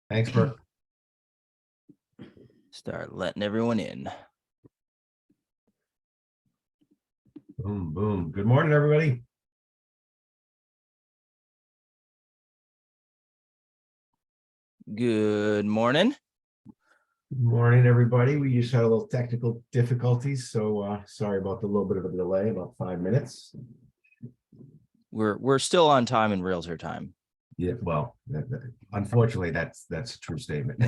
Thanks, Burke. Start letting everyone in. Boom, boom. Good morning, everybody. Good morning. Good morning, everybody. We just had a little technical difficulties, so sorry about the little bit of a delay, about 5 minutes. We're still on time in realtor time. Yeah, well, unfortunately, that's a true statement.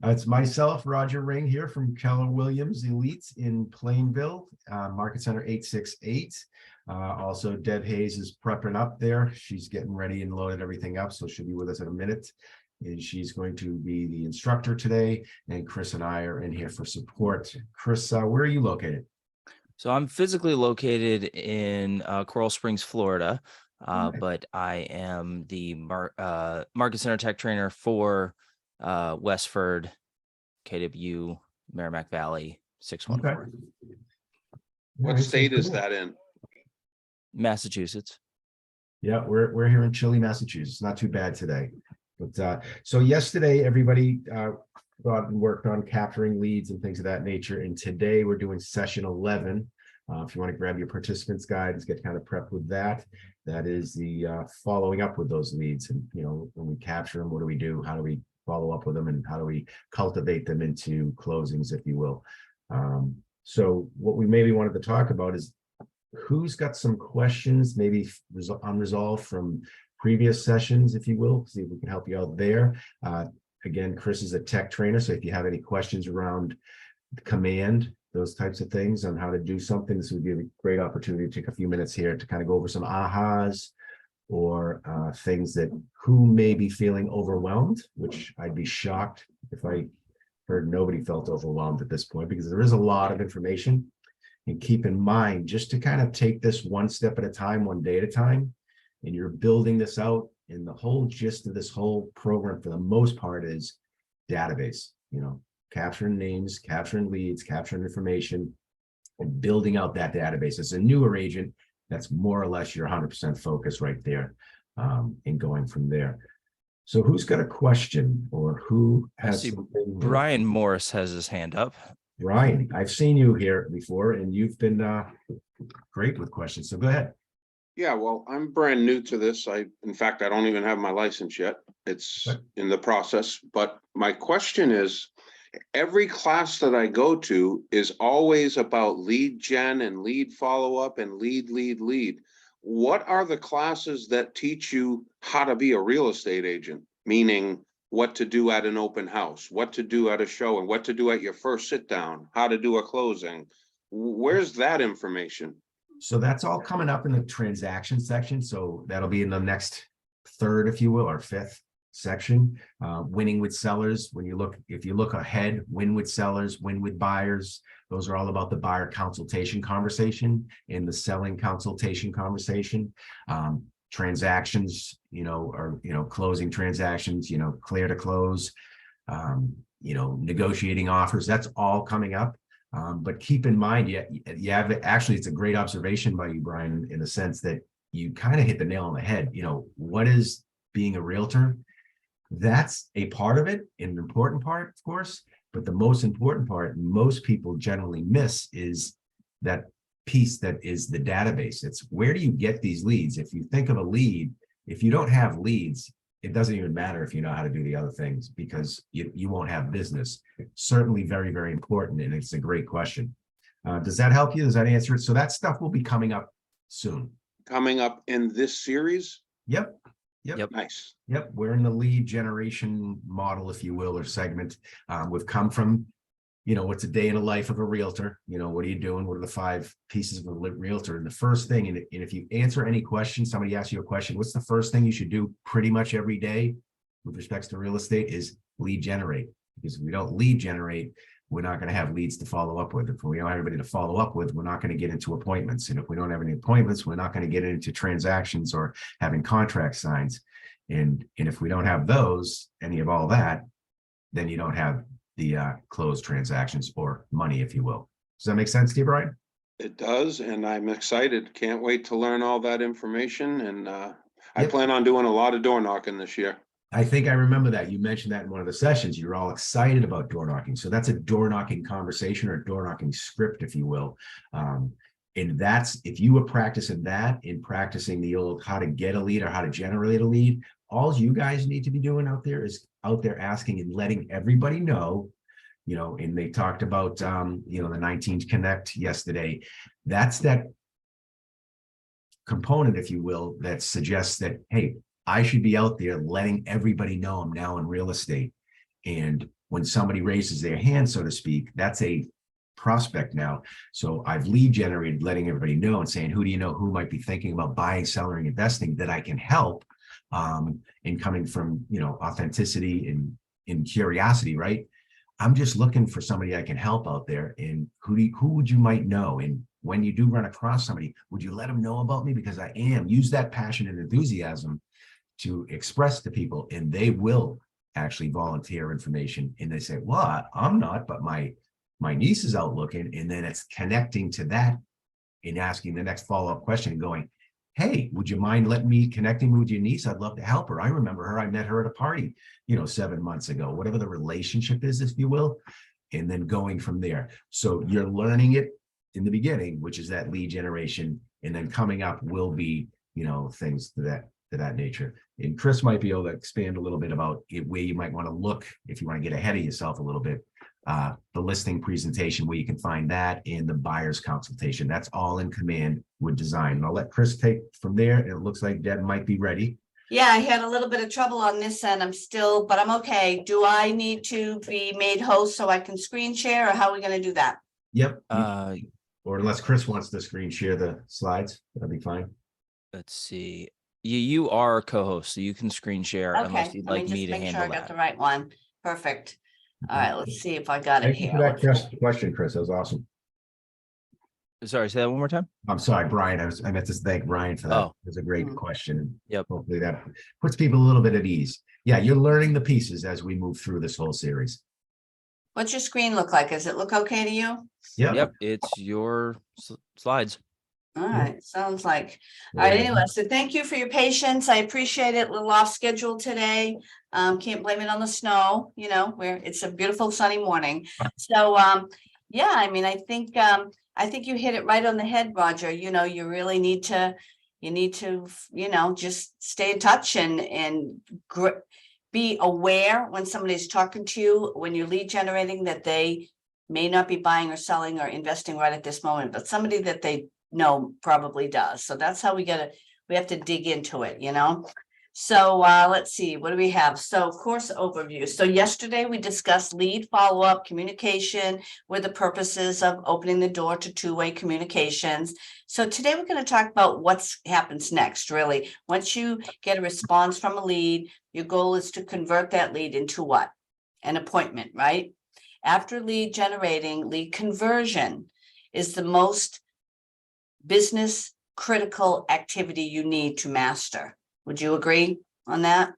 It's myself, Roger Ring, here from Keller Williams Elite in Plainville, Market Center 868. Also, Deb Hayes is prepping up there. She's getting ready and loaded everything up, so she'll be with us in a minute. And she's going to be the instructor today. And Chris and I are in here for support. Chris, where are you located? So I'm physically located in Coral Springs, Florida, but I am the Market Center Tech Trainer for Westford, KW, Merrimack Valley, 614. Okay. What state is that in? Massachusetts. Yeah, we're here in Chile, Massachusetts. Not too bad today. But so yesterday, everybody thought and worked on capturing leads and things of that nature. And today we're doing session 11. If you want to grab your participants guide and get kind of prepped with that, that is the following up with those leads. And, you know, when we capture them, what do we do? How do we follow up with them? And how do we cultivate them into closings, if you will? So what we maybe wanted to talk about is who's got some questions, maybe unresolved from previous sessions, if you will, see if we can help you out there. Again, Chris is a tech trainer, so if you have any questions around command, those types of things on how to do something, this would be a great opportunity to take a few minutes here to kind of go over some ahas or things that who may be feeling overwhelmed, which I'd be shocked if I heard nobody felt overwhelmed at this point, because there is a lot of information. And keep in mind, just to kind of take this one step at a time, one day at a time, and you're building this out, and the whole gist of this whole program for the most part is database, you know, capturing names, capturing leads, capturing information, and building out that database. As a newer agent, that's more or less your 100% focus right there, and going from there. So who's got a question or who has something? Brian Morris has his hand up. Brian, I've seen you here before and you've been great with questions, so go ahead. Yeah, well, I'm brand new to this. In fact, I don't even have my license yet. It's in the process. But my question is, every class that I go to is always about lead gen and lead follow-up and lead. What are the classes that teach you how to be a real estate agent? Meaning what to do at an open house, what to do at a show, and what to do at your first sit down, how to do a closing. Where's that information? So that's all coming up in the transaction section. So that'll be in the next third, if you will, or fifth section. Winning with sellers. If you look ahead, win with sellers, win with buyers. Those are all about the buyer consultation conversation and the selling consultation conversation. Transactions, closing transactions, clear to close, negotiating offers. That's all coming up. But keep in mind, actually, it's a great observation by you, Brian, in the sense that you kind of hit the nail on the head. What is being a realtor? That's a part of it, an important part, of course, but the most important part most people generally miss is that piece that is the database. It's where do you get these leads? If you think of a lead, if you don't have leads, it doesn't even matter if you know how to do the other things, because you won't have business. Certainly very, very important. And it's a great question. Does that help you? Does that answer it? So that stuff will be coming up soon. Coming up in this series? Yep. Nice. Yep. We're in the lead generation model, if you will, or segment. We've come from, what's a day in the life of a realtor? What are you doing? What are the 5 pieces of a realtor? And the first thing, and if you answer any question, somebody asks you a question, what's the first thing you should do pretty much every day with respects to real estate is lead generate. Because if we don't lead generate, we're not going to have leads to follow up with. If we don't have anybody to follow up with, we're not going to get into appointments. And if we don't have any appointments, we're not going to get into transactions or having contract signs. And if we don't have any of all that, then you don't have the closed transactions or money, if you will. Does that make sense to you, Brian? It does, and I'm excited. Can't wait to learn all that information. And I Yep. plan on doing a lot of door knocking this year. I think I remember that. You mentioned that in one of the sessions. You're all excited about door knocking. So that's a door knocking conversation or door knocking script, if you will. And that's, if you were practicing that in practicing the old how to get a lead or how to generate a lead, all you guys need to be doing out there is out there asking and letting everybody know, and they talked about, the 19th Connect yesterday. That's that component, if you will, that suggests that, hey, I should be out there letting everybody know I'm now in real estate. And when somebody raises their hand, so to speak, that's a prospect now. So I've lead generated, letting everybody know and saying, who do you know who might be thinking about buying, selling, investing that I can help, and coming from, authenticity and curiosity, right? I'm just looking for somebody I can help out there. And who would you might know? And when you do run across somebody, would you let them know about me? Because I use that passion and enthusiasm to express to people, and they will actually volunteer information. And they say, well, I'm not, but my niece is out looking. And then it's connecting to that and asking the next follow-up question and going, hey, would you mind letting me connecting with your niece? I'd love to help her. I remember her. I met her at a party, 7 months ago, whatever the relationship is, if you will, and then going from there. So you're learning it in the beginning, which is that lead generation, and then coming up will be, things to that nature. And Chris might be able to expand a little bit about where you might want to look if you want to get ahead of yourself a little bit. The listing presentation, where you can find that, and the buyer's consultation. That's all in Command with Design. And I'll let Chris take from there. It looks like Deb might be ready. Yeah, I had a little bit of trouble on this end. but I'm okay. Do I need to be made host so I can screen share, or how are we going to do that? Yep. Or unless Chris wants to screen share the slides, that'd be fine. Let's see. You are co-host, so you can screen share unless Okay, you'd let me like just me to make sure I handle got the that. right one. Perfect. All right, let's see if I got it Thank you here. for that question, Chris. That was awesome. Sorry, say that one more time. I'm sorry, Brian. I meant to thank Brian for that. Oh. It was a great Mhm. question. Yep. Hopefully that puts people a little bit at ease. Yeah, you're learning the pieces as we move through this whole series. What's your screen look like? Does it look okay to you? Yep, it's your slides. All right, sounds like. All right, anyway, so thank you for your patience. I appreciate it. A little off schedule today. Can't blame it on the snow, where it's a beautiful sunny morning. So, yeah, I mean, I think you hit it right on the head, Roger. You really need to, just stay in touch and be aware when somebody's talking to you, when you're lead generating, that they may not be buying or selling or investing right at this moment, but somebody that they know probably does. So that's how we have to dig into it, So let's see, what do we have? So course overview. So yesterday we discussed lead follow-up communication with the purposes of opening the door to two-way communications. So today we're going to talk about what happens next, really. Once you get a response from a lead, your goal is to convert that lead into what? An appointment, right? After lead generating, lead conversion is the most business critical activity you need to master. Would you agree on that?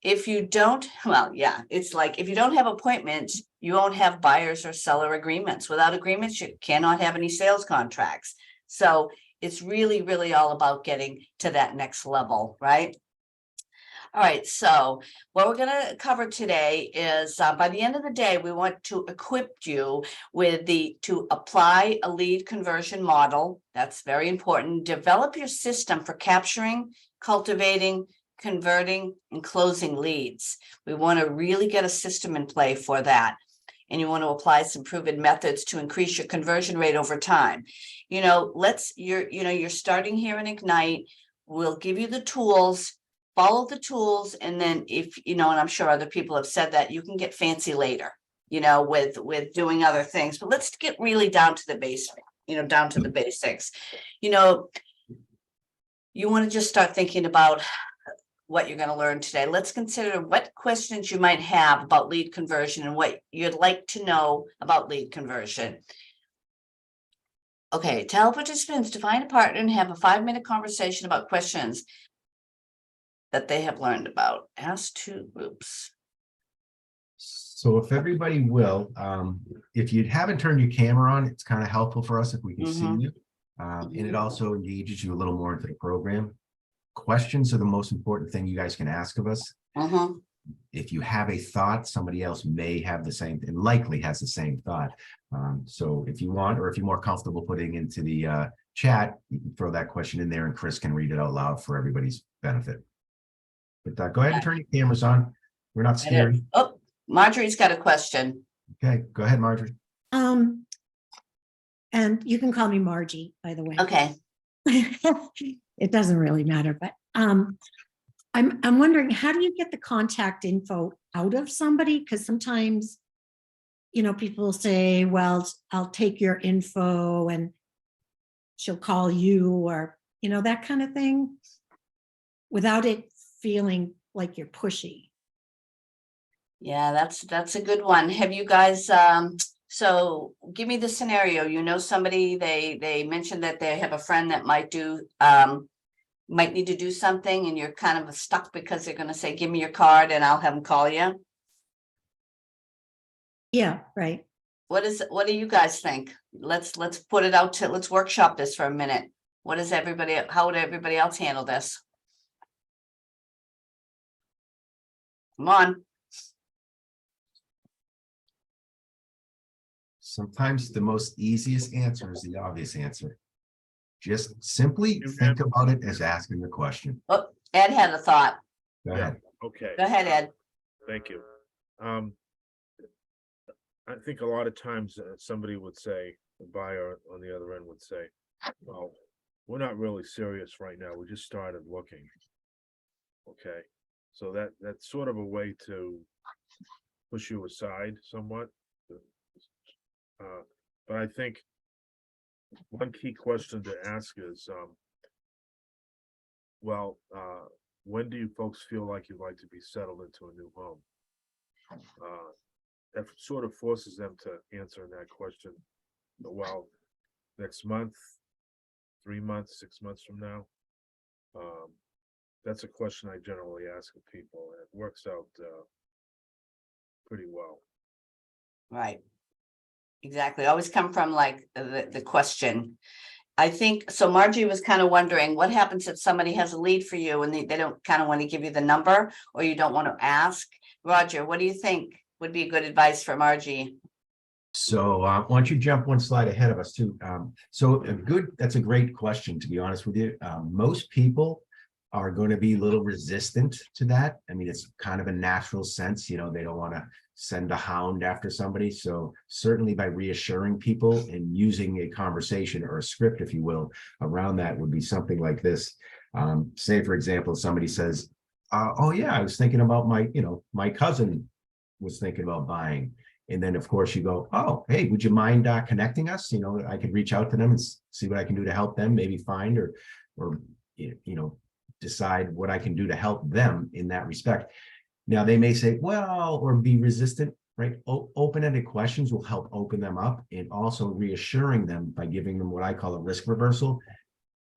If you don't, it's like if you don't have appointments, you won't have buyers or seller agreements. Without agreements, you cannot have any sales contracts. So it's really, really all about getting to that next level, right? All right, so what we're going to cover today is by the end of the day, we want to equip you to apply a lead conversion model. That's very important. Develop your system for capturing, cultivating, converting, and closing leads. We want to really get a system in play for that. And you want to apply some proven methods to increase your conversion rate over time. You're starting here in Ignite. We'll give you the tools. Follow the tools, and then and I'm sure other people have said that you can get fancy later, with doing other things. But let's get really down to the basics. You want to just start thinking about what you're going to learn today. Let's consider what questions you might have about lead conversion and what you'd like to know about lead conversion. Okay, tell participants to find a partner and have a 5-minute conversation about questions that they have learned about. Ask 2 groups. So if everybody will, if you haven't turned your camera on, it's kind of helpful for us if we can see you. And it also engages you a little more into the program. questions are the most important thing you guys can ask of us. Mhm. If you have a thought, somebody else may have the same and likely has the same thought. So if you want, or if you're more comfortable putting into the chat, you can throw that question in there and Chris can read it out loud for everybody's benefit. But go ahead and turn your cameras on. We're not scary. Oh, Marjorie's got a question. Okay, go ahead, Marjorie. And you can call me Margie, by the way. Okay. It doesn't really matter, but I'm wondering, how do you get the contact info out of somebody? Because sometimes, people say, well, I'll take your info and she'll call you, or, that kind of thing, without it feeling like you're pushy. Yeah, that's a good one. Have you guys, so give me the scenario, somebody, they mentioned that they have a friend that might need to do something and you're kind of stuck because they're gonna say, give me your card and I'll have them call you. Yeah, right. What do you guys think? Let's put it out let's workshop this for a minute. How would everybody else handle this? Come on. Sometimes the most easiest answer is the obvious answer. Just simply think about it as asking the question. Oh, Ed had a thought. Go ahead. Okay, Go ahead, Ed. thank you. I think a lot of times somebody would say, the buyer on the other end would say, well, we're not really serious right now. We just started looking. Okay, so that's sort of a way to push you aside somewhat. But I think one key question to ask is, when do you folks feel like you'd like to be settled into a new home? That sort of forces them to answer that question. Well, next month, 3 months, 6 months from now. That's a question I generally ask of people, and it works out pretty well. Right. Exactly. Always come from like the question. I think, so Margie was kind of wondering what happens if somebody has a lead for you and they don't kind of want to give you the number, or you don't want to ask. Roger, what do you think would be good advice for Margie? So why don't you jump one slide ahead of us too? That's a great question, to be honest with you. Most people are going to be a little resistant to that. I mean, it's kind of a natural sense, they don't want to send a hound after somebody. So certainly by reassuring people and using a conversation or a script, if you will, around that would be something like this. Say, for example, somebody says, oh yeah, I was thinking about my cousin was thinking about buying. And then of course you go, oh, hey, would you mind connecting us? I could reach out to them and see what I can do to help them, maybe find or decide what I can do to help them in that respect. Now they may say, well, or be resistant, right? Open-ended questions will help open them up, and also reassuring them by giving them what I call a risk reversal.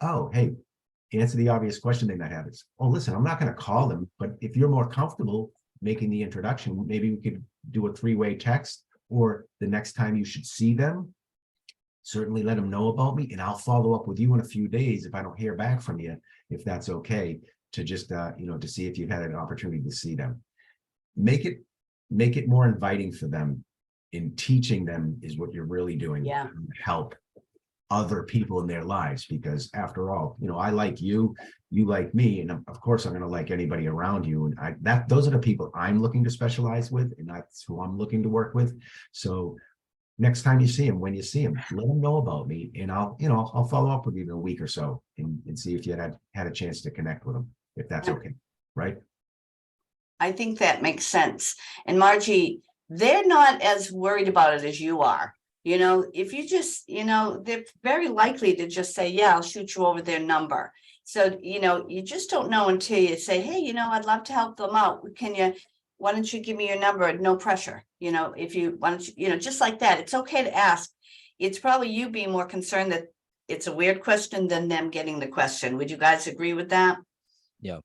Oh, hey, answer the obvious question they might have is, oh, listen, I'm not going to call them, but if you're more comfortable making the introduction, maybe we could do a 3-way text, or the next time you should see them, certainly let them know about me, and I'll follow up with you in a few days if I don't hear back from you, if that's okay, to just to see if you've had an opportunity to see them. Make it more inviting for them. In teaching them is what you're really doing. Yeah. Help other people in their lives, because after all, I like you, you like me, and of course I'm going to like anybody around you, and those are the people I'm looking to specialize with, and that's who I'm looking to work with. So next time you see him, when you see him, let them know about me, and I'll follow up with you in a week or so and see if you had a chance to connect with them, if that's okay, right? I think that makes sense. And Margie, they're not as worried about it as you are. If you just, they're very likely to just say, yeah, I'll shoot you over their number. So, you just don't know until you say, hey, I'd love to help them out. Why don't you give me your number? No pressure. If you want to, just like that, it's okay to ask. It's probably you being more concerned that it's a weird question than them getting the question. Would you guys agree with that? Yeah.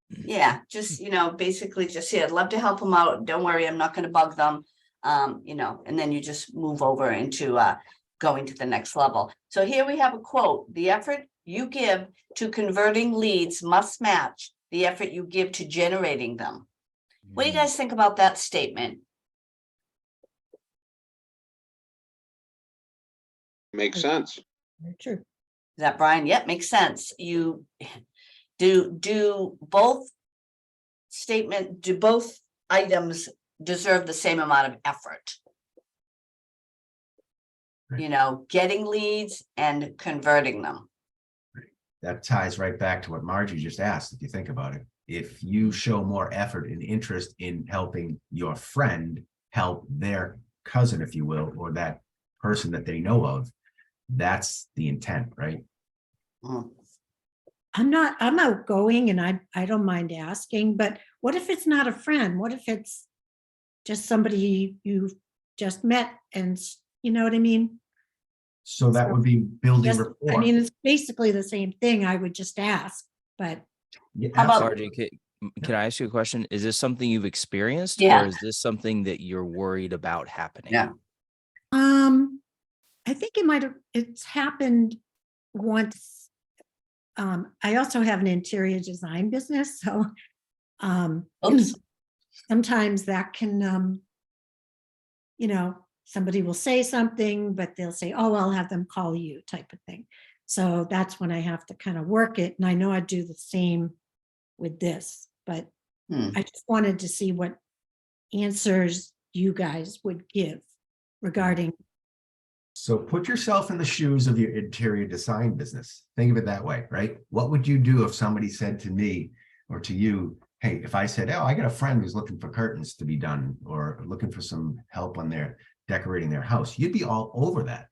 Yeah, just, basically just say, I'd love to help them out. Don't worry, I'm not going to bug them. And then you just move over into going to the next level. So here we have a quote. The effort you give to converting leads must match the effort you give to generating them. What do you guys think about that statement? Makes sense. Very true. Is that Brian? Yep, makes sense. You do both items deserve the same amount of effort? You know, getting leads and converting them. That ties right back to what Margie just asked, if you think about it. If you show more effort and interest in helping your friend help their cousin, if you will, or that person that they know of, that's the intent, right? Mm. I'm outgoing and I don't mind asking, but what if it's not a friend? What if it's just somebody you just met and you know what I mean? So that would be building Just, rapport. I mean, it's basically the same thing. I would just ask, but Yeah, How about- absolutely. Margie, can I ask you a question? Is this something you've experienced? Yeah. Or is this something that you're worried about happening? Yeah. I think it's happened once. I also have an interior design business, so Oops. sometimes that can, you know, somebody will say something, but they'll say, oh, I'll have them call you type of thing. So that's when I have to kind of work it. And I know I do the same with this, but I just wanted to see what answers you guys would give regarding. So put yourself in the shoes of your interior design business. Think of it that way, right? What would you do if somebody said to me or to you, hey, if I said, oh, I got a friend who's looking for curtains to be done or looking for some help on their decorating their house, you'd be all over that.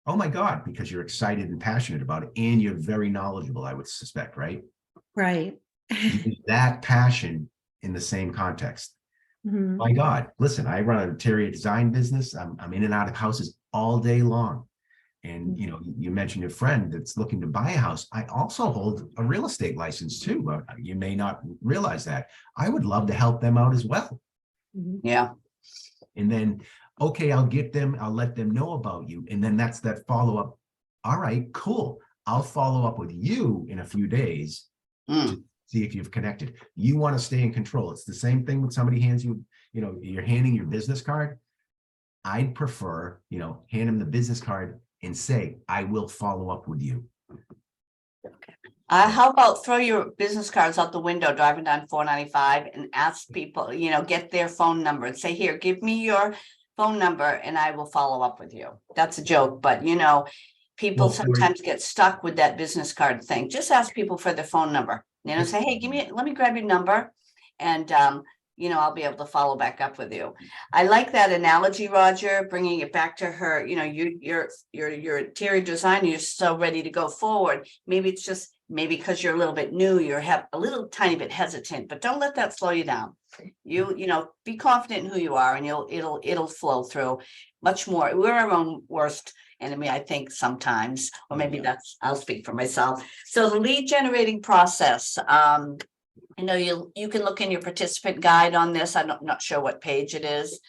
Oh my God, because you're excited and passionate about it and you're very knowledgeable, I would suspect, right? Right. Use that passion in the same context. Mhm. My God, listen, I run an interior design business. I'm in and out of houses all day long. And, you know, you mentioned your friend that's looking to buy a house. I also hold a real estate license too. You may not realize that. I would love to help them out as well. Mhm. Yeah. And then, okay, I'll let them know about you. And then that's that follow-up. All right, cool. I'll follow up with you in a few days to see if you've connected. You want to stay in control. It's the same thing when somebody hands you, you know, you're handing your business card. I'd prefer, you know, hand them the business card and say, I will follow up with you. How about throw your business cards out the window driving down 495 and ask people, you know, get their phone number and say, here, give me your phone number and I will follow up with you. That's a joke, but you know, people Well, sometimes get stuck with that business card thing. Just ask people for their phone number. You know, say, hey, let me grab your number and, you know, I'll be able to follow back up with you. I like that analogy, Roger, bringing it back to her. You know, you're interior designer, you're so ready to go forward. Maybe it's just because you're a little bit new, you're a little tiny bit hesitant, but don't let that slow you down. You know, be confident in who you are, and it'll flow through much more. We're our own worst enemy, I think, sometimes, or maybe I'll speak for myself. So the lead generating process. I know you can look in your participant guide on this. I'm not sure what page it is.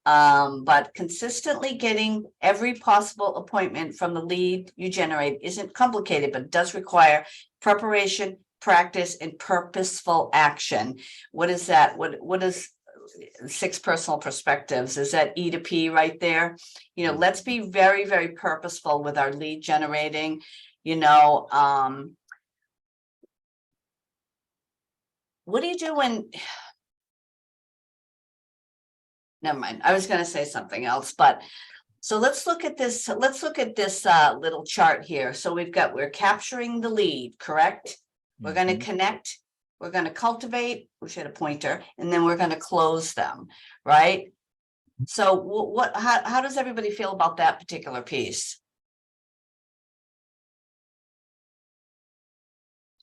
But consistently getting every possible appointment from the lead you generate isn't complicated, but it does require preparation, practice, and purposeful action. What is that? What is 6 personal perspectives? Is that E to P right there? You know, let's be very, very purposeful with our lead generating, you know, what do you do when, never mind, I was going to say something else, but so let's look at this little chart here. So we're capturing the lead, correct? We're going to connect, we're going to cultivate, we should have a pointer, and then we're going to close them, right? So how does everybody feel about that particular piece?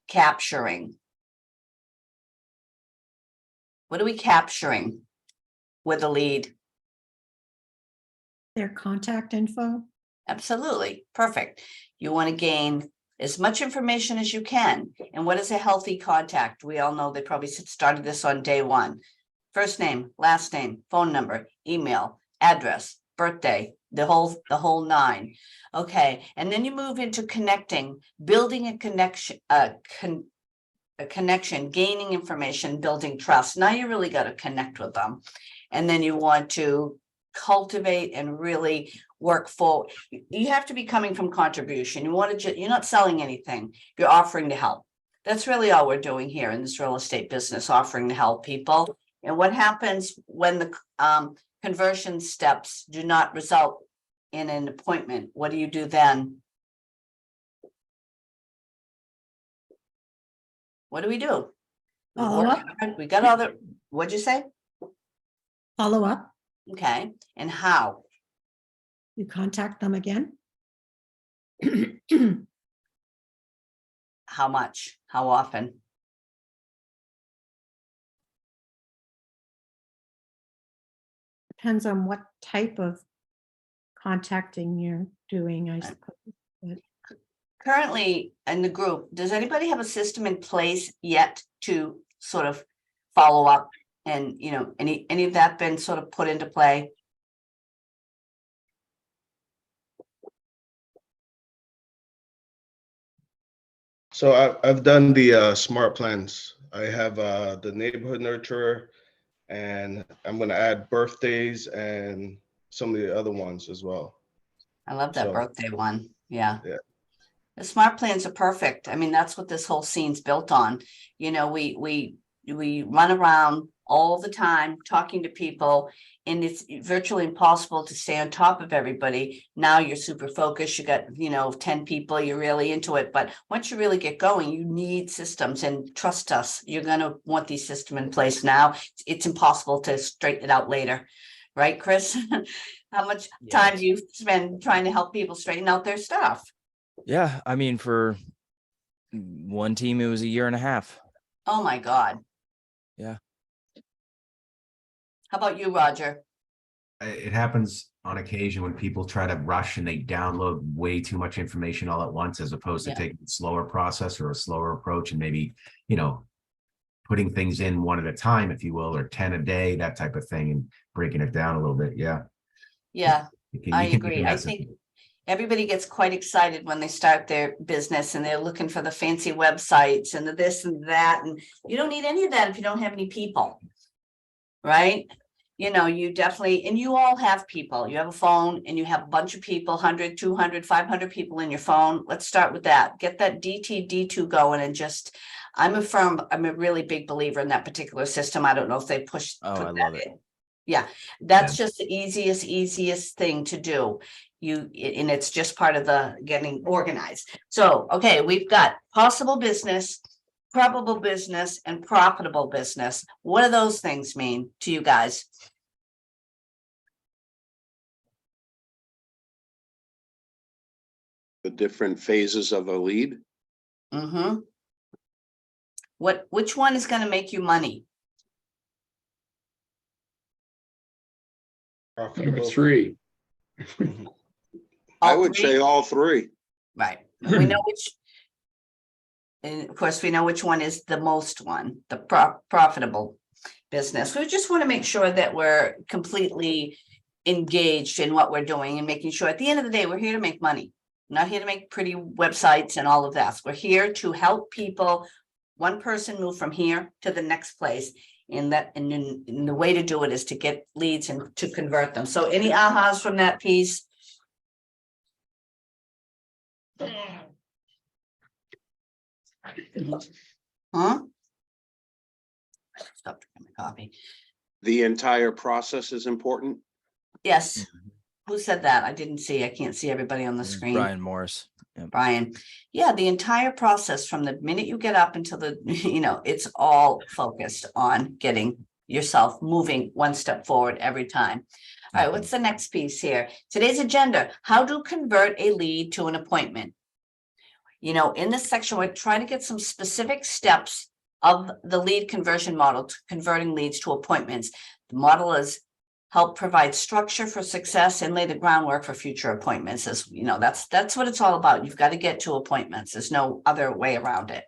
Capturing. What are we capturing with a lead? Their contact info. Absolutely. Perfect. You want to gain as much information as you can. And what is a healthy contact? We all know they probably started this on day one. First name, last name, phone number, email, address, birthday, the whole nine. Okay, and then you move into connecting, building a connection, a connection, gaining information, building trust. Now you really got to connect with them. And then you want to cultivate and really work for, you have to be coming from contribution. You want to, you're not selling anything, you're offering to help. That's really all we're doing here in this real estate business, offering to help people. And what happens when the conversion steps do not result in an appointment? What do you do then? What do we do? We Follow work up. hard, we got all the, what'd you say? Follow up, Okay, and how? you contact them again. How much? How often? Depends on what type of contacting you're doing, I suppose. Currently in the group, does anybody have a system in place yet to sort of follow up? And, you know, any of that been sort of put into play? So I've done the smart plans. I have the neighborhood nurturer, and I'm gonna add birthdays and some of the other ones as well. I love that So- birthday one. Yeah. Yeah. The smart plans are perfect. I mean, that's what this whole scene's built on. You know, we run around all the time talking to people, and it's virtually impossible to stay on top of everybody. Now you're super focused. You got, you know, 10 people, you're really into it. But once you really get going, you need systems, and trust us, you're gonna want these systems in place now. It's impossible to straighten it out later. Right, Chris? How much time do you spend trying to help people straighten out their stuff? Yeah, I mean, for one team, it was 1.5 years. Oh, my God. Yeah. How about you, Roger? It happens on occasion when people try to rush and they download way too much information all at once, as opposed to Yeah. taking a slower process or a slower approach and maybe, you know, putting things in one at a time, if you will, or 10 a day, that type of thing, and breaking it down a little bit. Yeah. Yeah, I You can agree. do I that. think everybody gets quite excited when they start their business and they're looking for the fancy websites and the this and that. And you don't need any of that if you don't have any people. Right? You know, you definitely, and you all have people. You have a phone and you have a bunch of people, 100, 200, 500 people in your phone. Let's start with that. Get that DTD2 going, and just, I'm a really big believer in that particular system. I don't know if they put Oh, I that love it. in. Yeah, that's just the easiest thing to do. And it's just part of the getting organized. So, okay, we've got possible business, probable business, and profitable business. What do those things mean to you guys? The different phases of a lead. Mm-hmm. Which one is going to make you money? Number Profitable. 3. I All would three? say all three. Right. We know which. And of course, we know which one is the most one, the profitable business. We just want to make sure that we're completely engaged in what we're doing and making sure at the end of the day, we're here to make money. We're not here to make pretty websites and all of that. We're here to help people, one person move from here to the next place. And the way to do it is to get leads and to convert them. So any ahas from that piece? Huh? Stop drinking my coffee. The entire process is important. Yes. Who said that? I didn't see. I can't see everybody on the screen. Brian Morris. Brian. Yeah, the entire process from the minute you get up until the, you know, it's all focused on getting yourself moving one step forward every time. All right, what's the next piece here? Today's agenda, how to convert a lead to an appointment. You know, in this section, we're trying to get some specific steps of the lead conversion model to converting leads to appointments. The model is help provide structure for success and lay the groundwork for future appointments. As you know, that's what it's all about. You've got to get to appointments. There's no other way around it.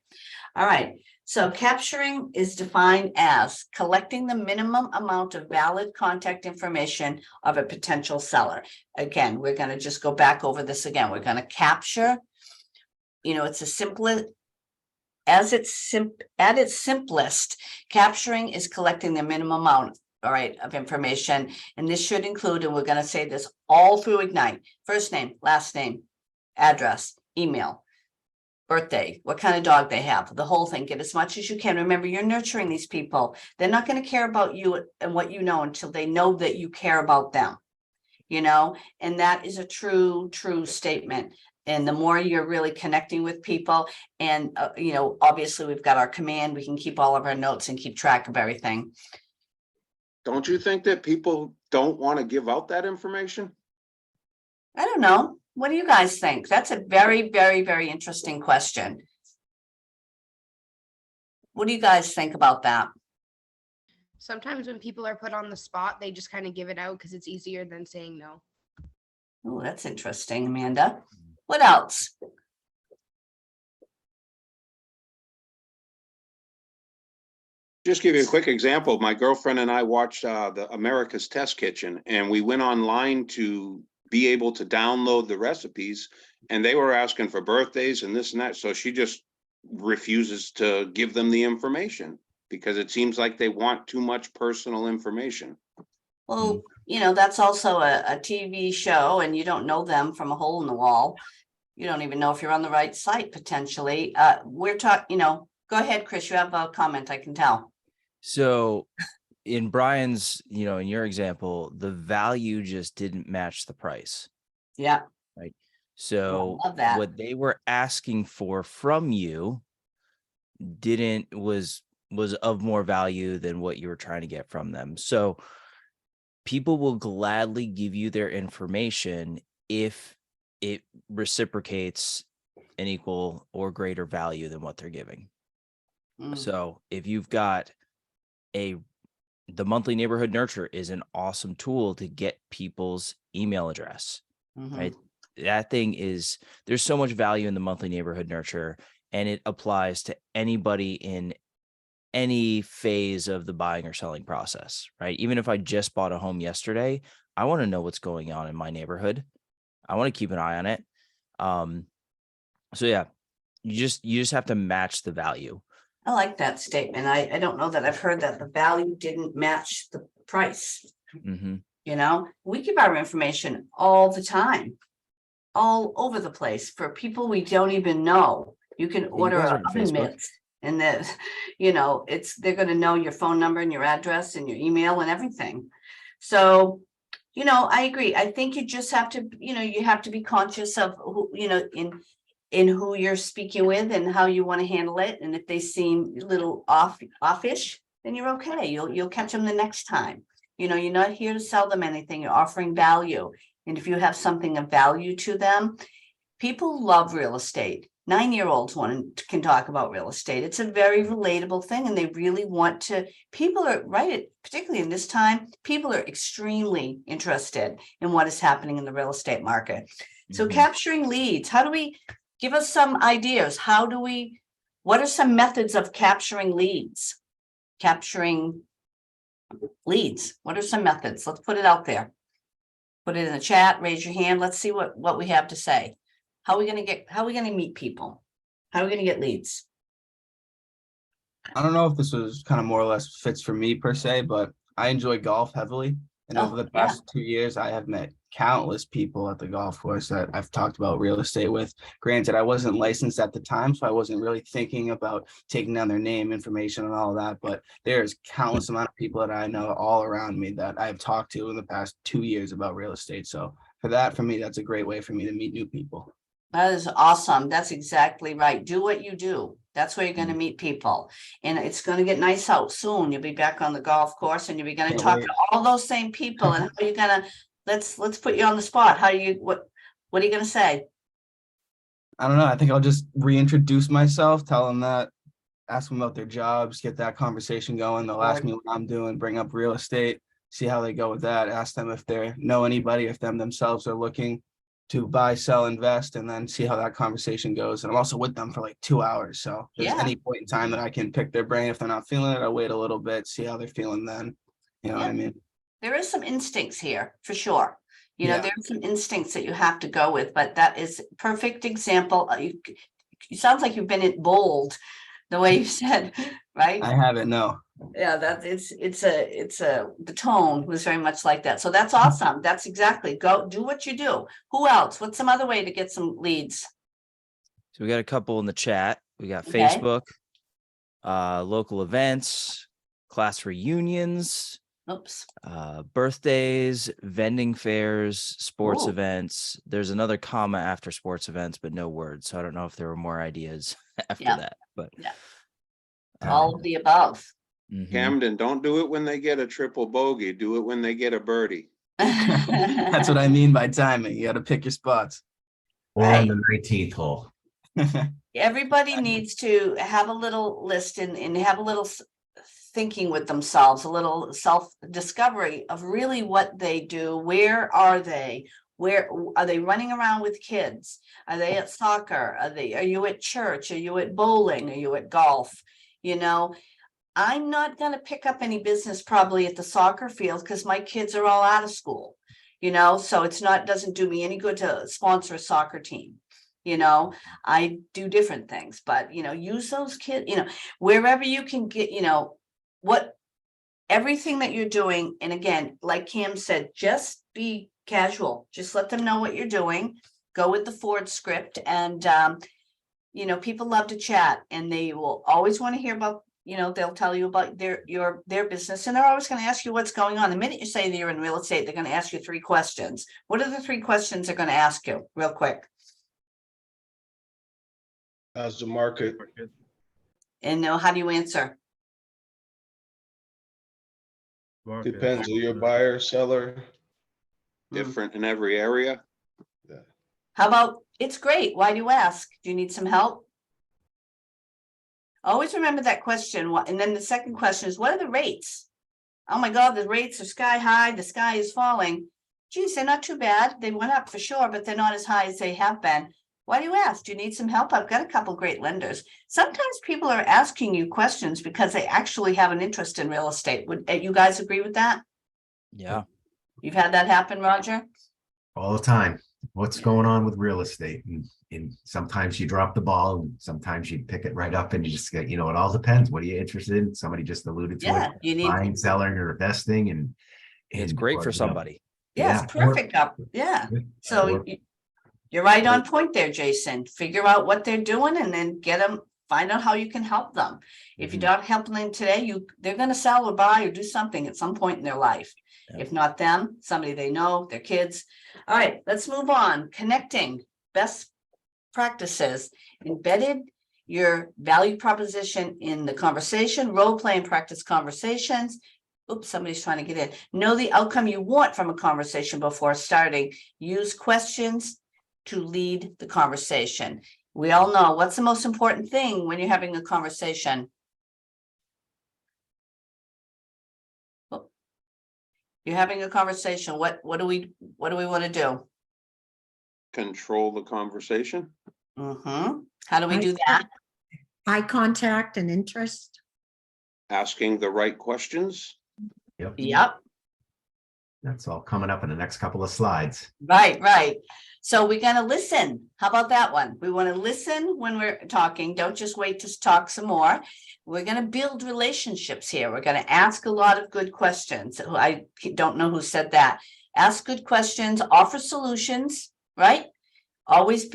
All right. So capturing is defined as collecting the minimum amount of valid contact information of a potential seller. Again, we're gonna just go back over this again. We're gonna capture. It's a simple, at its simplest, capturing is collecting the minimum amount, all right, of information. And this should include, and we're gonna say this all through Ignite, first name, last name, address, email, birthday, what kind of dog they have, the whole thing. Get as much as you can. Remember, you're nurturing these people. They're not going to care about you and what you know until they know that you care about them, and that is a true statement. And the more you're really connecting with people, and obviously we've got our command, we can keep all of our notes and keep track of everything. Don't you think that people don't want to give out that information? I don't know. What do you guys think? That's a very, very, very interesting question. What do you guys think about that? Sometimes when people are put on the spot, they just kind of give it out because it's easier than saying no. Oh, that's interesting, Amanda. What else? Just give you a quick example. My girlfriend and I watched the America's Test Kitchen, and we went online to be able to download the recipes, and they were asking for birthdays and this and that. So she just refuses to give them the information because it seems like they want too much personal information. Well, that's also a TV show, and you don't know them from a hole in the wall. You don't even know if you're on the right site potentially. We're talking, go ahead, Chris, you have a comment, I can tell. So in Brian's, in your example, the value just didn't match the price. Yeah. So love that. what they were asking for from you was of more value than what you were trying to get from them. So people will gladly give you their information if it reciprocates an equal or greater value than what they're giving. Mm. So if you've got the monthly neighborhood nurture is an awesome tool to get people's email address, Mhm. right? That thing there's so much value in the monthly neighborhood nurture, and it applies to anybody in any phase of the buying or selling process, right? Even if I just bought a home yesterday, I want to know what's going on in my neighborhood. I want to keep an eye on it. So yeah, you just have to match the value. I like that statement. I don't know that I've heard that the value didn't match the price. Mm-hmm. We give our information all the time, all over the place for people we don't even know. You can order guys are a on oven Facebook? mitts, and then, they're going to know your phone number and your address and your email and everything. So, I agree. I think you just have to, you have to be conscious of who, in who you're speaking with and how you want to handle it. And if they seem a little offish, then you're okay. You'll catch them the next time. You're not here to sell them anything. You're offering value. And if you have something of value to them, people love real estate. 9-year-olds can talk about real estate. It's a very relatable thing, and they really want to. People are right, particularly in this time. People are extremely interested in what is happening in the real estate market. So Mhm. capturing leads. How do we give us some ideas? What are some methods of capturing leads? Capturing leads. What are some methods? Let's put it out there. Put it in the chat, raise your hand. Let's see what we have to say. How are we going to meet people? How are we going to get leads? I don't know if this was kind of more or less fits for me per se, but I enjoy golf heavily. And Oh, over the yeah. past 2 years, I have met countless people at the golf course that I've talked about real estate with. Granted, I wasn't licensed at the time, so I wasn't really thinking about taking down their name information and all that. But there's countless amount of people that I know all around me that I've talked to in the past 2 years about real estate. So for me, that's a great way for me to meet new people. That is awesome. That's exactly right. Do what you do. That's where you're going to meet people. And it's going to get nice out soon. You'll be back on the golf course, and you'll be going to Can't talk wait. to all those same people. And how are you going to, let's put you on the spot. What are you going to say? I don't know. I think I'll just reintroduce myself, tell them that, ask them about their jobs, get that conversation going. They'll ask me what I'm doing, bring up real estate, see how they go with that. Ask them if they know anybody, if them themselves are looking. to buy, sell, invest, and then see how that conversation goes. And I'm also with them for like 2 hours. So if there's Yeah. any point in time that I can pick their brain, if they're not feeling it, I'll wait a little bit, see how they're feeling then. You know what I mean? There is some instincts here for sure. You know, Yeah. there are some instincts that you have to go with, but that is perfect example. You sounds like you've been bold the way you said, right? I haven't, no. Yeah, that the tone was very much like that. So that's awesome. That's exactly, go do what you do. Who else? What's some other way to get some leads? So we got a couple in the chat. We got Okay. Facebook, local events, class reunions, Oops. birthdays, vending fairs, sports Ooh. events. There's another comma after sports events, but no words. So I don't know if there were more ideas after Yeah. that, but Yeah. um, All of the above. mhm. Camden, don't do it when they get a triple bogey. Do it when they get a birdie. That's what I mean by timing. You got to pick your spots. Or Right. on the 19th hole. Everybody needs to have a little list and have a little thinking with themselves, a little self-discovery of really what they do. Where are they? Where are they running around with kids? Are they at soccer? Are you at church? Are you at bowling? Are you at golf? You know, I'm not going to pick up any business probably at the soccer field because my kids are all out of school, you know, so doesn't do me any good to sponsor a soccer team. You know, I do different things, but, you know, use those kids, you know, wherever you can get, you know, everything that you're doing. And again, like Cam said, just be casual, just let them know what you're doing, go with the Ford script. And, you know, people love to chat and they will always want to hear about, you know, they'll tell you about their business and they're always going to ask you what's going on. The minute you say that you're in real estate, they're going to ask you 3 questions. What are the 3 questions they're going to ask you real quick? How's the market? And how do you answer? Market. Depends. Are you a buyer, seller? Different in every area. How about, it's great. Why do you ask? Do you need some help? Always remember that question. And then the second question is, what are the rates? Oh my God, the rates are sky high. The sky is falling. Geez, they're not too bad. They went up for sure, but they're not as high as they have been. Why do you ask? Do you need some help? I've got a couple great lenders. Sometimes people are asking you questions because they actually have an interest in real estate. Would you guys agree with that? Yeah. You've had that happen, Roger? All the time. What's going on with real estate? And sometimes you drop the ball and sometimes you pick it right up and you just get, you know, it all depends. What are you interested in? Somebody just alluded to Yeah, it. you need. Buying, selling, or investing and. It's great or, for you know, somebody. Yeah, it's perfect up. Yeah. So or- you're right on point there, Jason. Figure out what they're doing and then find out how you can help them. If you're not helping them today, they're going to sell or buy or do something at some point in their life. Yeah. If not them, somebody they know, their kids. All right, let's move on. Connecting best practices, embedded your value proposition in the conversation, role play and practice conversations. Oops, somebody's trying to get in. Know the outcome you want from a conversation before starting. Use questions to lead the conversation. We all know what's the most important thing when you're having a conversation. You're having a conversation. What do we want to do? Control the conversation. How do we do that? Eye contact and interest. Asking the right questions. Yep. That's all coming up in the next couple of slides. Right. So we're going to listen. How about that one? We want to listen when we're talking. Don't just wait to talk some more. We're going to build relationships here. We're going to ask a lot of good questions. I don't know who said that. Ask good questions, offer solutions, right? Always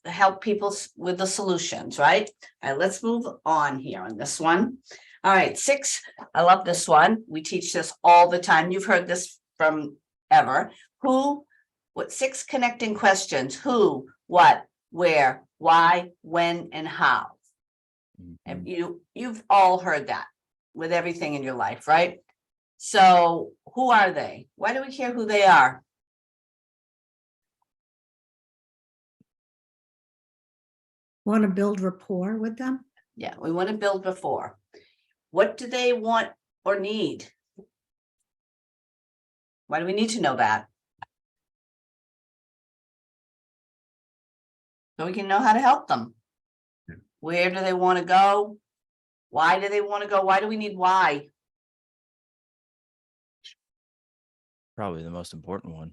help people with the solutions, right? All right, let's move on here on this one. All right, 6. I love this one. We teach this all the time. You've heard this from ever. 6 connecting questions. Who, what, where, why, when, and how. And you've all heard that with everything in your life, right? So who are they? Why do we care who they are? Want to build rapport with them? Yeah, we want to build rapport. What do they want or need? Why do we need to know that? So we can know how to help them. Yeah. Where do they want to go? Why do they want to go? Why do we need why? Probably the most important one.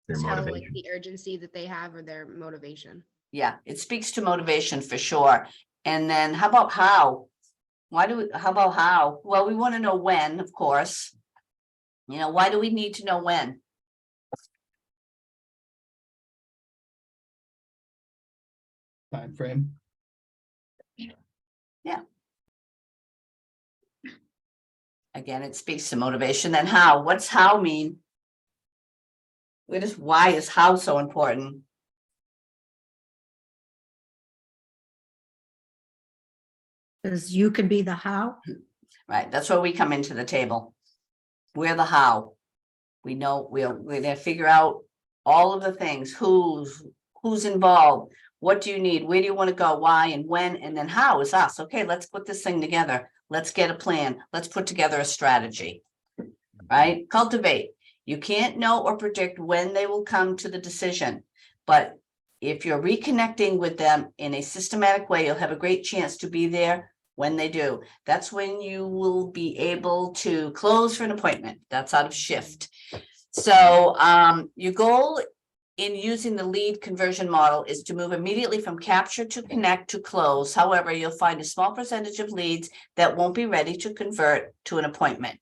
Their Tell like motivation. the urgency that they have or their motivation. Yeah, it speaks to motivation for sure. And then how about how? How about how? Well, we want to know when, of course. You know, why do we need to know when? Time frame. Again, it speaks to motivation. Then how? What's how mean? Why is how so important? Because you can be the how. Right, that's where we come into the table. We're the how. We know we're gonna figure out all of the things, who's involved, what do you need, where do you want to go, why and when, and then how is us. Okay, let's put this thing together. Let's get a plan. Let's put together a strategy. Right? Cultivate. You can't know or predict when they will come to the decision, but if you're reconnecting with them in a systematic way, you'll have a great chance to be there when they do. That's when you will be able to close for an appointment. That's out of shift. So your goal in using the lead conversion model is to move immediately from capture to connect to close. However, you'll find a small percentage of leads that won't be ready to convert to an appointment.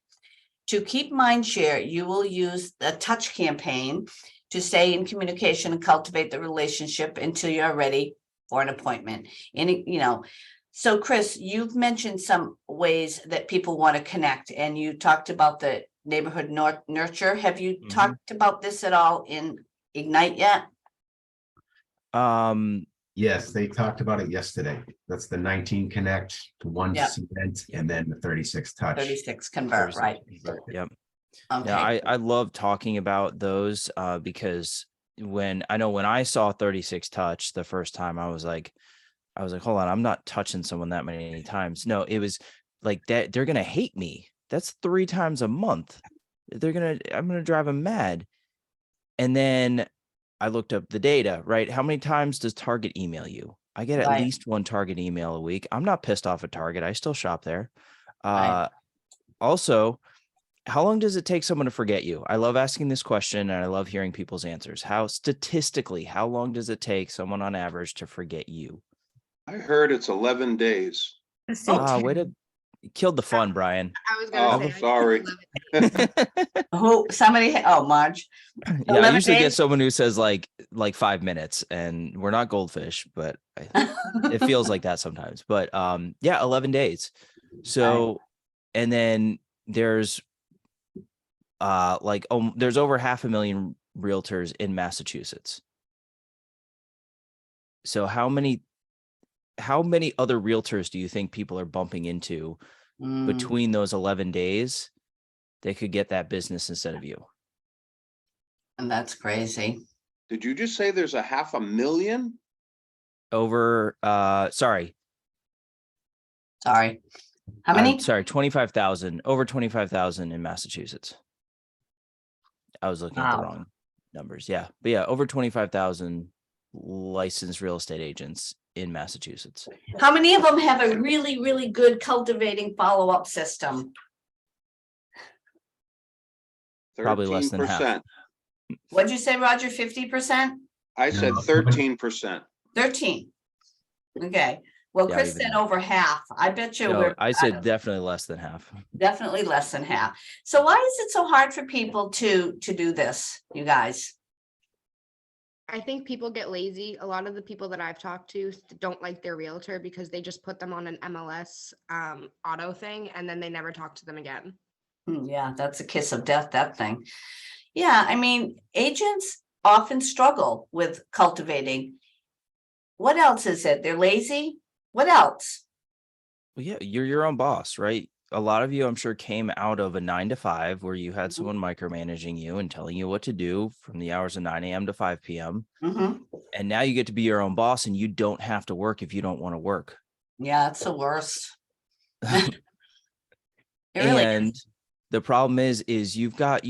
To keep mind share, you will use the touch campaign to stay in communication and cultivate the relationship until you're ready for an appointment. And, you know, so Chris, you've mentioned some ways that people want to connect, and you talked about the neighborhood nurture. Have you Mhm. talked about this at all in Ignite yet? Yes, they talked about it yesterday. That's the 19 connect, one Yep. cement, and then the 36 touch. 36 convert, right? Yep. Okay. Yeah, I love talking about those because when I saw 36 touch the first time, I was like, hold on, I'm not touching someone that many times. No, it was like that. They're gonna hate me. That's 3 times a month. I'm gonna drive them mad. And then I looked up the data, right? How many times does Target email you? I get at Right. least one Target email a week. I'm not pissed off at Target. I still shop there. Right. Also, how long does it take someone to forget you? I love asking this question and I love hearing people's answers. Statistically, how long does it take someone on average to forget you? I heard it's 11 days. Let's say 10. Way to killed the fun, Brian. I was gonna Oh, say. I think sorry. 11 Marge. Yeah, I 11 usually get days? someone who says like 5 minutes, and we're not goldfish, but it feels like that sometimes. But yeah, 11 days. So, and then there's there's over 500,000 realtors in Massachusetts. So how many other realtors do you think people are bumping into between those 11 days that could get that business instead of you? And that's crazy. Did you just say there's 500,000? Over sorry. Sorry. How many? I'm sorry, 25,000, over 25,000 in Massachusetts. I was looking at the Wow. wrong numbers. Yeah. But yeah, over 25,000 licensed real estate agents in Massachusetts. How many of them have a really, really good cultivating follow-up system? Probably less than half. 13%. What'd you say, Roger? 50%? I said No. 13%. 13. Okay. Well, Yeah, Chris even said that. over half. I bet you No, we're I said definitely less than half. definitely less than half. So why is it so hard for people to do this, you guys? I think people get lazy. A lot of the people that I've talked to don't like their realtor because they just put them on an MLS auto thing and then they never talk to them again. Yeah, that's a kiss of death, that thing. Yeah, I mean, agents often struggle with cultivating. What else is it? They're lazy? What else? Well, yeah, you're your own boss, right? A lot of you, I'm sure, came out of a 9 to 5 where you had someone micromanaging you and telling you what to do from the hours of 9 a.m. to 5 p.m. Mhm. And now you get to be your own boss and you don't have to work if you don't want to work. Yeah, it's the worst. It really is. And the problem is you've got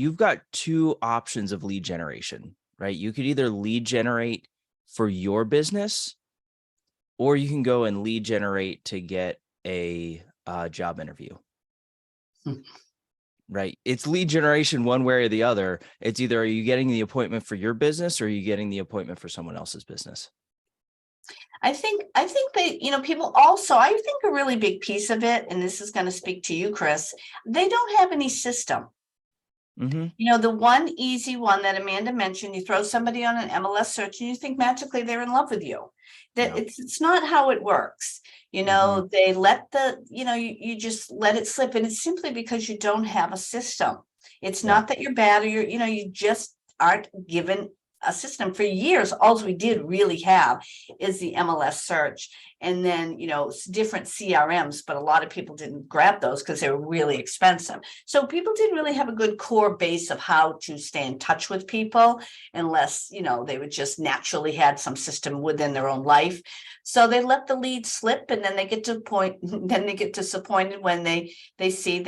2 options of lead generation, right? You could either lead generate for your business, or you can go and lead generate to get a job interview. Right. It's lead generation one way or the other. It's either, are you getting the appointment for your business, or are you getting the appointment for someone else's business? I think they, people also, I think a really big piece of it, and this is going to speak to you, Chris, they don't have any system. Mm-hmm. The one easy one that Amanda mentioned, you throw somebody on an MLS search and you think magically they're in love with you. That No. it's not how it works. They let you just let it slip, and it's simply because you don't have a system. It's not that you're bad, or you just aren't given a system. For years, all we did really have is the MLS search, and then different CRMs, but a lot of people didn't grab those because they were really expensive. So people didn't really have a good core base of how to stay in touch with people, unless they would just naturally had some system within their own life. So they let the lead slip, and then they get get disappointed when they see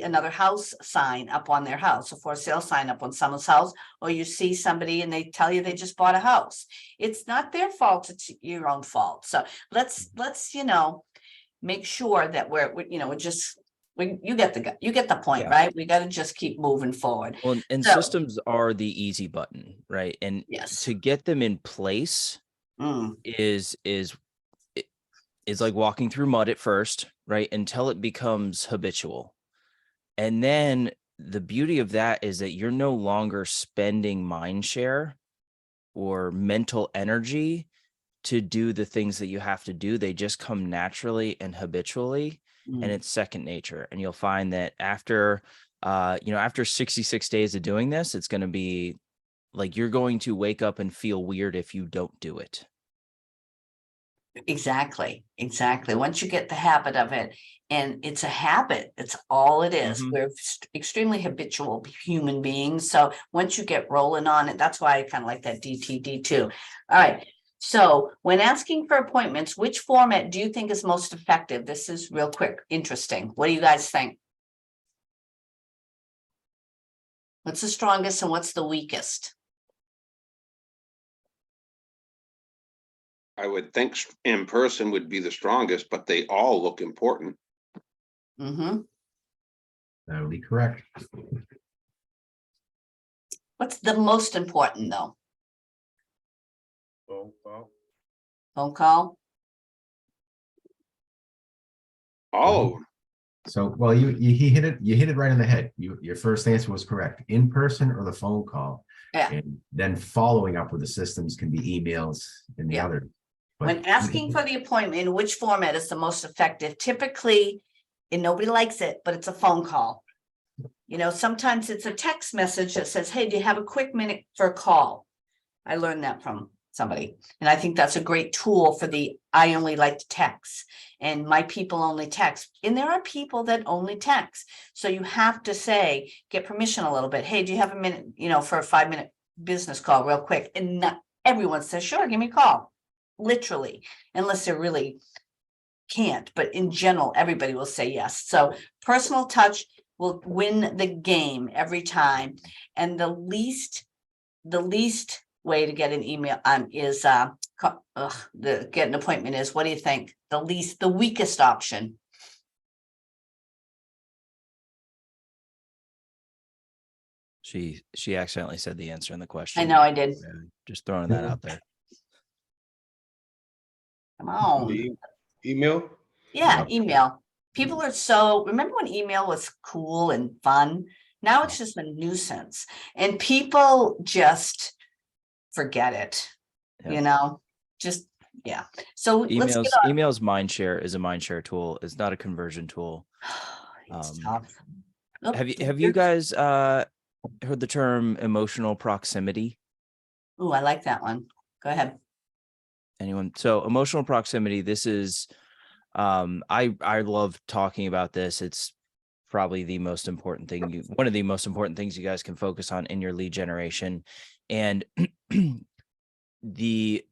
another house sign up on their house, a for sale sign up on someone's house, or you see somebody and they tell you they just bought a house. It's not their fault, it's your own fault. So let's make sure that you get the point, Yeah. right? We got to just keep moving forward. Well, and So- systems are the easy button, right? And Yes. to get them in place is like walking through mud at first, right? Until it becomes habitual. And then the beauty of that is that you're no longer spending mind share or mental energy to do the things that you have to do. They just come naturally and habitually, and it's second nature. And you'll find that after 66 days of doing this, it's going to be like, you're going to wake up and feel weird if you don't do it. Exactly. Once you get the habit of it, and it's a habit, it's all it is. Mhm. We're extremely habitual human beings. So once you get rolling on it, that's why I kind of like that DTD too. All right. So when asking for appointments, which format do you think is most effective? This is real quick, interesting. What do you guys think? What's the strongest and what's the weakest? I would think in person would be the strongest, but they all look important. Mm-hmm. That would be correct. What's the most important though? Oh, well, Phone call? All of them. So, well, you hit it right on the head. Your first answer was correct. In person or the phone call. Yeah. And then following up with the systems can be emails and the Yeah. other. When asking for the appointment, in which format is the most effective? Typically, and nobody likes it, but it's a phone call. Sometimes it's a text message that says, hey, do you have a quick minute for a call? I learned that from somebody. And I think that's a great tool for I only like to text, and my people only text. And there are people that only text. So you have to get permission a little bit. Hey, do you have a minute, for a 5-minute business call real quick? And not everyone says, sure, give me a call. Literally, unless they really can't. But in general, everybody will say yes. So personal touch will win the game every time. And the least way to get an email is get an appointment is, what do you think? The weakest option. She accidentally said the answer in the question. I know I did. Yeah, just throwing that out there. Come on. The email? Yeah, email. People are remember when email was cool and fun? Now it's just a nuisance, and people just forget it, Yeah. Yeah. So let's get on. Emails mindshare is a mindshare tool. It's not a conversion tool. It's tough. Oh, Have you guys heard the term emotional proximity? Ooh, I like that one. Go ahead. Anyone? So emotional proximity, this is I love talking about this. It's probably the most important thing, one of the most important things you guys can focus on in your lead generation. And the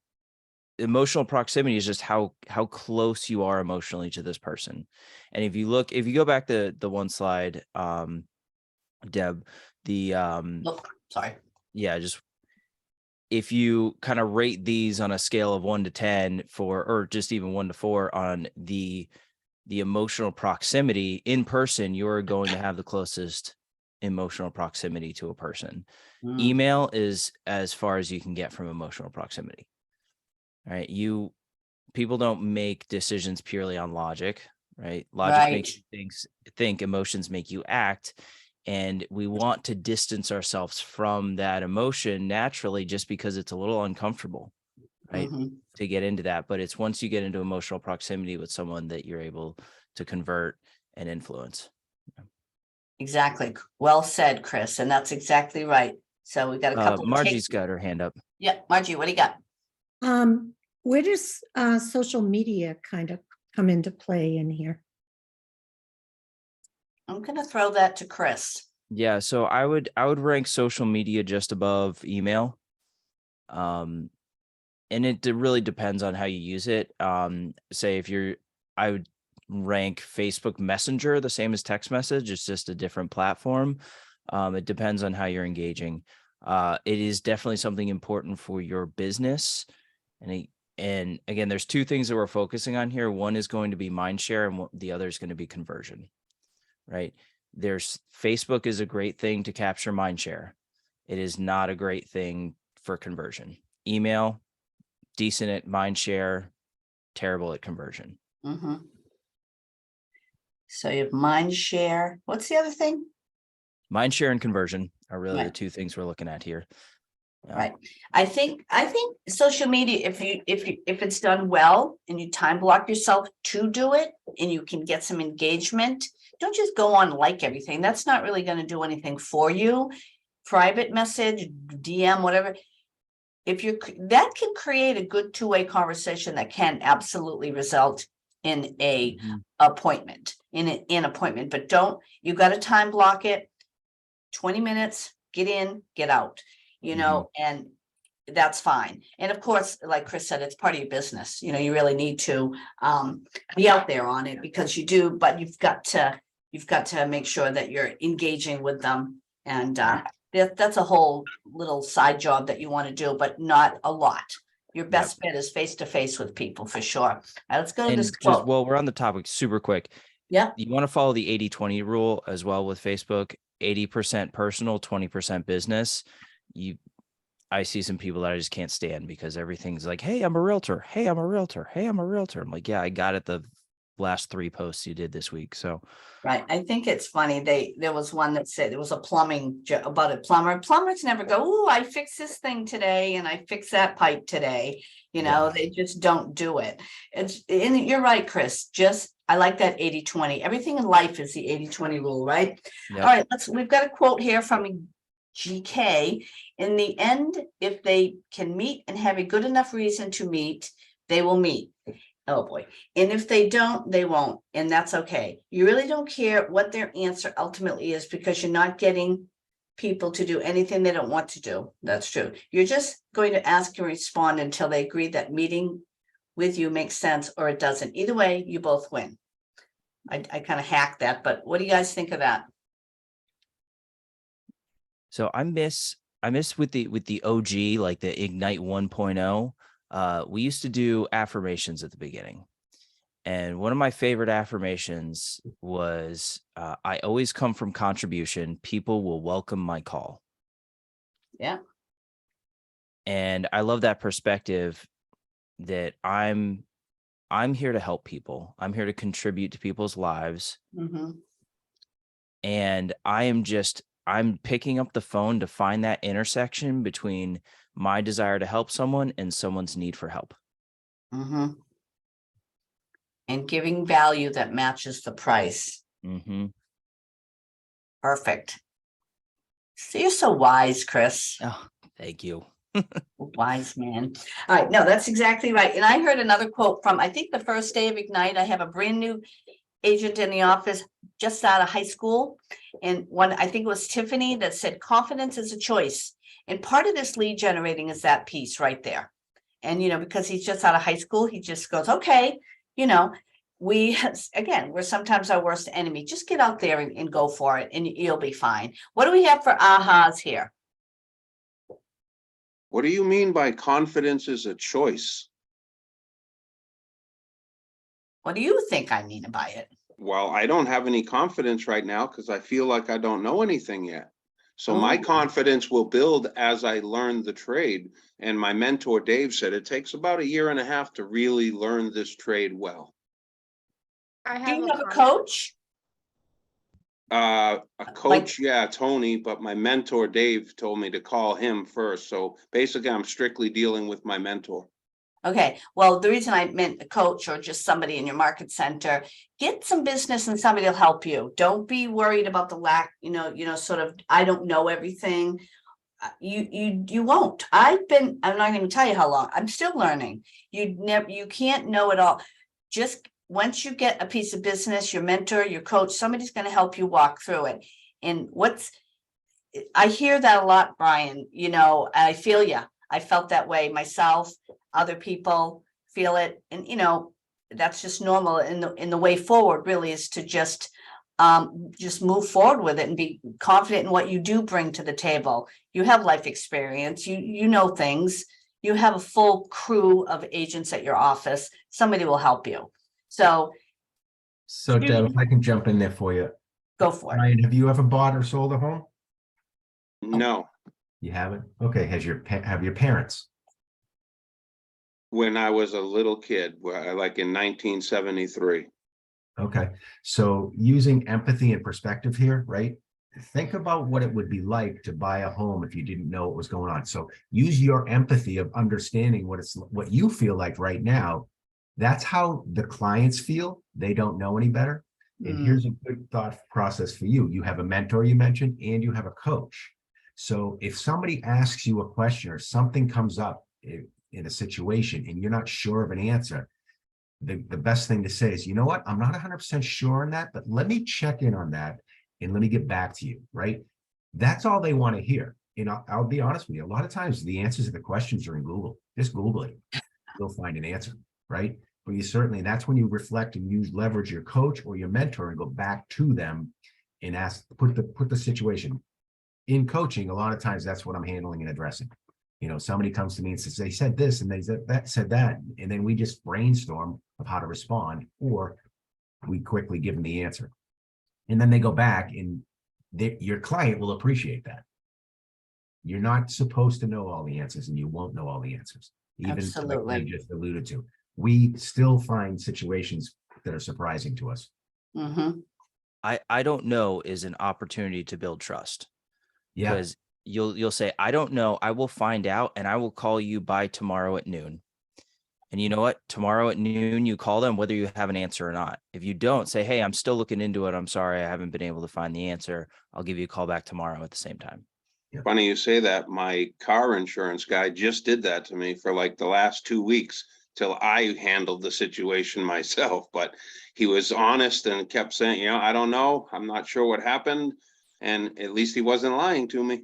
emotional proximity is just how close you are emotionally to this person. And if you go back to the one slide, Deb, Sorry. yeah, just if you kind of rate these on a scale of 1 to 10 or just even 1 to 4 on the emotional proximity in person, you're going to have the closest emotional proximity to a person. Mm, Email is as far as you can get from emotional proximity. All right. People don't make decisions purely on logic, right? Logic makes you think, emotions make you act. And we want to distance ourselves from that emotion naturally just because it's a little uncomfortable, right? mhm. To get into that. But it's once you get into emotional proximity with someone that you're able to convert and influence. Exactly. Well said, Chris, and that's exactly right. So we got a couple. of Margie's takes- got her hand up. Yeah, Margie, what do you got? Where does social media kind of come into play in here? I'm gonna throw that to Chris. Yeah, so I would rank social media just above email. And it really depends on how you use it. Say I would rank Facebook Messenger the same as text message. It's just a different platform. It depends on how you're engaging. It is definitely something important for your business. And again, there's two things that we're focusing on here. One is going to be mind share, and the other is going to be conversion, right? Facebook is a great thing to capture mind share. It is not a great thing for conversion. Email, decent at mind share, terrible at conversion. Mhm. So you have mind share. What's the other thing? Mind share and conversion are really the Right. two things we're looking at here. Right. I think social media, if it's done well and you time block yourself to do it and you can get some engagement, don't just go on and like everything. That's not really going to do anything for you. Private message, DM, whatever. That can create a good two-way conversation that can absolutely result in a Mhm. appointment, in an appointment, but you got to time block it. 20 minutes, get in, get out, and that's fine. And of course, like Chris said, it's part of your business. You really need to be out there on it because you do, but you've got to make sure that you're engaging with them. And that's a whole little side job that you want to do, but not a lot. Your best bet is face to face with people for sure. All right, let's go to And this just quote. while we're on the topic, super quick. Yeah. You want to follow the 80-20 rule as well with Facebook. 80% personal, 20% business. I see some people that I just can't stand because everything's like, hey, I'm a realtor. Hey, I'm a realtor. Hey, I'm a realtor. I'm like, yeah, I got it the last 3 posts you did this week. So Right. I think it's funny. There was one that said it was a about a plumber. Plumbers never go, oh, I fixed this thing today and I fixed that pipe today. Yeah. They just don't do it. And you're right, Chris. I like that 80-20. Everything in life is the 80-20 rule, right? Yep. All right, we've got a quote here from GK. In the end, if they can meet and have a good enough reason to meet, they will meet. Oh boy. And if they don't, they won't. And that's okay. You really don't care what their answer ultimately is because you're not getting people to do anything they don't want to do. That's true. You're just going to ask and respond until they agree that meeting with you makes sense or it doesn't. Either way, you both win. I kind of hacked that, but what do you guys think of that? So I miss with the OG, like the Ignite 1.0. We used to do affirmations at the beginning. And one of my favorite affirmations was, I always come from contribution. People will welcome my call. Yeah. And I love that perspective that I'm here to help people. I'm here to contribute to people's lives. Mm-hmm. And I'm picking up the phone to find that intersection between my desire to help someone and someone's need for help. Mm-hmm. And giving value that matches the price. Mm-hmm. Perfect. So you're so wise, Chris. Oh, thank you. Wise man. All right. No, that's exactly right. And I heard another quote from, I think the first day of Ignite. I have a brand new agent in the office just out of high school. And I think it was Tiffany that said, confidence is a choice. And part of this lead generating is that piece right there. And, because he's just out of high school, he just goes, okay, we're sometimes our worst enemy. Just get out there and go for it and you'll be fine. What do we have for ahas here? What do you mean by confidence is a choice? What do you think I mean by it? Well, I don't have any confidence right now because I feel like I don't know anything yet. So my Oh. confidence will build as I learn the trade. And my mentor, Dave, said it takes about 1.5 years to really learn this trade well. I Do you have a con- coach? A coach, yeah, Tony, but my mentor, Dave, told me to call him first. So basically, I'm strictly dealing with my mentor. Okay, well, the reason I meant a coach or just somebody in your market center, get some business and somebody will help you. Don't be worried about the lack, sort of, I don't know everything. You won't. I'm not gonna even tell you how long. I'm still learning. You can't know it all. Just once you get a piece of business, your mentor, your coach, somebody's gonna help you walk through it. And I hear that a lot, Brian, I feel you. I felt that way myself. Other people feel it, and that's just normal. In the way forward really is to just move forward with it and be confident in what you do bring to the table. You have life experience, you know things, you have a full crew of agents at your office, somebody will help you. So Deb, if I can jump in there for you. go for it. Ryan, have you ever bought or sold a home? No, You haven't? Okay, have your parents? when I was a little kid, like in 1973. Okay, so using empathy and perspective here, right? Think about what it would be like to buy a home if you didn't know what was going on. So use your empathy of understanding what you feel like right now. That's how the clients feel. They don't know any better. And here's a good thought process for you. You have a mentor you mentioned, and you have a coach. So if somebody asks you a question or something comes up in a situation and you're not sure of an answer, the best thing to say is, you know what, I'm not 100% sure on that, but let me check in on that and let me get back to you, right? That's all they want to hear. I'll be honest with you, a lot of times the answers to the questions are in Google. Just Google it. You'll find an answer, right? But that's when you reflect and you leverage your coach or your mentor and go back to them and put the situation. In coaching, a lot of times that's what I'm handling and addressing. Somebody comes to me and says, they said this and they said that, and then we just brainstorm of how to respond, or we quickly give them the answer. And then they go back and your client will appreciate that. You're not supposed to know all the answers, and you won't know all the answers. Even like Absolutely. you just alluded to. We still find situations that are surprising to us. Mhm. I don't know is an opportunity to build trust. Yeah, Because you'll say, I don't know, I will find out, and I will call you by tomorrow at noon. And you know what? Tomorrow at noon, you call them whether you have an answer or not. If you don't, say, hey, I'm still looking into it. I'm sorry, I haven't been able to find the answer. I'll give you a call back tomorrow at the same time. Funny you say that. My car insurance guy just did that to me for like the last 2 weeks till I handled the situation myself. But he was honest and kept saying, I don't know. I'm not sure what happened. And at least he wasn't lying to me.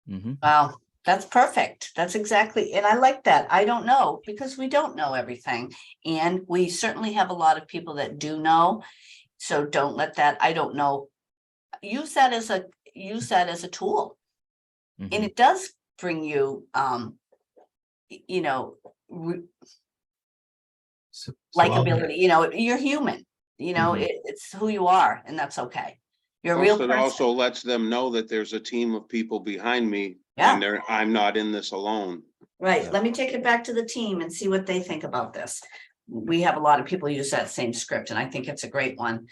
Mm-hmm. Wow, that's perfect. That's exactly, and I like that. I don't know, because we don't know everything. And we certainly have a lot of people that do know. So don't let that, I don't know. Use that as a tool. Mm-hmm. And it does bring you, so likability, you're human, it's who you are, and that's okay. You're a real It person. also lets them know that there's a team of people behind me, Yeah. and I'm not in this alone. Right, Yeah. let me take it back to the team and see what they think about this. We have a lot of people use that same script, and I think it's a great one.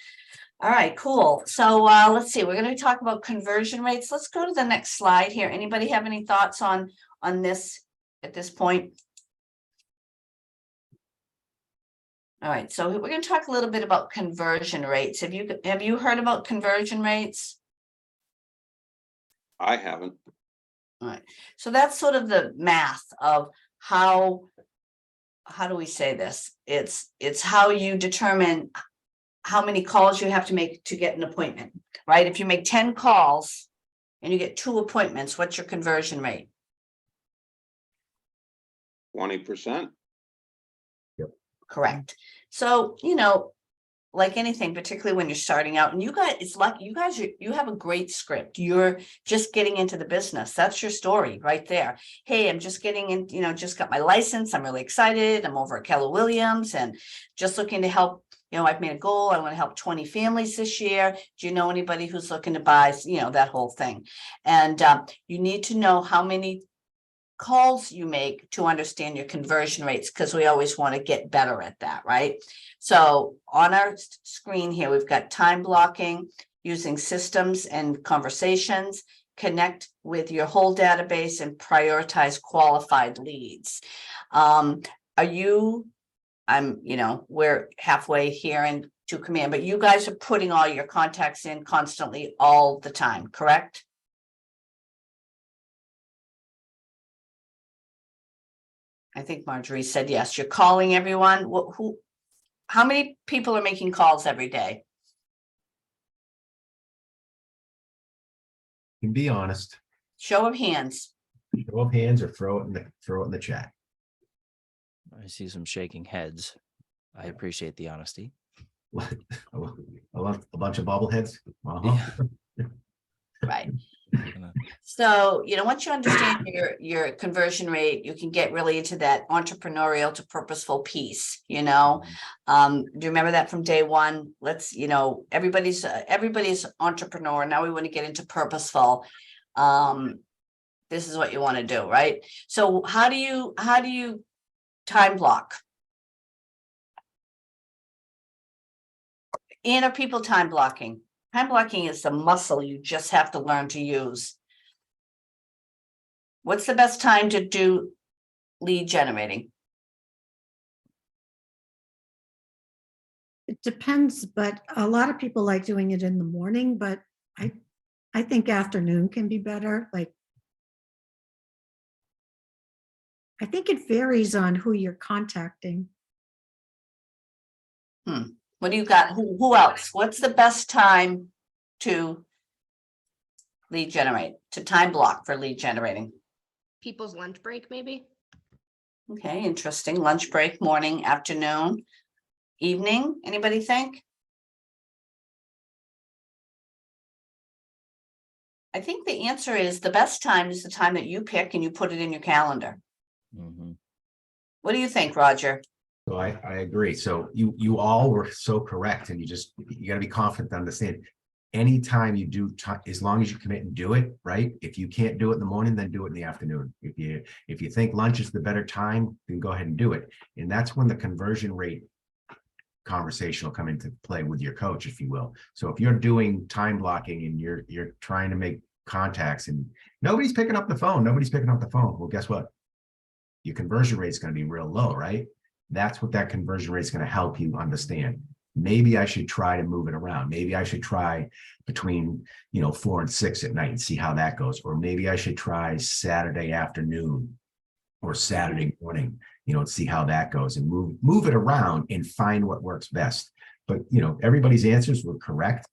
All right, cool. So let's see, we're going to talk about conversion rates. Let's go to the next slide here. Anybody have any thoughts on this at this point? All right, so we're going to talk a little bit about conversion rates. Have you heard about conversion rates? I haven't. All right, so that's sort of the math of how do we say this? It's how you determine how many calls you have to make to get an appointment, right? If you make 10 calls and you get 2 appointments, what's your conversion rate? 20%. Correct. So, like anything, particularly when you're starting out, and you guys, it's like you have a great script. You're just getting into the business. That's your story right there. Hey, I'm just getting in, just got my license. I'm really excited. I'm over at Keller Williams and just looking to help. I've made a goal. I want to help 20 families this year. Do you know anybody who's looking to buy, that whole thing? And you need to know how many calls you make to understand your conversion rates, because we always want to get better at that, right? So on our screen here, we've got time blocking, using systems and conversations, connect with your whole database, and prioritize qualified leads. We're halfway here into command, but you guys are putting all your contacts in constantly all the time, correct? I think Marjorie said yes. You're calling everyone. How many people are making calls every day? Can be honest. Show of hands. Show of hands or throw it in the chat. I see some shaking heads. I appreciate the honesty. A bunch of bobbleheads. Uh-huh. Right. Gonna- So, once you understand your conversion rate, you can get really into that entrepreneurial to purposeful piece, Do you remember that from day one? Let's, everybody's entrepreneur. Now we want to get into purposeful. This is what you want to do, right? So how do you time block? And are people time blocking? Time blocking is the muscle you just have to learn to use. What's the best time to do lead generating? It depends, but a lot of people like doing it in the morning, but I think afternoon can be better. Like, I think it varies on who you're contacting. What do you got? Who else? What's the best time to lead generate, to time block for lead generating? People's lunch break, maybe? Okay, interesting. Lunch break, morning, afternoon, evening. Anybody think? I think the answer is the best time is the time that you pick and you put it in your calendar. Mhm. What do you think, Roger? So I agree. So you all were so correct, and you got to be confident to understand. Anytime you do, as long as you commit and do it, right? If you can't do it in the morning, then do it in the afternoon. If you think lunch is the better time, then go ahead and do it. And that's when the conversion rate conversation will come into play with your coach, if you will. So if you're doing time blocking and you're trying to make contacts and nobody's picking up the phone, well, guess what? Your conversion rate is going to be real low, right? That's what that conversion rate is going to help you understand. Maybe I should try to move it around. Maybe I should try between 4 and 6 at night and see how that goes. Or maybe I should try Saturday afternoon or Saturday morning, and see how that goes, and move it around and find what works best. But everybody's answers were correct.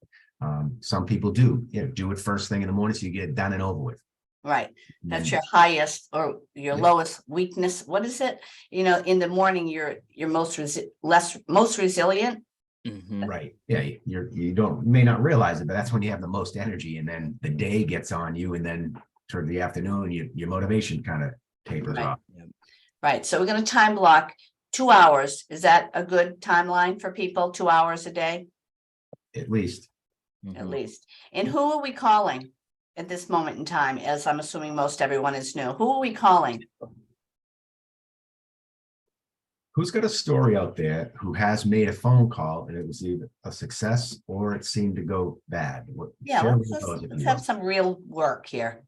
Some people do it first thing in the morning so you get it done and over with. Right. That's your highest or your lowest weakness. What is it? In the morning, you're most resilient. Mhm. Right. Yeah. You may not realize it, but that's when you have the most energy, and then the day gets on you, and then toward the afternoon, your motivation kind of tapers Right. off. Right. So we're going to time block 2 hours. Is that a good timeline for people? 2 hours a day, At least. at Mhm. least. And who are we calling at this moment in time? As I'm assuming most everyone is new. Who are we calling? Who's got a story out there who has made a phone call and it was either a success or it seemed to go bad? Yeah, Share let's with those if let's you have will. some real work here.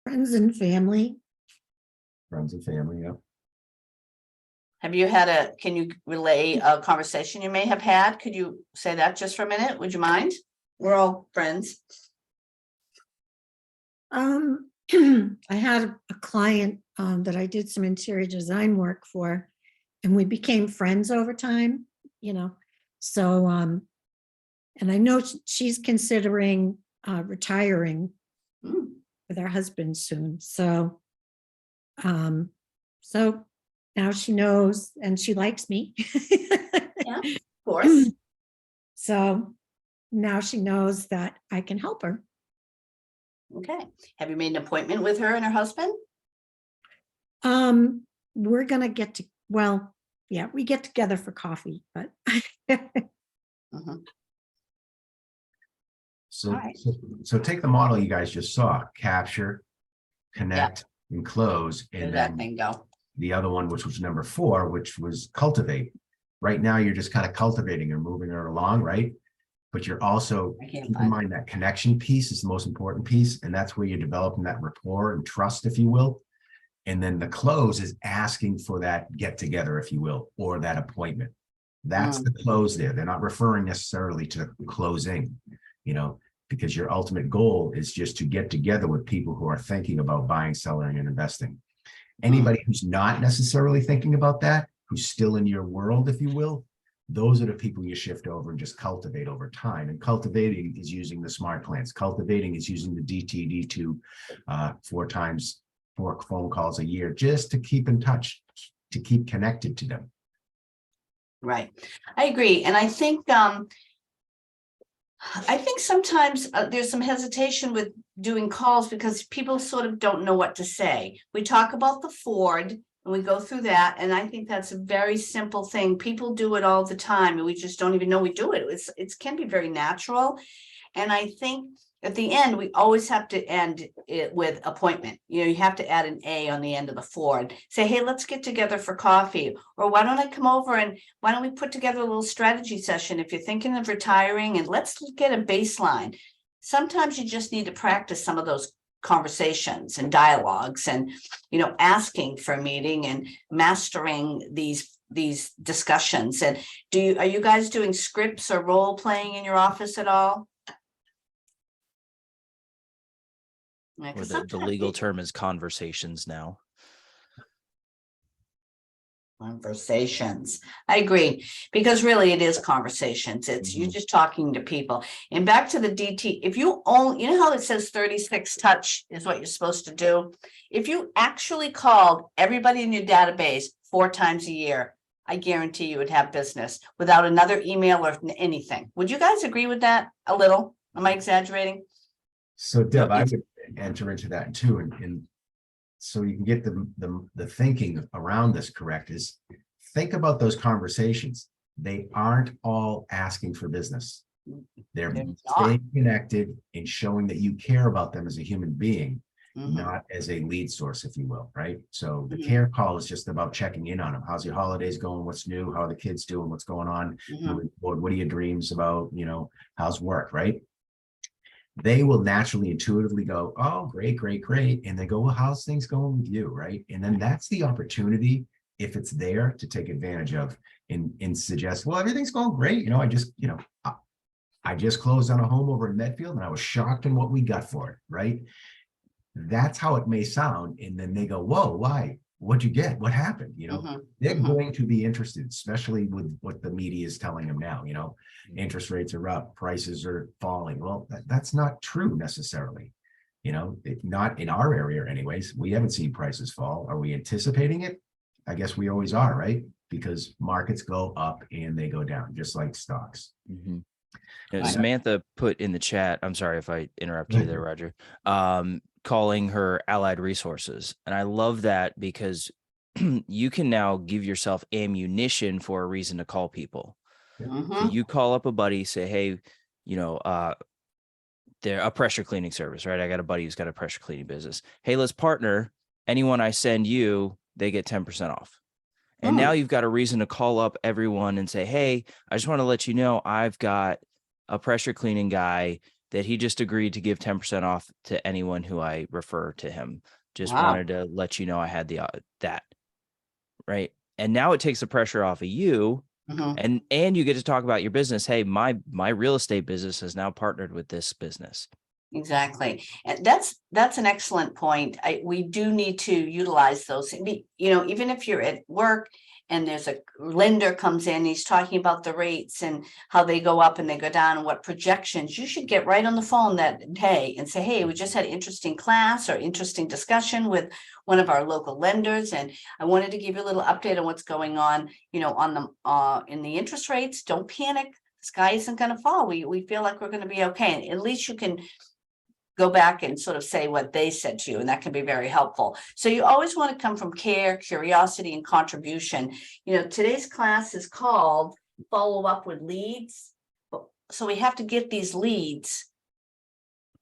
Friends and family. Friends and family, yeah. Have you can you relay a conversation you may have had? Could you say that just for a minute? Would you mind? We're all friends. I had a client that I did some interior design work for, and we became friends over time, So, and I know she's considering retiring Hmm. with her husband soon. So now she knows and she likes me. Of course. So now she knows that I can help her. Okay. Have you made an appointment with her and her husband? We're gonna get to, well, yeah, we get together for coffee, but Mhm. So, All right. so take the model you guys just saw, capture, connect, and close, Where and that then thing go? the other one, which was number 4, which was cultivate. Right now, you're just kind of cultivating her, moving her along, right? But you're also, I can't keep in find. mind that connection piece is the most important piece, and that's where you're developing that rapport and trust, if you will. And then the close is asking for that get together, if you will, or that appointment. That's the close there. They're not referring necessarily to closing, because your ultimate goal is just to get together with people who are thinking about buying, selling, and investing. Anybody who's not necessarily thinking about that, who's still in your world, if you will, those are the people you shift over and just cultivate over time. And cultivating is using the smart plans. Cultivating is using the DTD2 4 phone calls a year, just to keep in touch, to keep connected to them. Right. I agree. And I think sometimes there's some hesitation with doing calls because people sort of don't know what to say. We talk about the Ford and we go through that. And I think that's a very simple thing. People do it all the time and we just don't even know we do it. It can be very natural. And I think at the end, we always have to end it with appointment. You have to add an A on the end of the Ford. Say, hey, let's get together for coffee. Or why don't I come over and why don't we put together a little strategy session if you're thinking of retiring, and let's get a baseline. Sometimes you just need to practice some of those conversations and dialogues and, asking for a meeting and mastering these discussions. And are you guys doing scripts or role playing in your office at all? Yeah, Or 'cause the sometimes legal people- term is conversations now. Conversations. I agree, because really it is conversations. It's you're just talking to people. And back to the DT, if you only, how it says 36 touch is what you're supposed to do. If you actually called everybody in your database 4 times a year, I guarantee you would have business without another email or anything. Would you guys agree with that a little? Am I exaggerating? So Deb, No, I it's- would enter into that too, and so you can get the thinking around this correct is think about those conversations. They aren't all asking for business. They're They're not. staying connected and showing that you care about them as a human being, Mhm. not as a lead source, if you will, right? So the Mhm. care call is just about checking in on them. How's your holidays going? What's new? How are the kids doing? What's going on? Mhm. Moving forward? What are your dreams about? How's work, right? They will naturally intuitively go, oh, great, great, great. And they go, well, how's things going with you? Right. And then that's the opportunity, if it's there, to take advantage of and suggest, well, everything's going great. I just closed on a home over in Medfield and I was shocked in what we got for it. Right. That's how it may sound. And then they go, whoa, why? What'd you get? What happened? Mhm. They're Mhm. going to be interested, especially with what the media is telling them now, interest rates are up, prices are falling. Well, that's not true necessarily. Not in our area anyways. We haven't seen prices fall. Are we anticipating it? I guess we always are, right? Because markets go up and they go down, just like stocks. Mhm. Right. Samantha put in the chat, I'm sorry if I interrupt you there, Roger, calling her Allied Resources. And I love that because you can now give yourself ammunition for a reason to call people. So Mhm. you call up a buddy, say, hey, they're a pressure cleaning service, right? I got a buddy who's got a pressure cleaning business. Hey, let's partner. Anyone I send you, they get 10% off. And now you've got a reason to call up everyone and say, hey, I just want to let you know I've got a pressure cleaning guy that he just agreed to give 10% off to anyone who I refer to him. Just Wow. wanted to let you know I had that. Right. And now it takes the pressure off of you. Mhm. And you get to talk about your business. Hey, my real estate business has now partnered with this business. Exactly. And that's an excellent point. We do need to utilize those. Even if you're at work and there's a lender comes in, he's talking about the rates and how they go up and they go down and what projections, you should get right on the phone that day and say, hey, we just had interesting class or interesting discussion with one of our local lenders. And I wanted to give you a little update on what's going on, on the in the interest rates. Don't panic. The sky isn't going to fall. We feel like we're going to be okay. And at least you can go back and sort of say what they said to you, and that can be very helpful. So you always want to come from care, curiosity, and contribution. Today's class is called Follow Up with Leads. So we have to get these leads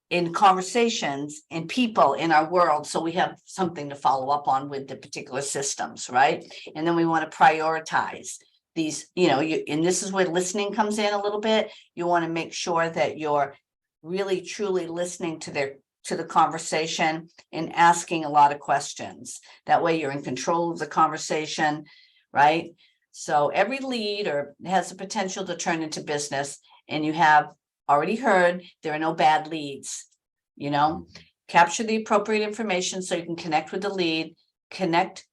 in conversations and people in our world, so we have something to follow up on with the particular systems, right? And then we want to prioritize these, and this is where listening comes in a little bit. You want to make sure that you're really truly listening to the conversation and asking a lot of questions. That way you're in control of the conversation, right? So every lead has the potential to turn into business, and you have already heard there are no bad leads. Capture the appropriate information so you can connect with the lead, connect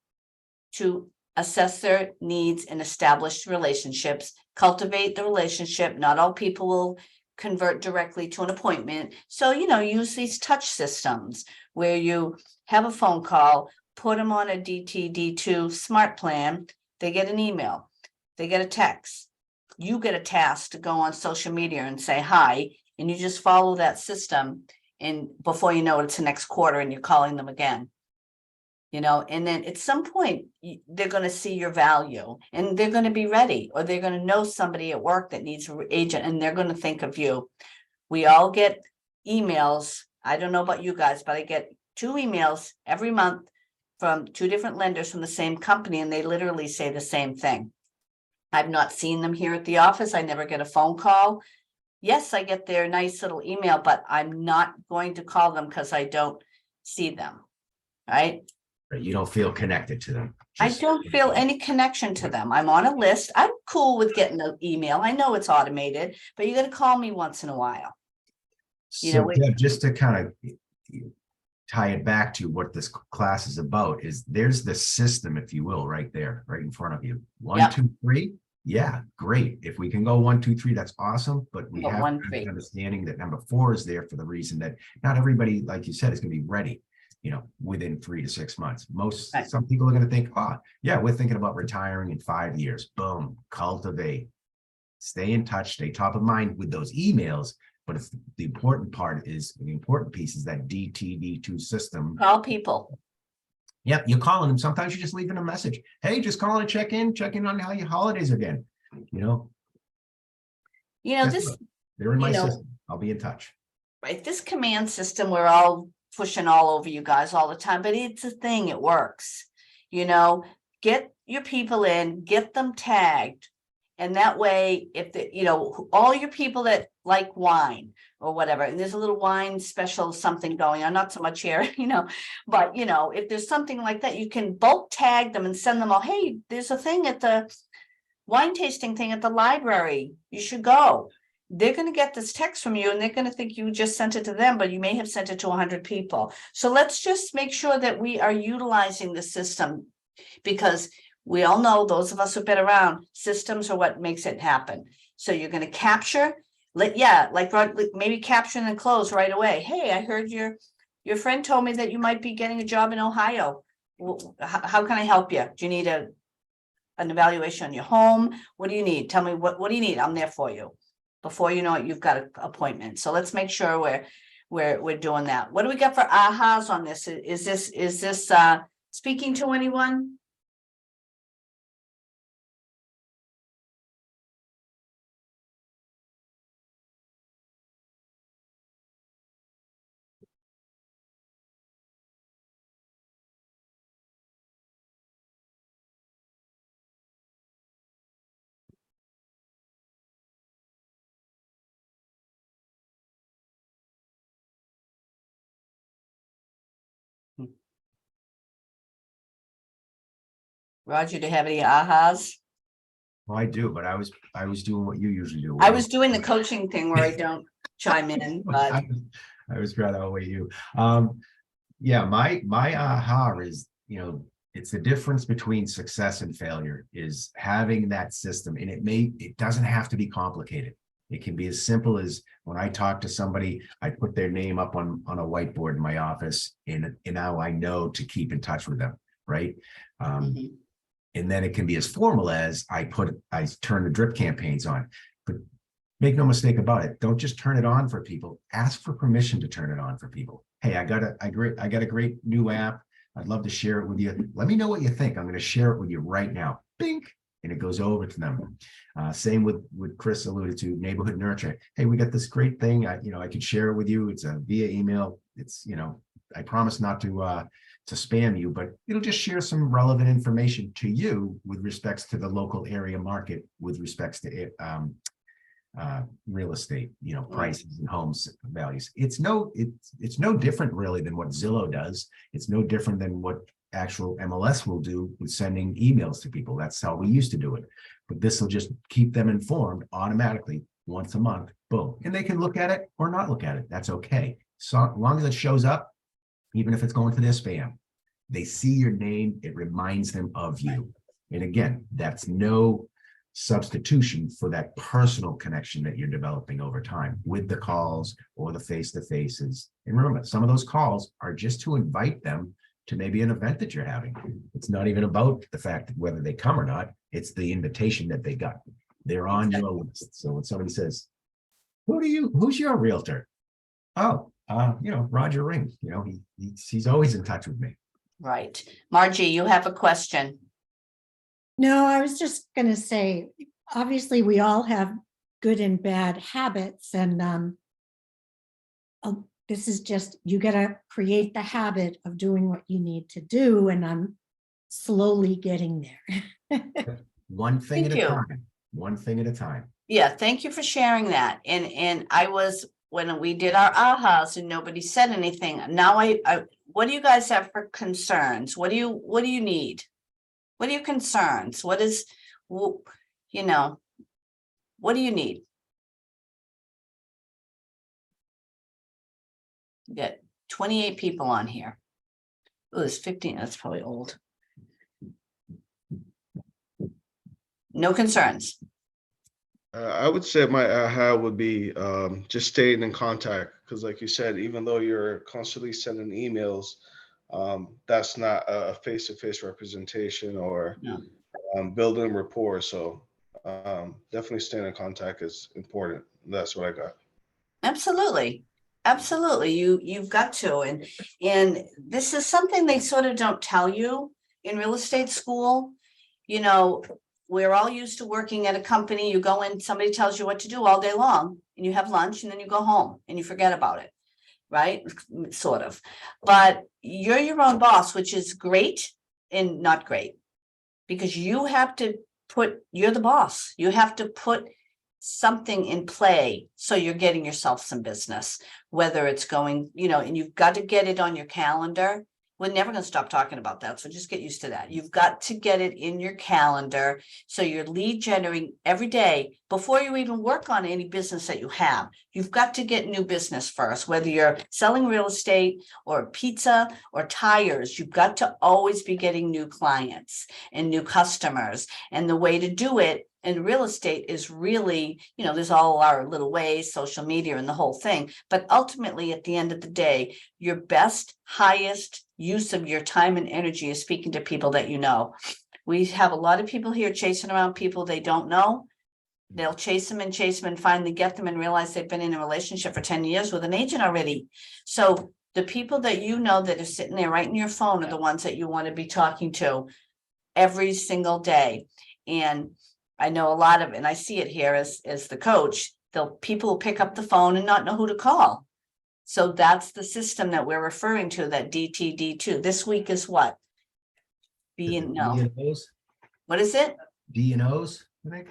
to assess their needs and establish relationships, cultivate the relationship. Not all people will convert directly to an appointment. So, use these touch systems where you have a phone call, put them on a DTD2 smart plan. They get an email, they get a text. You get a task to go on social media and say hi, and you just follow that system. And before you know it, it's the next quarter and you're calling them again. And then at some point they're going to see your value and they're going to be ready, or they're going to know somebody at work that needs an agent and they're going to think of you. We all get emails. I don't know about you guys, but I get 2 emails every month from 2 different lenders from the same company, and they literally say the same thing. I've not seen them here at the office. I never get a phone call. Yes, I get their nice little email, but I'm not going to call them because I don't see them. Right? You don't feel connected to them. I don't feel any connection to them. I'm on a list. I'm cool with getting an email. I know it's automated, but you got to call me once in a while. So Deb, just to kind of tie it back to what this class is about, is there's the system, if you will, right there, right in front of you. 1, 2, 3. Yeah, great. If we can go 1, 2, 3, that's awesome. But we have an understanding that number 4 is there for the reason that not everybody, like you said, is going to be ready, within 3 to 6 months. Some people are going to think, yeah, we're thinking about retiring in 5 years. Boom, cultivate, stay in touch, stay top of mind with those emails. But it's the important piece is that DTD2 system. Call people. Yep, you're calling them. Sometimes you're just leaving a message. Hey, just calling to check in on how your holidays are going. They're in my system. I'll be in touch. Right, this command system, we're all pushing all over you guys all the time, but it's a thing. It works. Get your people in, get them tagged. And that way, if all your people that like wine or whatever, and there's a little wine special something going on, not so much here, but if there's something like that, you can bulk tag them and send them all, hey, there's a thing at the wine tasting thing at the library. You should go. They're going to get this text from you and they're going to think you just sent it to them, but you may have sent it to 100 people. So let's just make sure that we are utilizing the system, because we all know, those of us who've been around, systems are what makes it happen. So you're going to capture, maybe capture and then close right away. Hey, I heard your friend told me that you might be getting a job in Ohio. Well, how can I help you? Do you need an evaluation on your home? What do you need? Tell me what do you need? I'm there for you. Before you know it, you've got an appointment. So let's make sure we're doing that. What do we got for ahas on this? Is this speaking to anyone? Roger, do you have any ahas? Well, I do, but I was doing what you usually do. I was doing the coaching thing where I don't chime in, but I was trying to away you. Yeah, my aha is, it's the difference between success and failure is having that system, and it doesn't have to be complicated. It can be as simple as when I talk to somebody, I put their name up on a whiteboard in my office, and now I know to keep in touch with them, right? Mhm. And then it can be as formal as I turn the drip campaigns on. But make no mistake about it, don't just turn it on for people. Ask for permission to turn it on for people. Hey, I got a great new app. I'd love to share it with you. Let me know what you think. I'm going to share it with you right now. Bink, and it goes over to them. Same with Chris alluded to, neighborhood nurture. Hey, we got this great thing. I could share it with you. It's via email. It's, I promise not to spam you, but it'll just share some relevant information to you with respects to the local area market, with respects to real estate, prices and homes values. It's no different really than what Zillow does. It's no different than what actual MLS will do with sending emails to people. That's how we used to do it. But this will just keep them informed automatically once a month. Boom. And they can look at it or not look at it. That's okay. So as long as it shows up, even if it's going to their spam, they see your name, it reminds them of you. And again, that's no substitution for that personal connection that you're developing over time with the calls or the face-to-faces. And remember, some of those calls are just to invite them to maybe an event that you're having. It's not even about the fact that whether they come or not, it's the invitation that they got. They're on your list. So when somebody says, who's your realtor? Oh, Roger Ring, he's always in touch with me. Right. Margie, you have a question. No, I was just gonna say, obviously, we all have good and bad habits, and this is just, you gotta create the habit of doing what you need to do, and I'm slowly getting there. One thing Thank at you. a time. One thing at a time. Yeah, thank you for sharing that. And I was, when we did our ahas and nobody said anything, now I what do you guys have for concerns? What do you need? What are your concerns? What do you need? You got 28 people on here. Oh, there's 15, that's probably old. No concerns. I would say my aha would be just staying in contact, because like you said, even though you're constantly sending emails, that's not a face-to-face representation or No. Building rapport. So definitely staying in contact is important. That's what I got. Absolutely. Absolutely. You've got to, and this is something they sort of don't tell you in real estate school. We're all used to working at a company. You go in, somebody tells you what to do all day long, and you have lunch, and then you go home and you forget about it, right? Sort of. But you're your own boss, which is great and not great, because you have to you're the boss. You have to put something in play so you're getting yourself some business, whether it's going, and you've got to get it on your calendar. We're never going to stop talking about that, so just get used to that. You've got to get it in your calendar so you're lead generating every day before you even work on any business that you have. You've got to get new business first, whether you're selling real estate or pizza or tires. You've got to always be getting new clients and new customers, and the way to do it in real estate is really, there's all our little ways, social media and the whole thing. But ultimately, at the end of the day, your best, highest use of your time and energy is speaking to people that you know. We have a lot of people here chasing around people they don't know. They'll chase them and finally get them and realize they've been in a relationship for 10 years with an agent already. So the people that you know that are sitting there right in your phone are the ones that you want to be talking to every single day. And I know a lot of, and I see it here as the coach, people will pick up the phone and not know who to call. So that's the system that we're referring to, that DTD2. This week is what? D&Os? What is it? D&Os, I think.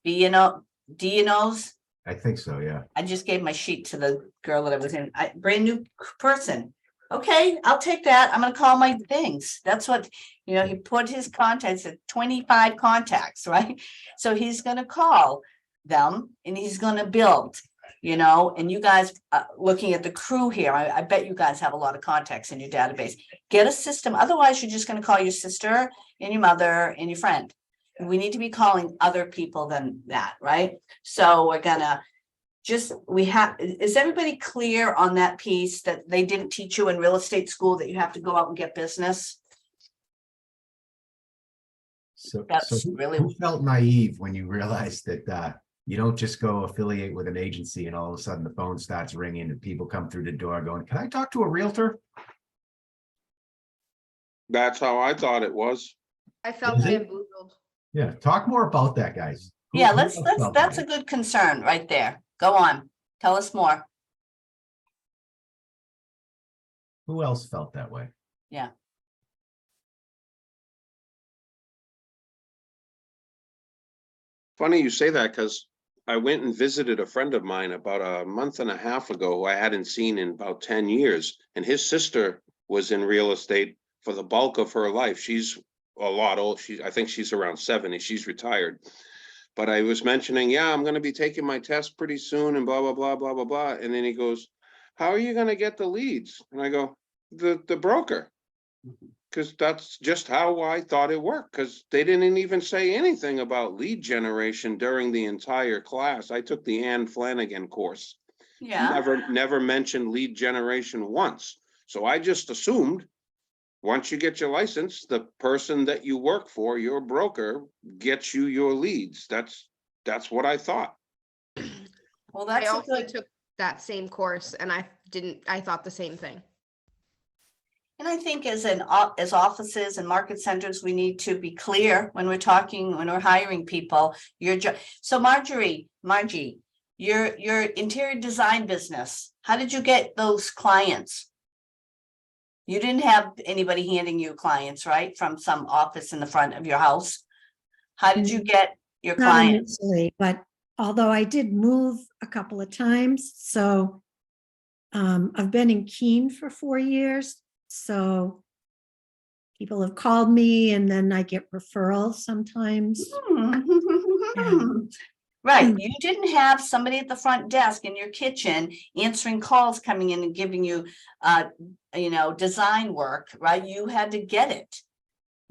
D&Os? I think so, yeah. I just gave my sheet to the girl that I was in. Brand new person. Okay, I'll take that. I'm going to call my things. That's what, he put his contacts at 25 contacts, right? So he's going to call them and he's going to build. and you guys, looking at the crew here, I bet you guys have a lot of contacts in your database. Get a system, otherwise you're just gonna call your sister and your mother and your friend. We need to be calling other people than that, right? So we're gonna is everybody clear on that piece that they didn't teach you in real estate school that you have to go out and get business? So, That's so really- who felt naive when you realized that you don't just go affiliate with an agency and all of a sudden the phone starts ringing and people come through the door going, can I talk to a realtor? That's how I thought it was. I felt Is it? bamboozled. Yeah, talk more about that, guys. Who- Yeah, who else felt that's that? a good concern right there. Go on, tell us more. Who else felt that way? Funny you say that because I went and visited a friend of mine about a month and a half ago who I hadn't seen in about 10 years. And his sister was in real estate for the bulk of her life. She's a lot old. I think she's around 70. She's retired. But I was mentioning, yeah, I'm going to be taking my test pretty soon and blah, blah, blah, blah, blah, blah. And then he goes, how are you going to get the leads? And I go, the broker. Because that's just how I thought it worked, because they didn't even say anything about lead generation during the entire class. I took the Ann Flanagan course. Yeah, Never mentioned lead generation once. So I just assumed once you get your license, the person that you work for, your broker, gets you your leads. That's what I thought. well, I that's a also good. took that same course and I thought the same thing. And I think as offices and market centers, we need to be clear when we're hiring people, so Margie, your interior design business, how did you get those clients? You didn't have anybody handing you clients, right? From some office in the front of your house? How did you get your Not clients? initially, but although I did move a couple of times, so I've been in Keene for 4 years, so people have called me and then I get referrals sometimes. Right, you didn't have somebody at the front desk in your kitchen answering calls coming in and giving you, design work, right? You had to get it.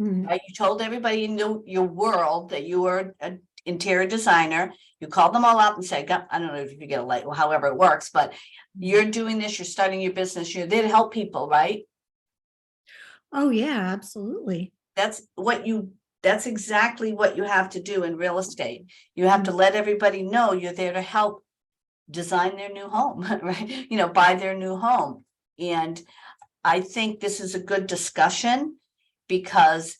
Mm, Right, you told everybody in your world that you were an interior designer. You called them all up and said, I don't know if you get a light, however it works, but you're doing this, you're starting your business, you're there to help people, right? Oh, yeah, absolutely. That's exactly what you have to do in real estate. You have to let everybody know you're there to help design their new home, right? Buy their new home. And I think this is a good discussion because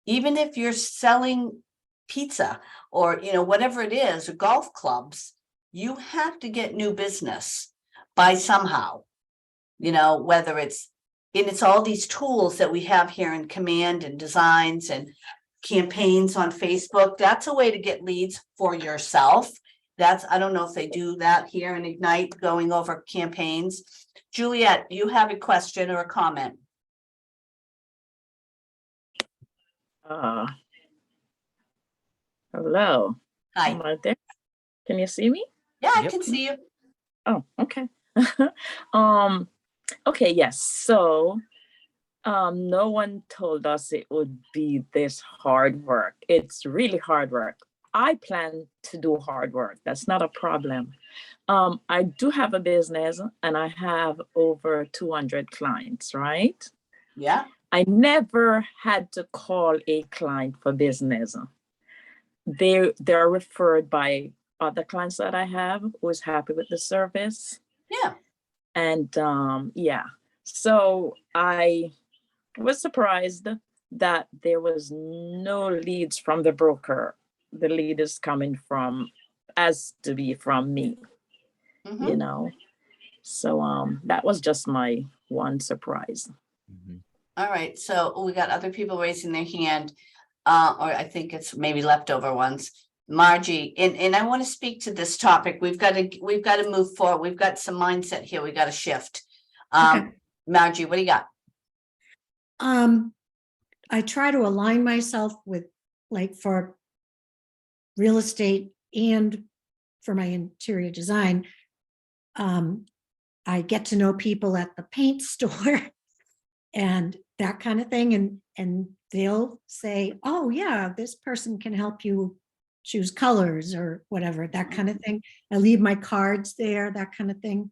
even if you're selling pizza or, whatever it is, or golf clubs, you have to get new business by somehow, whether it's all these tools that we have here in Command and Designs and campaigns on Facebook. That's a way to get leads for yourself. I don't know if they do that here in Ignite, going over campaigns. Juliet, you have a question or a comment? Hello. Hi. Am I there? Can you see me? Yeah, I Yep. can see you. Oh, okay. Okay, yes. So, no one told us it would be this hard work. It's really hard work. I plan to do hard work. That's not a problem. I do have a business and I have over 200 clients, right? Yeah. I never had to call a client for business. They're referred by other clients that I have who is happy with the service. Yeah. And yeah, so I was surprised that there was no leads from the broker. The lead is coming from me, Mhm. So that was just my one surprise. Mhm. All right, so we got other people raising their hand, or I think it's maybe leftover ones. Margie, and I want to speak to this topic. We've got to move forward. We've got some mindset here. We got to shift. Okay. Margie, what do you got? I try to align myself with, like, for real estate and for my interior design, I get to know people at the paint store and that kind of thing. And they'll say, oh yeah, this person can help you choose colors or whatever, that kind of thing. I leave my cards there, that kind of thing.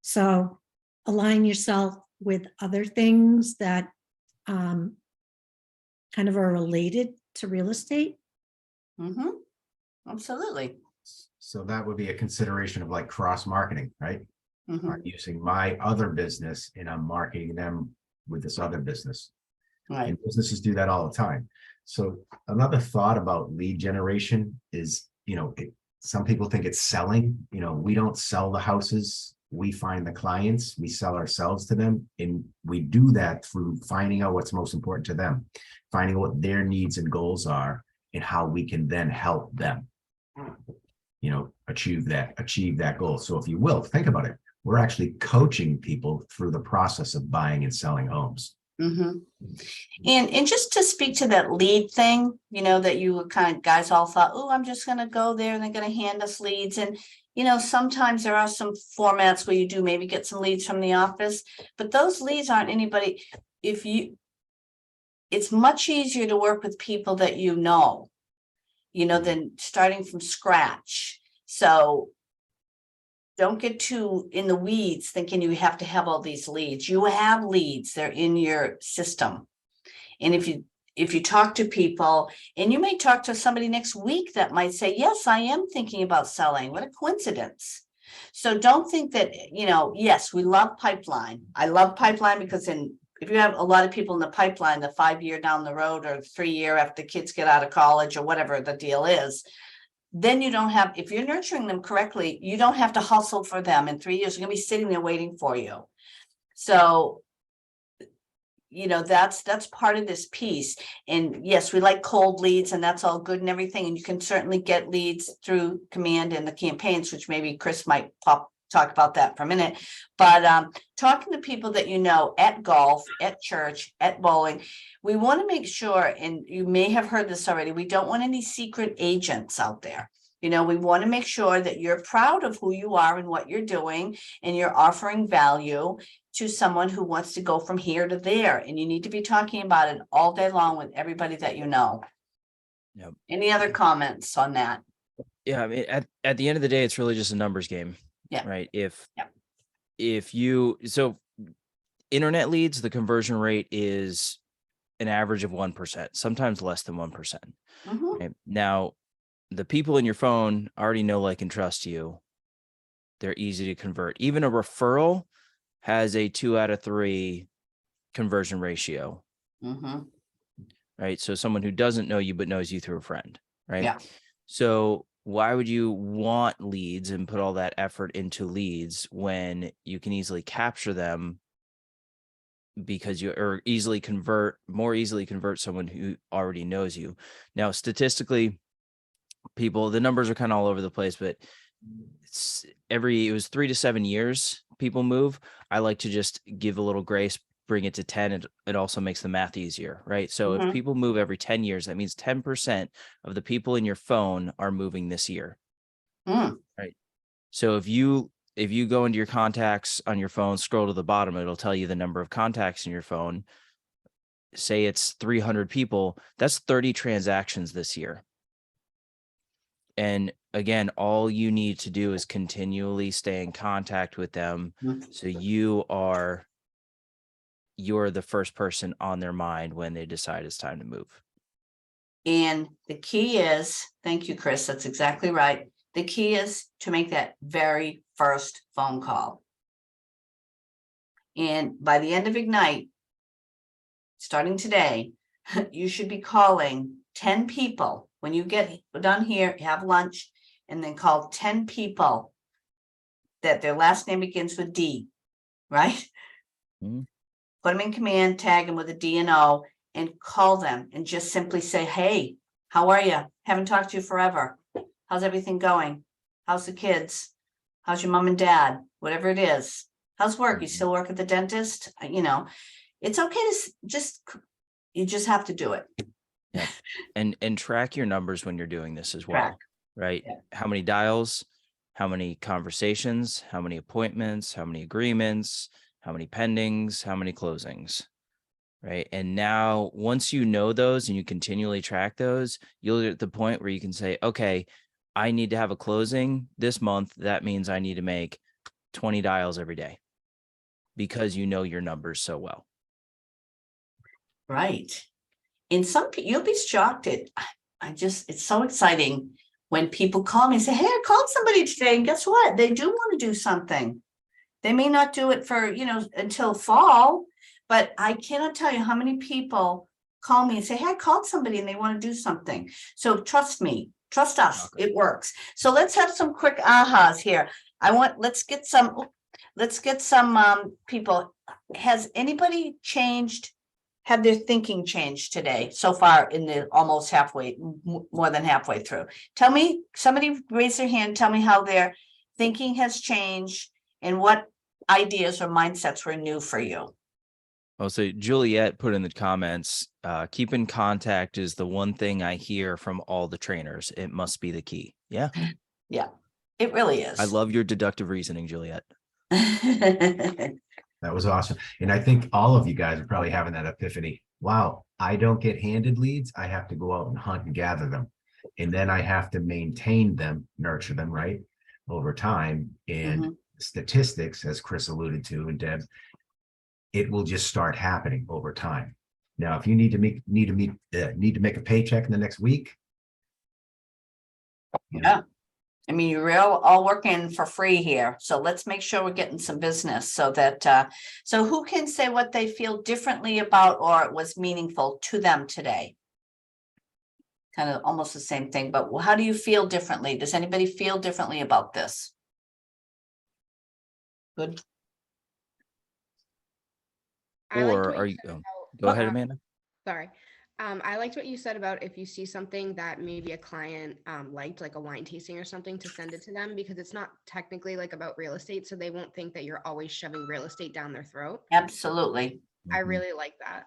So align yourself with other things that kind of are related to real estate. Mm-hmm. Absolutely. So that would be a consideration of like cross marketing, right? Mhm. I'm using my other business and I'm marketing them with this other business. Right. And businesses do that all the time. So another thought about lead generation is, some people think it's selling. We don't sell the houses. We find the clients, we sell ourselves to them. And we do that through finding out what's most important to them, finding out what their needs and goals are and how we can then help them, achieve that goal. So if you will, think about it. We're actually coaching people through the process of buying and selling homes. Mm-hmm. And just to speak to that lead thing, that you were guys all thought, oh, I'm just gonna go there and they're gonna hand us leads. And sometimes there are some formats where you do maybe get some leads from the office, but those leads aren't anybody. It's much easier to work with people that than starting from scratch. So don't get too in the weeds thinking you have to have all these leads. You have leads, they're in your system. And if you talk to people, and you may talk to somebody next week that might say, yes, I am thinking about selling. What a coincidence. So don't think that, yes, we love pipeline. I love pipeline because if you have a lot of people in the pipeline, the 5-year down the road or 3-year after kids get out of college or whatever the deal is, then you don't have, if you're nurturing them correctly, you don't have to hustle for them. In 3 years, they're gonna be sitting there waiting for you. So, that's part of this piece. And yes, we like cold leads and that's all good and everything. And you can certainly get leads through Command and the campaigns, which maybe Chris might talk about that for a minute. But talking to people that at golf, at church, at bowling, we want to make sure, and you may have heard this already, we don't want any secret agents out there. We want to make sure that you're proud of who you are and what you're doing, and you're offering value to someone who wants to go from here to there. And you need to be talking about it all day long with everybody that you know. Yep. Any other comments on that? Yeah, I mean, at the end of the day, it's really just a numbers game. Yeah. Right. So internet leads, the conversion rate is an average of 1%, sometimes less than 1%. Mhm. Right? Now, the people in your phone already know, like, and trust you. They're easy to convert. Even a referral has a 2 out of 3 conversion ratio. Mhm. Right. So someone who doesn't know you but knows you through a friend. Right. Yeah. So why would you want leads and put all that effort into leads when you can easily capture them because more easily convert someone who already knows you? Now, statistically, the numbers are kind of all over the place, but it was 3 to 7 years people move. I like to just give a little grace, bring it to 10. It also makes the math easier, right? So if people move every 10 years, that means 10% of the people in your phone are moving this year. Right. So if you go into your contacts on your phone, scroll to the bottom, it'll tell you the number of contacts in your phone. Say it's 300 people, that's 30 transactions this year. And again, all you need to do is continually stay in contact with them. So you're the first person on their mind when they decide it's time to move. And the key is, thank you, Chris, that's exactly right. The key is to make that very first phone call. And by the end of Ignite, starting today, you should be calling 10 people. When you get done here, have lunch, and then call 10 people that their last name begins with D, right? Mhm. Put them in Command, tag them with a D and O, and call them and just simply say, hey, how are you? Haven't talked to you forever. How's everything going? How's the kids? How's your mom and dad? Whatever it is. How's work? You still work at the dentist? It's okay to you just have to do it. Yeah. And track your numbers when you're doing this as well. Track. Right? Yeah. How many dials? how many conversations, how many appointments, how many agreements, how many pendings, how many closings. Right. And now once you know those and you continually track those, you'll get to the point where you can say, okay, I need to have a closing this month. That means I need to make 20 dials every day because you know your numbers so well. Right. In you'll be shocked at, it's so exciting when people call me and say, hey, I called somebody today, and guess what? They do want to do something. They may not do it for, until fall, but I cannot tell you how many people call me and say, hey, I called somebody and they want to do something. So trust me, trust us, it works. So let's have some quick ahas here. Let's get some people. Has anybody had their thinking changed today so far in the almost halfway, more than halfway through? Tell me, somebody raise their hand, tell me how their thinking has changed and what ideas or mindsets were new for you. Oh, so Juliet put in the comments, keep in contact is the one thing I hear from all the trainers. It must be the key. Yeah. Yeah, it really is. I love your deductive reasoning, Juliet. That was awesome. And I think all of you guys are probably having that epiphany. Wow, I don't get handed leads. I have to go out and hunt and gather them. And then I have to maintain them, nurture them, right, over time. And statistics, as Chris alluded to, and Deb, it will just start happening over time. Now, if you need to make a paycheck in the next week. Yeah. I mean, you're all working for free here. So let's make sure we're getting some business so that, so who can say what they feel differently about or it was meaningful to them today? Kind of almost the same thing, but how do you feel differently? Does anybody feel differently about this? Good. I liked Or what are you you, said about- go ahead, Amanda. Sorry. I liked what you said about if you see something that maybe a client liked, like a wine tasting or something, to send it to them, because it's not technically like about real estate. So they won't think that you're always shoving real estate down their throat. Absolutely. I really like that.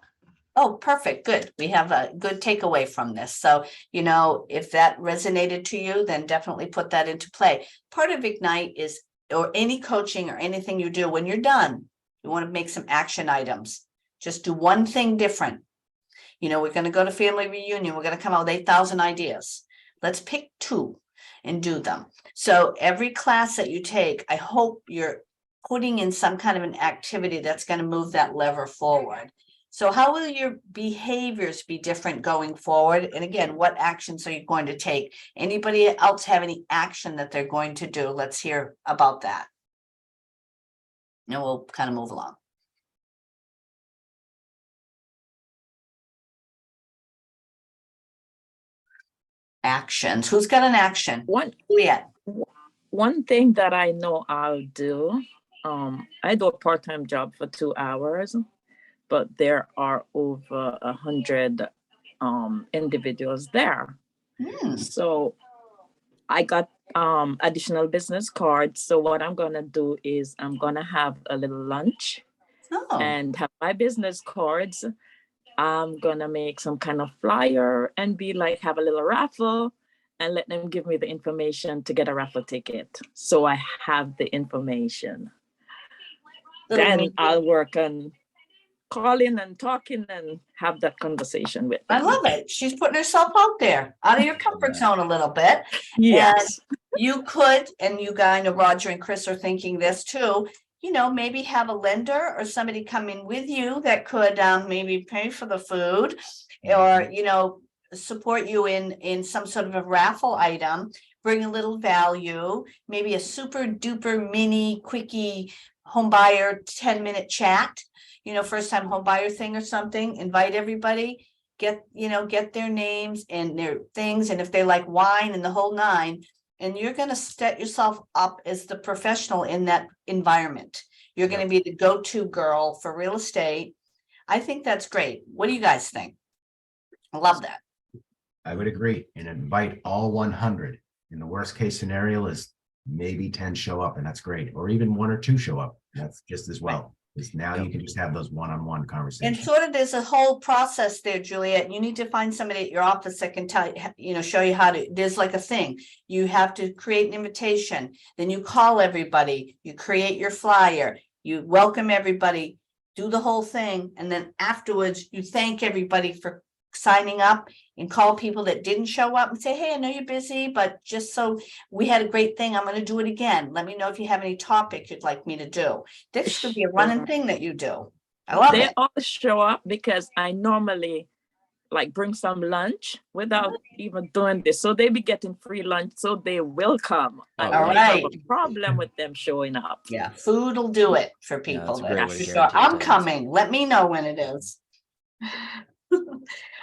Oh, perfect. Good. We have a good takeaway from this. So, if that resonated to you, then definitely put that into play. Part of Ignite is, or any coaching or anything you do, when you're done, you want to make some action items. Just do one thing different. We're going to go to family reunion. We're going to come out with 8,000 ideas. Let's pick 2 and do them. So every class that you take, I hope you're putting in some kind of an activity that's going to move that lever forward. So how will your behaviors be different going forward? And again, what actions are you going to take? Anybody else have any action that they're going to do? Let's hear about that. And we'll kind of move along. Actions. Who's got an action? One thing that I know I'll do, I do a part-time job for 2 hours, but there are over 100 individuals there. So I got additional business cards. So what I'm gonna do is I'm gonna have a little lunch and have my business cards. I'm gonna make some kind of flyer and have a little raffle and let them give me the information to get a raffle ticket. So I have the information. Then I'll work on calling and talking and have that conversation with them. I love it. She's putting herself out there, out of your comfort zone a little bit. Yes. And you could, and you guys, Roger and Chris are thinking this too, maybe have a lender or somebody come in with you that could maybe pay for the food or, support you in some sort of a raffle item, bring a little value, maybe a super duper mini quickie home buyer 10-minute chat, first time home buyer thing or something, invite everybody, get their names and their things. And if they like wine and the whole 9, and you're going to set yourself up as the professional in that environment. You're going to be the go-to girl for real estate. I think that's great. What do you guys think? I love that. I would agree, and invite all 100. In the worst case scenario is maybe 10 show up, and that's great. Or even 1 or 2 show up. That's just as well. Because now Yep. you can just have those one-on-one And conversations. sort of there's a whole process there, Juliet. You need to find somebody at your office that can tell you, show you how to, there's like a thing. You have to create an invitation, then you call everybody, you create your flyer, you welcome everybody, do the whole thing, and then afterwards you thank everybody for signing up and call people that didn't show up and say, hey, I know you're busy, but just so we had a great thing, I'm going to do it again. Let me know if you have any topic you'd like me to do. This should be a running thing that you do. I love They it. all show up because I normally like bring some lunch without even doing this. So they be getting free lunch, so they will come. I Oh, don't yeah. have a Alright. problem with them showing up. Yeah, food will do it for Yeah, people. it's a great That's way for to sure. guarantee I'm attendance. coming. Let me know when it is.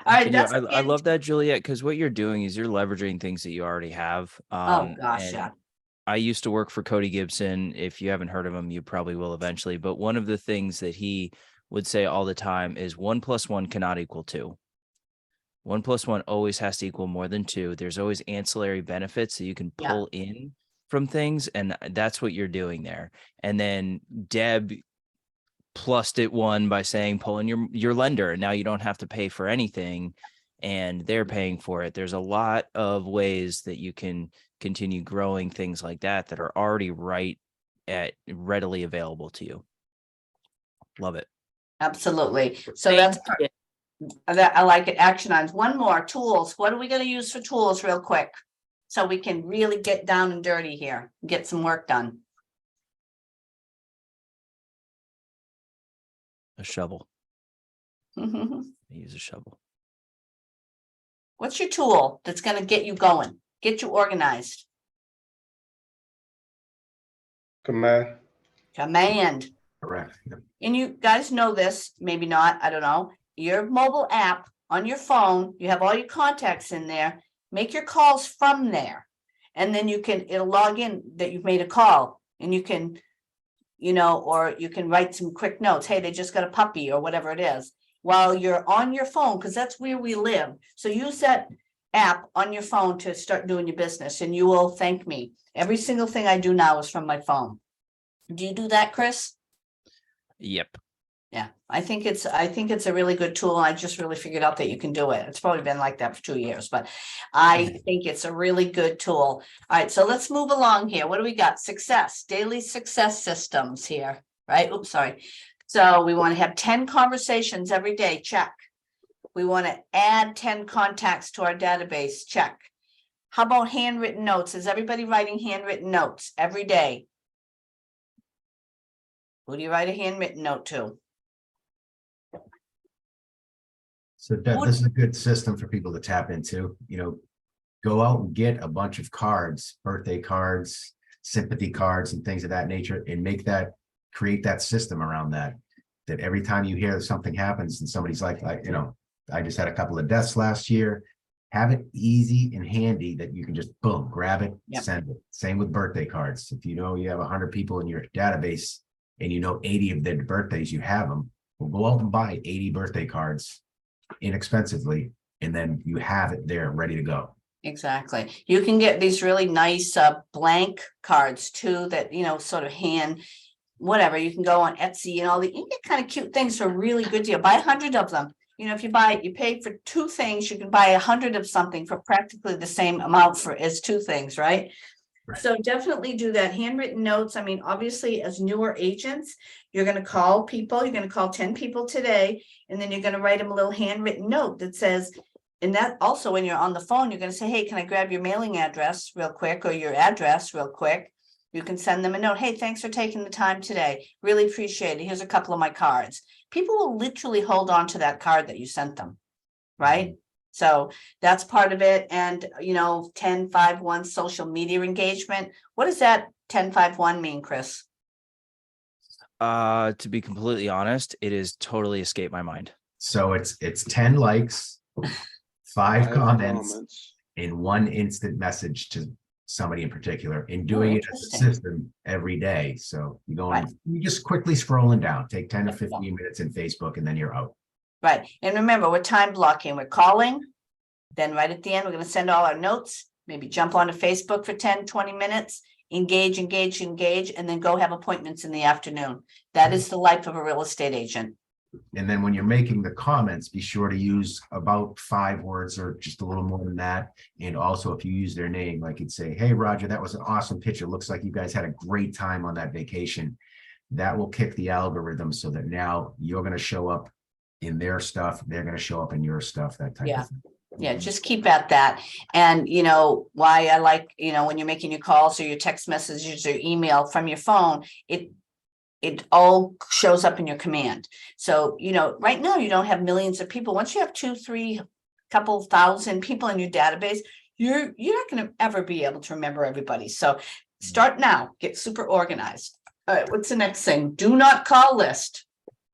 All right, But yeah, that's. I love that, Juliet, because what you're doing is you're leveraging things that you already have. Oh, gosh, and yeah. I used to work for Cody Gibson. If you haven't heard of him, you probably will eventually. But one of the things that he would say all the time is 1 + 1 cannot equal 2. 1 + 1 always has to equal more than 2. There's always ancillary benefits that you can Yeah. pull in from things, and that's what you're doing there. And then Deb plussed it 1 by saying pull in your lender, and now you don't have to pay for anything, and they're paying for it. There's a lot of ways that you can continue growing things like that that are already readily available to you. Love it. Absolutely. So Thank that's, you. that I like it. Action items. One more, tools. What are we gonna use for tools real quick? So we can really get down and dirty here, get some work done. A shovel. What's I use a shovel. your tool that's gonna get you going, get you organized? Command. Command. Correct. Yep. And you guys know this, maybe not, I don't know. Your mobile app on your phone, you have all your contacts in there. Make your calls from there. And then it'll log in that you've made a call, and you can, or you can write some quick notes. Hey, they just got a puppy or whatever it is, while you're on your phone, because that's where we live. So use that app on your phone to start doing your business, and you will thank me. Every single thing I do now is from my phone. Do you do that, Chris? Yep. Yeah, I think it's a really good tool. I just really figured out that you can do it. It's probably been like that for 2 years, but I think it's a really good tool. All right, so let's move along here. What do we got? Success, daily success systems here, right? Oops, sorry. So we want to have 10 conversations every day, check. We want to add 10 contacts to our database, check. How about handwritten notes? Is everybody writing handwritten notes every day? Who do you write a handwritten note to? So Deb, this is a good system for people to tap into, go out and get a bunch of cards, birthday cards, sympathy cards and things of that nature, and create that system around that every time you hear something happens and somebody's like, I just had a couple of deaths last year, have it easy and handy that you can just boom, grab it, Yep. send it. Same with birthday cards. If you have 100 people in your database and 80 of their birthdays, you have them, well, go out and buy 80 birthday cards inexpensively, and then you have it there ready to go. Exactly. You can get these really nice blank cards too that, sort of hand, whatever. You can go on Etsy and you can get kind of cute things for a really good deal. Buy 100 of them. If you pay for 2 things, you can buy 100 of something for practically the same amount as 2 things, right? Right. So definitely do that. Handwritten notes. I mean, obviously, as newer agents, you're going to call people. You're going to call 10 people today, and then you're going to write them a little handwritten note that says, and that also when you're on the phone, you're going to say, hey, can I grab your mailing address real quick, or your address real quick? You can send them a note. Hey, thanks for taking the time today. Really appreciate it. Here's a couple of my cards. People will literally hold on to that card that you sent them, right? So that's part of it. And 10-5-1 social media engagement. What does that 10-5-1 mean, Chris? To be completely honest, it is totally escaped my mind. So it's 10 likes, 5 comments, and 1 instant message to somebody in particular, and doing it as a interesting. system every day. So you go Right. on, you just quickly scrolling down, take 10 to 15 minutes in Facebook, and then you're out. Right. And remember, we're time blocking. We're calling. Then right at the end, we're going to send all our notes, maybe jump onto Facebook for 10-20 minutes. engage, and then go have appointments in the afternoon. That is the life of a real estate agent. And then when you're making the comments, be sure to use about 5 words or just a little more than that. And also if you use their name, like you'd say, hey, Roger, that was an awesome picture. Looks like you guys had a great time on that vacation. That will kick the algorithm so that now you're going to show up in their stuff. They're going to show up in your stuff, that type Yeah. of thing. Yeah, just keep at that. And why I like, when you're making your calls or your text messages or email from your phone, it all shows up in your command. So, right now you don't have millions of people. Once you have 2, 3, couple thousand people in your database, you're not going to ever be able to remember everybody. So start now, get super organized. All right, what's the next thing? Do not call list.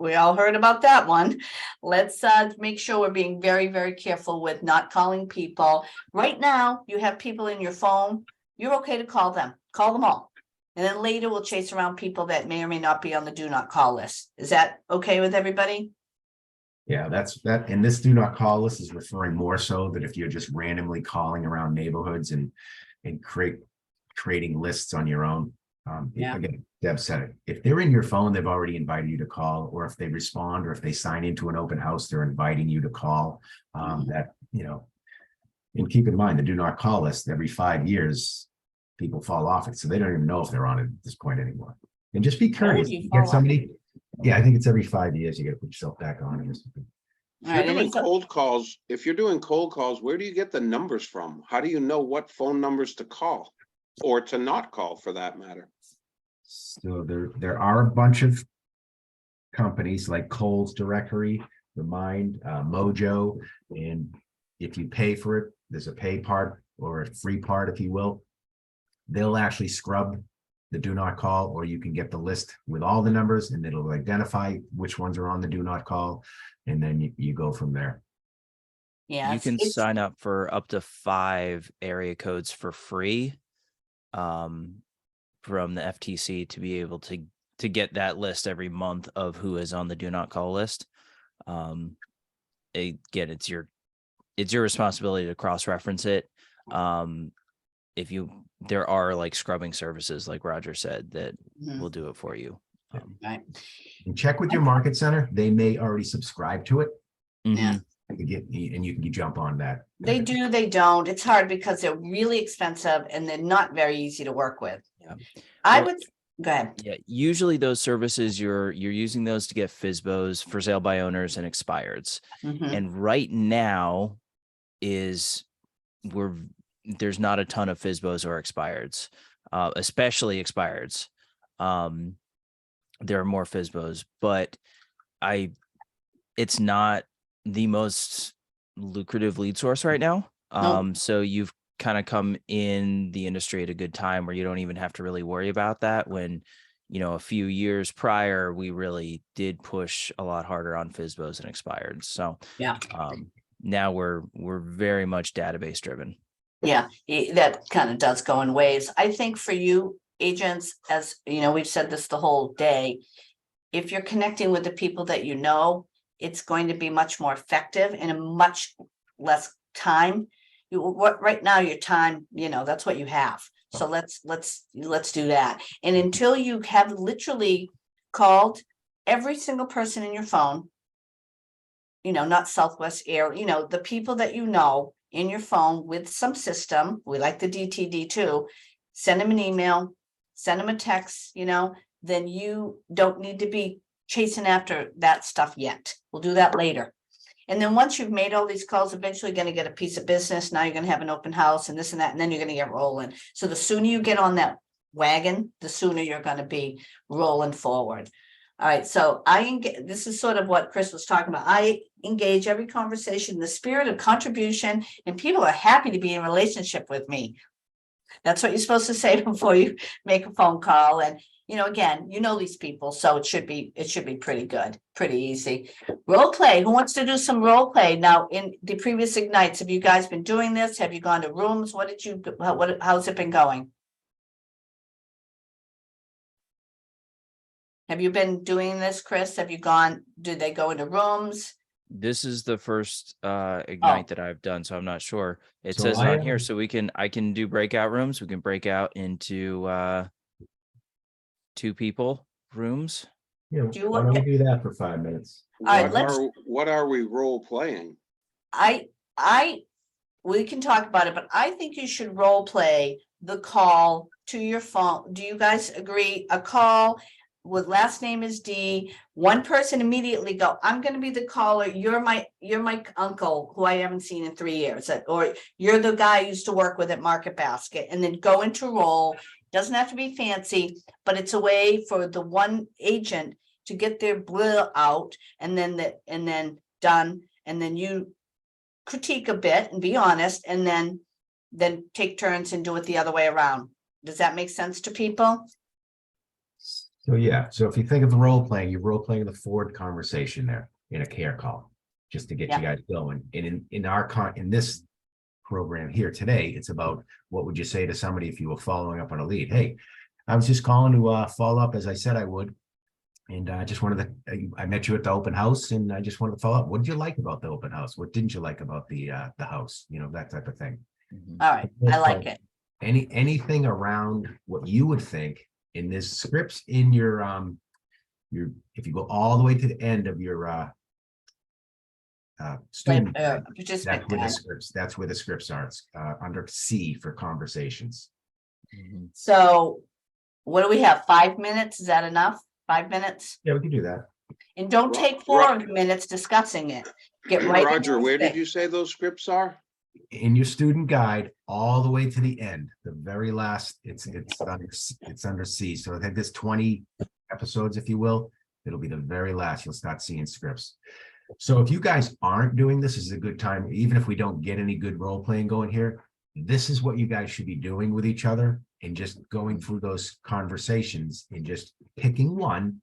We all heard about that one. Let's make sure we're being very, very careful with not calling people. Right now, you have people in your phone. You're okay to call them all. And then later we'll chase around people that may or may not be on the do not call list. Is that okay with everybody? Yeah, that's that. And this do not call list is referring more so that if you're just randomly calling around neighborhoods and creating lists on your own. Yeah. Again, Deb said it. If they're in your phone, they've already invited you to call, or if they respond, or if they sign into an open house, they're inviting you to call. And keep in mind the do not call list every 5 years, people fall off it. So they don't even know if they're on it at this point anymore. And just be curious. you You fall get off somebody. Yeah, I think it's every 5 years you got to put yourself back on it or something. All right, If you're doing any- cold calls, where do you get the numbers from? How do you know what phone numbers to call or to not call for that matter? So there are a bunch of companies like Kohl's Directory, Remind, Mojo, and if you pay for it, there's a pay part or a free part, if you will. They'll actually scrub the do not call, or you can get the list with all the numbers and it'll identify which ones are on the do not call. And then you go from there. Yeah, You can it's- sign up for up to 5 area codes for free from the FTC to be able to get that list every month of who is on the do not call list. Again, it's your responsibility to cross-reference it. There are like scrubbing services, like Roger said, that Mhm. will do it for you. Right. And check with your market center. They may already subscribe to it. Yeah. Mhm. And you can jump on that. They do, they don't. It's hard because they're really expensive and they're not very easy to work with. Yeah. I Well- would, go ahead. Yeah, usually those services you're using those to get FSBOs, for sale by owners, and expireds. Mhm. And right now there's not a ton of FSBOs or expireds, especially expireds. There are more FSBOs, but it's not the most lucrative lead source right now. Nope. So you've kind of come in the industry at a good time where you don't even have to really worry about that. When, a few years prior, we really did push a lot harder on FSBOs and expireds. So Yeah. now we're very much database driven. Yeah, that kind of does go in waves. I think for you agents, as we've said this the whole day, if you're connecting with the people that it's going to be much more effective in a much less time. Right now, your time, that's what you have. So let's do that. And until you have literally called every single person in your phone, not Southwest Air, the people that in your phone with some system, we like the DTD too, send them an email, send them a text, then you don't need to be chasing after that stuff yet. We'll do that later. And then once you've made all these calls, eventually you're going to get a piece of business. Now you're going to have an open house and this and that, and then you're going to get rolling. So the sooner you get on that wagon, the sooner you're going to be rolling forward. All right, so this is sort of what Chris was talking about. I engage every conversation in the spirit of contribution, and people are happy to be in relationship with me. That's what you're supposed to say before you make a phone call. And again, these people, so it should be pretty good, pretty easy. Role play. Who wants to do some role play now? In the previous Ignites, have you guys been doing this? Have you gone to rooms? How's it been going? Have you been doing this, Chris? Did they go into rooms? This is the first Ignite that I've done, so I'm not sure. It So says I on here, am- so I can do breakout rooms. We can break out into 2 people rooms. You know, Do you why want- don't we do that for 5 minutes? right, let's- What are we role playing? We can talk about it, but I think you should role play the call to your phone. Do you guys agree? A call with last name is D, one person immediately go, I'm gonna be the caller, you're my uncle who I haven't seen in 3 years, or you're the guy I used to work with at Market Basket, and then go into role. Doesn't have to be fancy, but it's a way for the one agent to get their blah out, and then done, and then you critique a bit and be honest, and then take turns and do it the other way around. Does that make sense to people? So yeah, so if you think of role playing, you're role playing the Ford conversation there in a care call, just to get you guys going. And in this program here today, it's about what would you say to somebody if you were following up on a lead? Hey, I was just calling to follow up as I said I would. And I just wanted to, I met you at the open house and I just wanted to follow up. What did you like about the open house? What didn't you like about the house? You know, that type of thing. All right, I like it. Anything around what you would think in this scripts in your if you go all the way to the end of your student guide, Participant guide. that's where the scripts are. It's under C for conversations. So what do we have? 5 minutes? Is that enough? 5 minutes? Yeah, we can do that. And don't take 4 minutes discussing it. Get right. Roger, into where did it. you say those scripts are? In your student guide, all the way to the end, the very last, it's under C. So I think there's 20 episodes, if you will. It'll be the very last. You'll start seeing scripts. So if you guys aren't doing this, is a good time, even if we don't get any good role playing going here. This is what you guys should be doing with each other and just going through those conversations and just picking one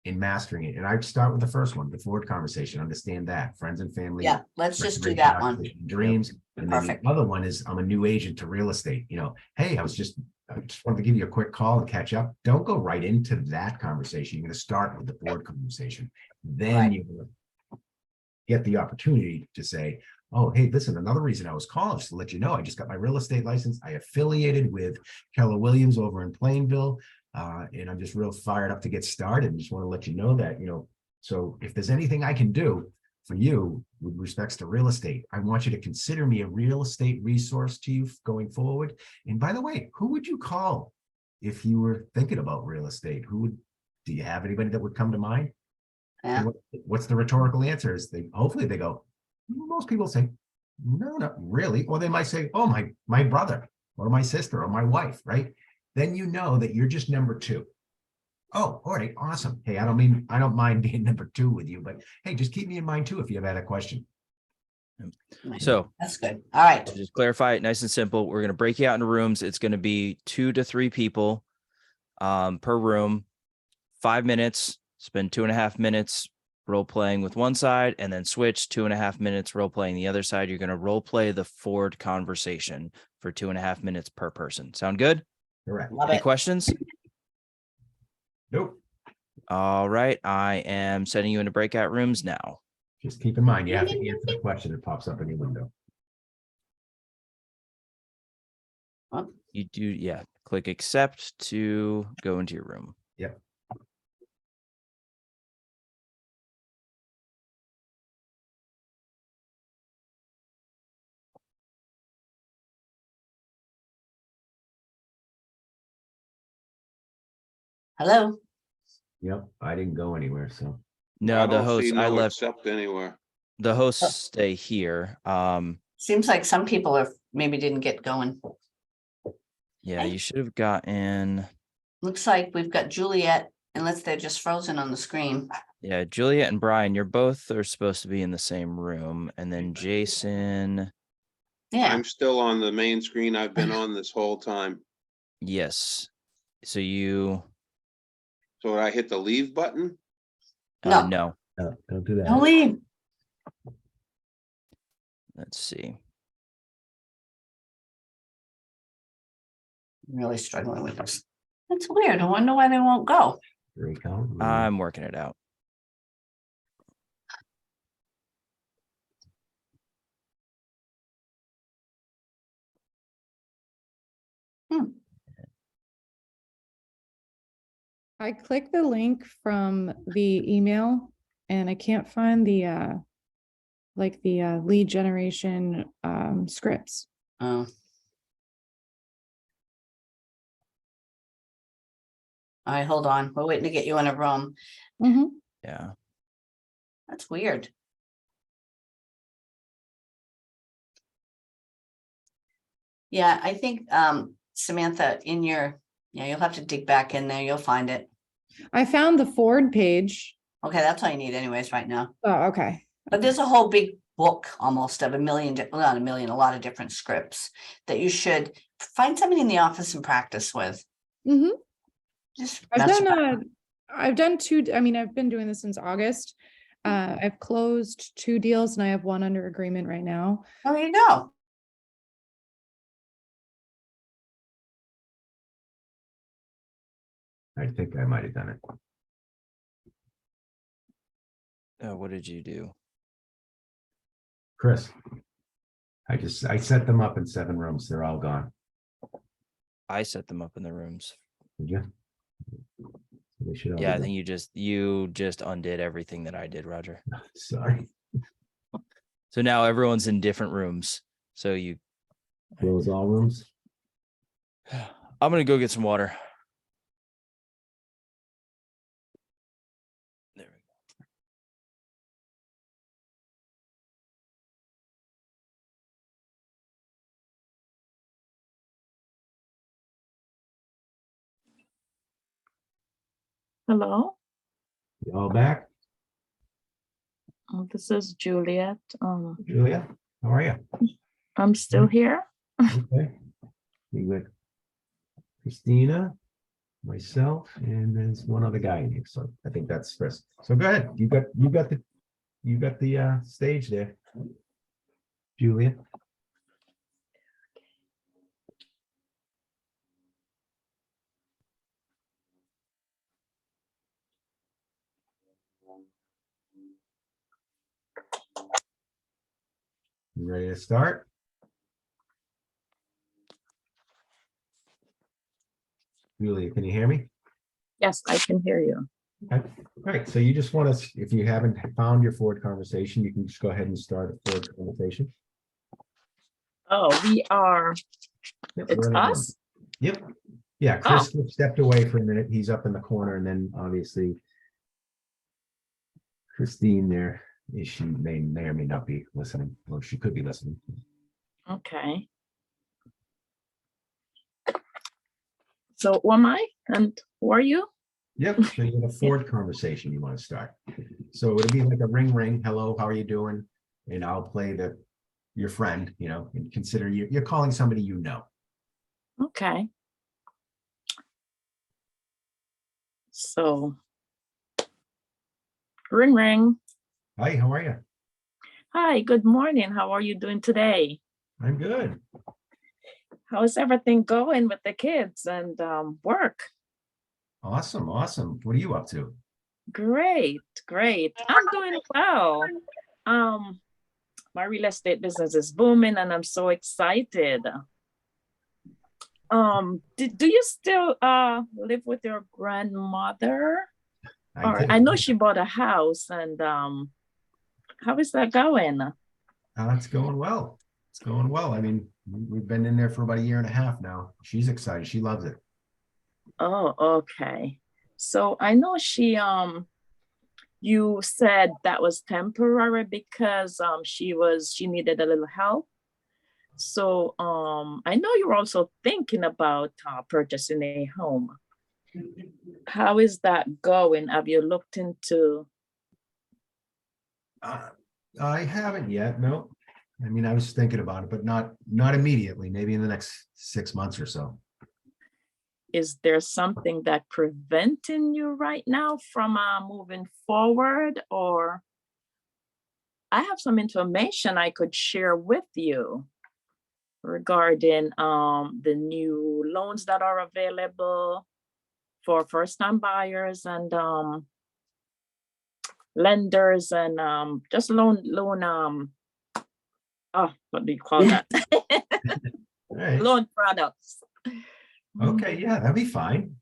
and mastering it. And I'd start with the first one, the Ford conversation. Understand that friends and family. Yeah, let's just do restoration, that one. occupation, dreams. And then Perfect. the other one is I'm a new agent to real estate. You know, hey, I just wanted to give you a quick call and catch up. Don't go right into that conversation. You're going to start with the Ford conversation. Then Right. you're going to get the opportunity to say, oh, hey, listen, another reason I was calling is to let you know, I just got my real estate license. I affiliated with Keller Williams over in Plainville. And I'm just real fired up to get started and just want to let you know that, you know, so if there's anything I can do for you with respects to real estate, I want you to consider me a real estate resource to you going forward. And by the way, who would you call if you were thinking about real estate? Do you have anybody that would come to mind? Yeah. And what's the rhetorical answer? Is hopefully they go, most people say, no, not really. Or they might say, oh, my brother or my sister or my wife, right? Then you know that you're just number 2. Oh, all right, awesome. Hey, I don't mind being number 2 with you, but hey, just keep me in mind too if you ever had a question. So That's good. All right. to just clarify it nice and simple, we're going to break you out into rooms. It's going to be 2 to 3 people per room, 5 minutes, spend 2.5 minutes role playing with one side and then switch 2.5 minutes role playing the other side. You're going to role play the Ford conversation for 2.5 minutes per person. Sound good? Correct. Love Any it. questions? Nope. All right. I am sending you into breakout rooms now. Just keep in mind, you have to answer the question that pops up in your window. You do, yeah. Click accept to go into your room. Yep. Hello. Yep. I didn't go anywhere, so. No, I the don't see host, I no left, accept anywhere. the hosts stay here. Seems like some people are maybe didn't get going. Yeah, you should have gotten, Looks like we've got Juliet, unless they're just frozen on the screen. yeah, Juliet and Brian, you're both are supposed to be in the same room. And then Jason, Yeah, I'm still on the main screen. I've been on this whole time. yes. So you, So I hit the leave button? No. no, No, don't do that. don't leave. let's see. I'm really struggling with this. That's weird. I wonder why they won't go. Recount. I'm working it out. I clicked the link from the email and I can't find the lead generation scripts. Oh. All right, hold on. We're waiting to get you in a room. Mhm. Yeah. That's weird. Yeah, I think Samantha, you'll have to dig back in there. You'll find it. I found the Ford page. Okay, that's all you need anyways right now. Oh, okay. But there's a whole big book almost of a lot of different scripts that you should find somebody in the office and practice with. Mhm. Just I've mess done around. I've done two, I mean, I've been doing this since August. I've closed 2 deals and I have 1 under agreement right now. Oh, there you go. I think I might have done it. What did you do? Chris. I set them up in 7 rooms. They're all gone. I set them up in the rooms. Did you? They should all Yeah, I be think you just undid everything that I did, Roger. gone. Sorry. So now everyone's in different rooms. So you, Close all rooms. I'm gonna go get some water. There we go. Hello, You all back? this is Juliet. Julia, how are you? I'm still here. Okay. We with Christina, myself, and there's one other guy in here. So I think that's Chris. So go ahead. You got the stage there. Julia. You ready to start? Julia, can you hear me? Yes, I can hear you. Okay. All right, so you just want to, if you haven't found your Ford conversation, you can just go ahead and start a Ford conversation. Oh, we are, Yep, it's we're in the room. us? Yep. Yeah, Chris stepped away for a minute. He's up in the corner, and then obviously Christine there, she may or may not be listening, or she could be listening. Okay. So who am I and who are you? Yep, so you have a Ford conversation you want to start. So it'll be like a ring, hello, how are you doing? And I'll play your friend, and consider you're calling somebody you know. Okay. So, ring, ring. Hi, how are you? Hi, good morning. How are you doing today? I'm good. How's everything going with the kids and work? Awesome. What are you up to? Great. I'm doing well. My real estate business is booming and I'm so excited. Do you still live with your grandmother? I know she bought a house and how is that going? It's going well. I mean, we've been in there for about 1.5 years now. She's excited. She loves it. Oh, okay. So I know she you said that was temporary because she needed a little help. So I know you're also thinking about purchasing a home. How is that going? Have you looked into? I haven't yet, no. I mean, I was thinking about it, but not immediately, maybe in the next 6 months or so. Is there something that preventing you right now from moving forward? Or I have some information I could share with you regarding the new loans that are available for first-time buyers and lenders and just loan what do you call that? All right. Loan products. Okay, yeah, that'd be fine.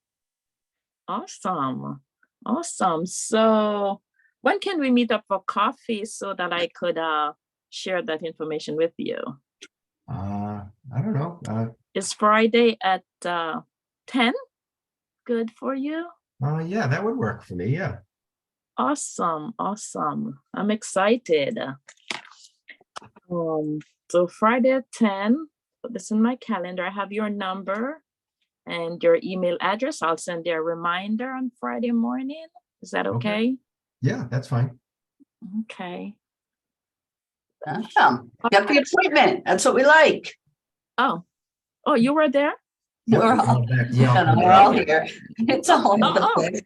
Awesome. Awesome. So when can we meet up for coffee so that I could share that information with you? I don't know. Is Friday at 10 good for you? Yeah, that would work for me. Yeah. Awesome. Awesome. I'm excited. So Friday at 10, put this in my calendar. I have your number and your email address. I'll send you a reminder on Friday morning. Is that okay? Yeah, that's fine. Okay. Awesome. Got the appointment. That's what we like. Oh, you were there? Yeah, We're we're all- all back. Yeah, we're all here. It's all in the Oh. place.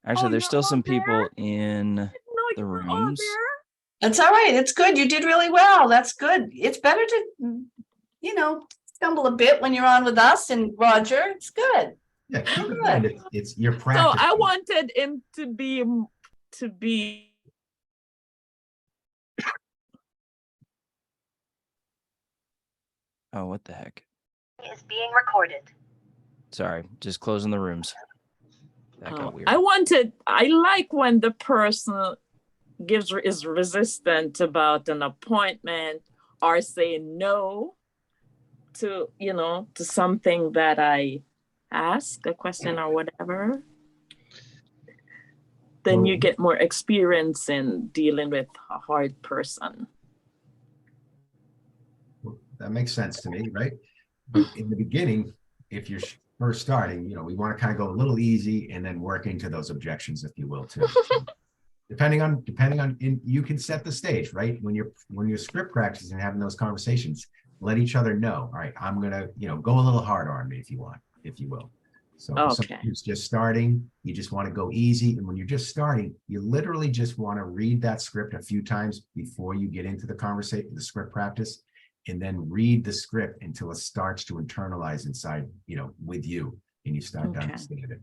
Actually, Oh, there's you're still all some there? people in No, the you were all rooms. there? That's all right. It's good. You did really well. That's good. It's better to, stumble a bit when you're on with us and Roger. It's good. Yeah, keep in Good. mind, it's your So practice. I wanted him to be. Oh, what the heck? Is being recorded. Sorry, just closing the rooms. That got weird. I like when the person is resistant about an appointment or saying no to, to something that I ask, a question or whatever. Then you get more experience in dealing with a hard person. That makes sense to me, right? But in the beginning, if you're first starting, we want to kind of go a little easy and then work into those objections, if you will, too. Depending on, you can set the stage, right? When you're script practicing and having those conversations, let each other know. All right, I'm gonna, go a little harder on me if you want, if you will. So for somebody who's just starting, you just want to go easy. And when you're just starting, you literally just want to read that script a few times before you get into the conversation, the script practice, and then read the script until it starts to internalize inside, with you, and you start to understand it.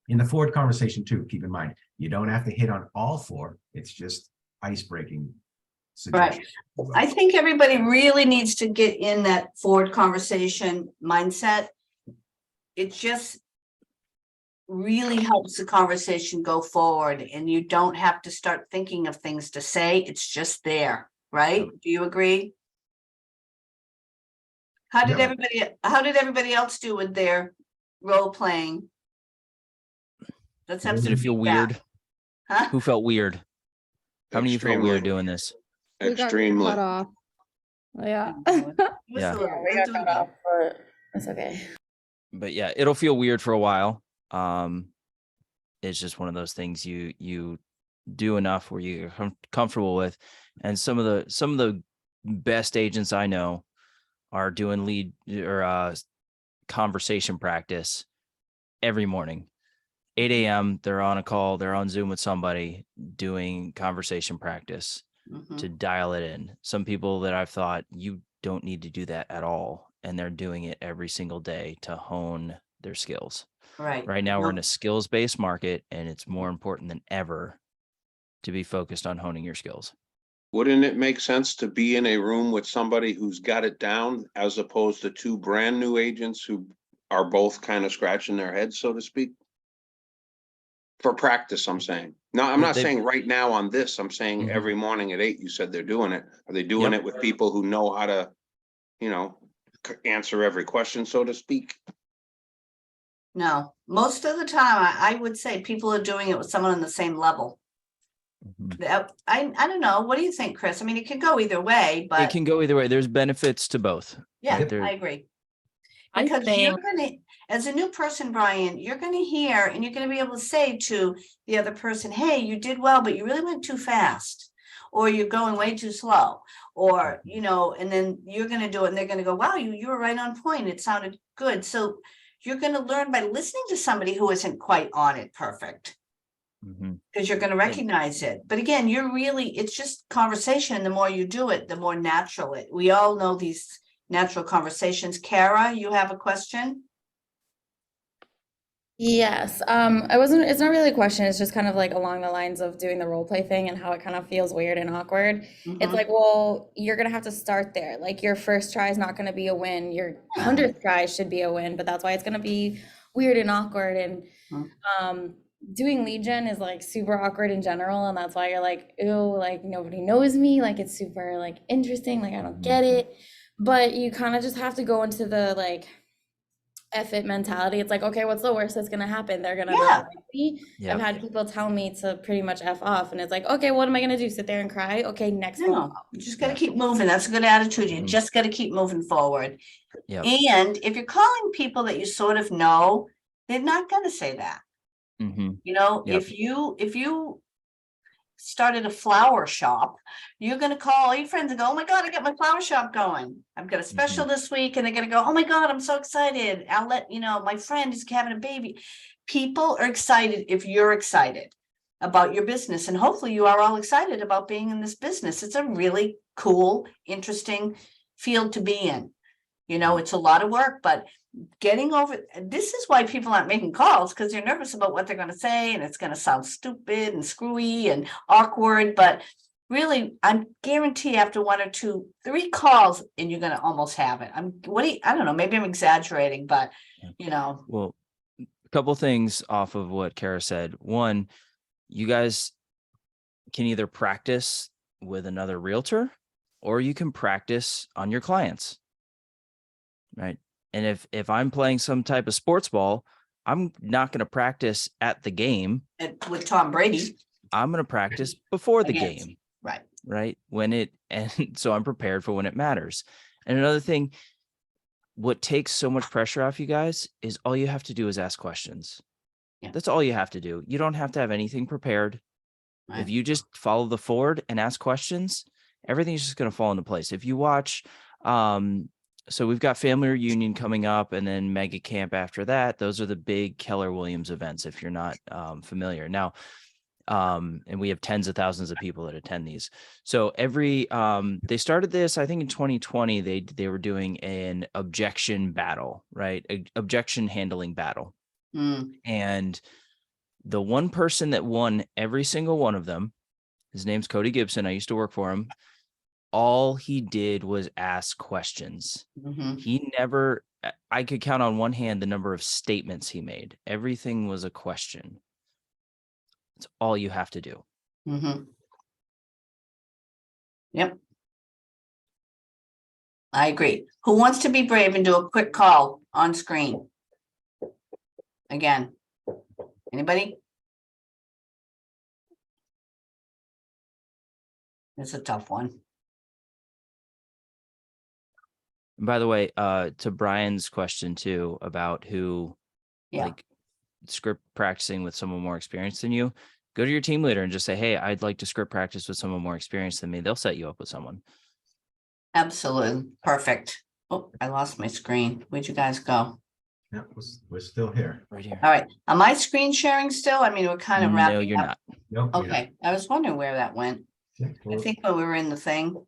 In the forward conversation too, keep in mind, you don't have to hit on all four. It's just ice-breaking suggestions. Right. I think everybody really needs to get in that forward conversation mindset. It just really helps the conversation go forward, and you don't have to start thinking of things to say. It's just there, right? Do you agree? How did everybody else do with their role playing? Let's have Did some it feel feedback. weird? Huh? Who felt weird? How many of you felt Extremely. weird doing this? We got Extremely. cut off. Yeah. Yeah. We got cut off, but it's okay. But yeah, it'll feel weird for a while. It's just one of those things you do enough where you're comfortable with. And some of the best agents I know are doing lead or conversation practice every morning. 8 a.m. they're on a call, they're on Zoom with somebody doing conversation practice to dial it in. Some people that I've thought, you don't need to do that at all, and they're doing it every single day to hone their skills. Right now, we're in a skills-based market, and it's more important than ever to be focused on honing your skills. Wouldn't it make sense to be in a room with somebody who's got it down as opposed to two brand new agents who are both kind of scratching their heads, so to speak? For practice, I'm saying. No, I'm not saying right now on this. I'm saying every morning at 8, you said they're doing it. Are they doing it with people who know how to, answer every question, so to speak? No, most of the time, I would say people are doing it with someone on the same level. I don't know. What do you think, Chris? I mean, it can go either way, but It can go either way. There's benefits to both. yeah, right? I agree. I Because think you're gonna, as a new person, Brian, you're gonna hear and you're gonna be able to say to the other person, hey, you did well, but you really went too fast. Or you're going way too slow. Or, and then you're gonna do it and they're gonna go, wow, you were right on point. It sounded good. So you're gonna learn by listening to somebody who isn't quite on it perfect. Because you're going to recognize it. But again, it's just conversation. And the more you do it, the more natural it. We all know these natural conversations. Kara, you have a question? Yes, it's not really a question, it's just kind of like along the lines of doing the role play thing and how it kind of feels weird and awkward. It's Mhm. like, well, you're gonna have to start there. Like your first try is not gonna be a win. Your 100th try should be a win, but that's why it's gonna be weird and awkward. And Mhm. doing lead gen is like super awkward in general, and that's why you're like, ew, like nobody knows me. Like it's super like interesting, like I don't get it. But you kind of just have to go into the like F it mentality. It's like, okay, what's the worst that's gonna happen? They're gonna Yeah. not like me. Yep. I've had people tell me to pretty much F off, and it's like, okay, what am I gonna do? Sit there and cry? Okay, next phone No, call. you just gotta keep moving. That's a good attitude. You Mhm. just gotta keep moving forward. Yep. And if you're calling people that you sort of know, they're not gonna say that. Hmm. You know, Yep. if you started a flower shop, you're gonna call all your friends and go, oh my God, I got my flower shop going. I've got a special this week, and they're gonna go, oh my God, I'm so excited. I'll let you know, my friend is having a baby. People are excited if you're excited about your business, and hopefully you are all excited about being in this business. It's a really cool, interesting field to be in. You know, it's a lot of work, but getting over, this is why people aren't making calls, because they're nervous about what they're gonna say, and it's gonna sound stupid and screwy and awkward, but really, I guarantee after 1 or 2, 3 calls, and you're gonna almost have it. I don't know, maybe I'm exaggerating, but you know, Well, a couple things off of what Kara said. One, you guys can either practice with another realtor or you can practice on your clients. Right. And if I'm playing some type of sports ball, I'm not going to practice at the game. with Tom Brady, I'm going to practice before the Against- game. right? Right. And so I'm prepared for when it matters. And another thing, what takes so much pressure off you guys is all you have to do is ask questions. Yeah. That's all you have to do. You don't have to have anything prepared. Right. If you just follow the forward and ask questions, everything's just going to fall into place. If you watch, so we've got family reunion coming up and then mega camp after that. Those are the big Keller Williams events, if you're not familiar. Now, and we have tens of thousands of people that attend these. So every they started this, I think in 2020, they were doing an objection battle, right? Objection handling battle. Mm, And the one person that won every single one of them, his name's Cody Gibson. I used to work for him. All he did was ask questions. mhm. He never, I could count on one hand the number of statements he made. Everything was a question. That's all you have to do. Mm-hmm. Yep. I agree. Who wants to be brave and do a quick call on screen? Again, anybody? It's a tough one. And by the way, to Brian's question too about who, Yeah. like script practicing with someone more experienced than you, go to your team leader and just say, hey, I'd like to script practice with someone more experienced than me. They'll set you up with someone. Absolutely. Perfect. Oh, I lost my screen. Where'd you guys go? Yeah, we're still here. Right here. All right. Am I screen sharing still? I mean, we're kind of No, wrapping you're up. not. Nope, you're not. Okay. I was wondering where that went. Yeah, I well, think when we were in the thing. All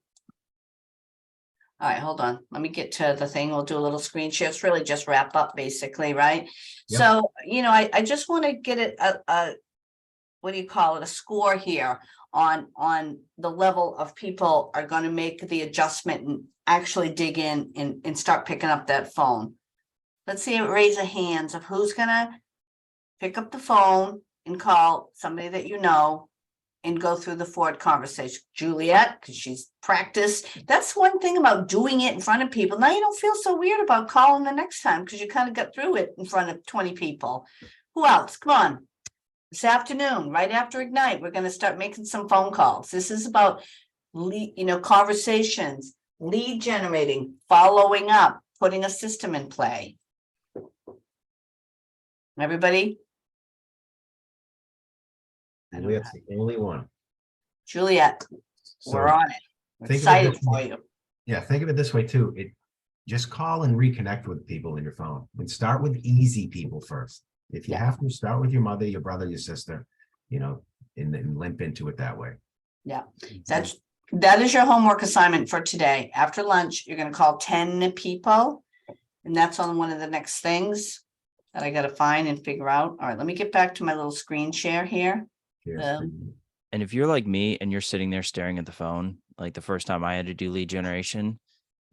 right, hold on. Let me get to the thing. We'll do a little screen share. It's really just wrap up basically, right? Yep. So, I just want to get it what do you call it? A score here on the level of people are going to make the adjustment and actually dig in and start picking up that phone. Let's see, raise a hands of who's gonna pick up the phone and call somebody that you know and go through the Ford conversation. Juliet, because she's practiced. That's one thing about doing it in front of people. Now you don't feel so weird about calling the next time because you kind of got through it in front of 20 people. Who else? Come on. This afternoon, right after Ignite, we're going to start making some phone calls. This is about conversations, lead generating, following up, putting a system in play. Everybody? Juliet's the only one. Juliet, So we're on it. We're think of it excited this for way. you. Yeah, think of it this way too. Just call and reconnect with people in your phone and start with easy people first. If you have to, start with your mother, your brother, your sister, and then limp into it that way. Yeah, that is your homework assignment for today. After lunch, you're going to call 10 people, and that's on one of the next things. that I gotta find and figure out. All right, let me get back to my little screen share here. Yes, And if you're like me and you're sitting there staring at the phone, like the first time I had to do lead generation,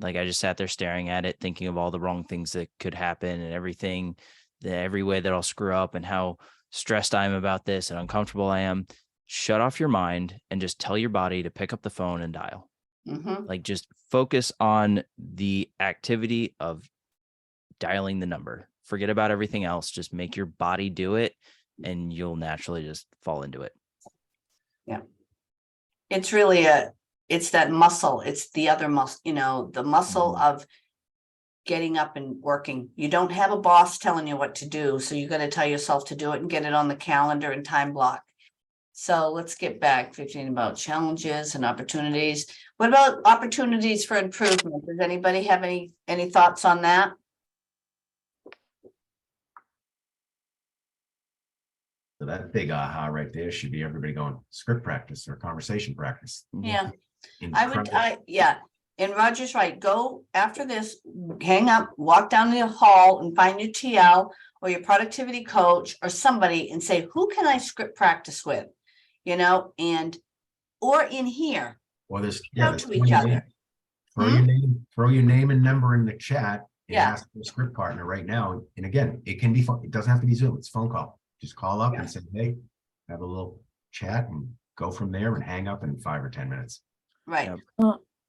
like I just sat there staring at it, thinking of all the wrong things that could happen and everything, every way that I'll screw up and how stressed I am about this and uncomfortable I am. Shut off your mind and just tell your body to pick up the phone and dial. Mhm. Like just focus on the activity of dialing the number. Forget about everything else. Just make your body do it and you'll naturally just fall into it. It's really it's that muscle, it's the other muscle, the muscle of getting up and working. You don't have a boss telling you what to do, so you got to tell yourself to do it and get it on the calendar and time block. So let's get back 15 about challenges and opportunities. What about opportunities for improvement? Does anybody have any thoughts on that? So that big aha right there should be everybody going script practice or conversation practice. Yeah. Incredible. Yeah, and Roger's right, go after this, hang up, walk down the hall and find your TL or your productivity coach or somebody and say, who can I script practice with? And, or in here, Well, there's, talk there's to each 20 other. names. Throw your name and number in the chat. And Yeah. ask the script partner right now. And again, it can be fun. It doesn't have to be Zoom. It's phone call. Just call up Yeah. and say, hey, have a little chat and go from there and hang up in 5 or 10 minutes. Right,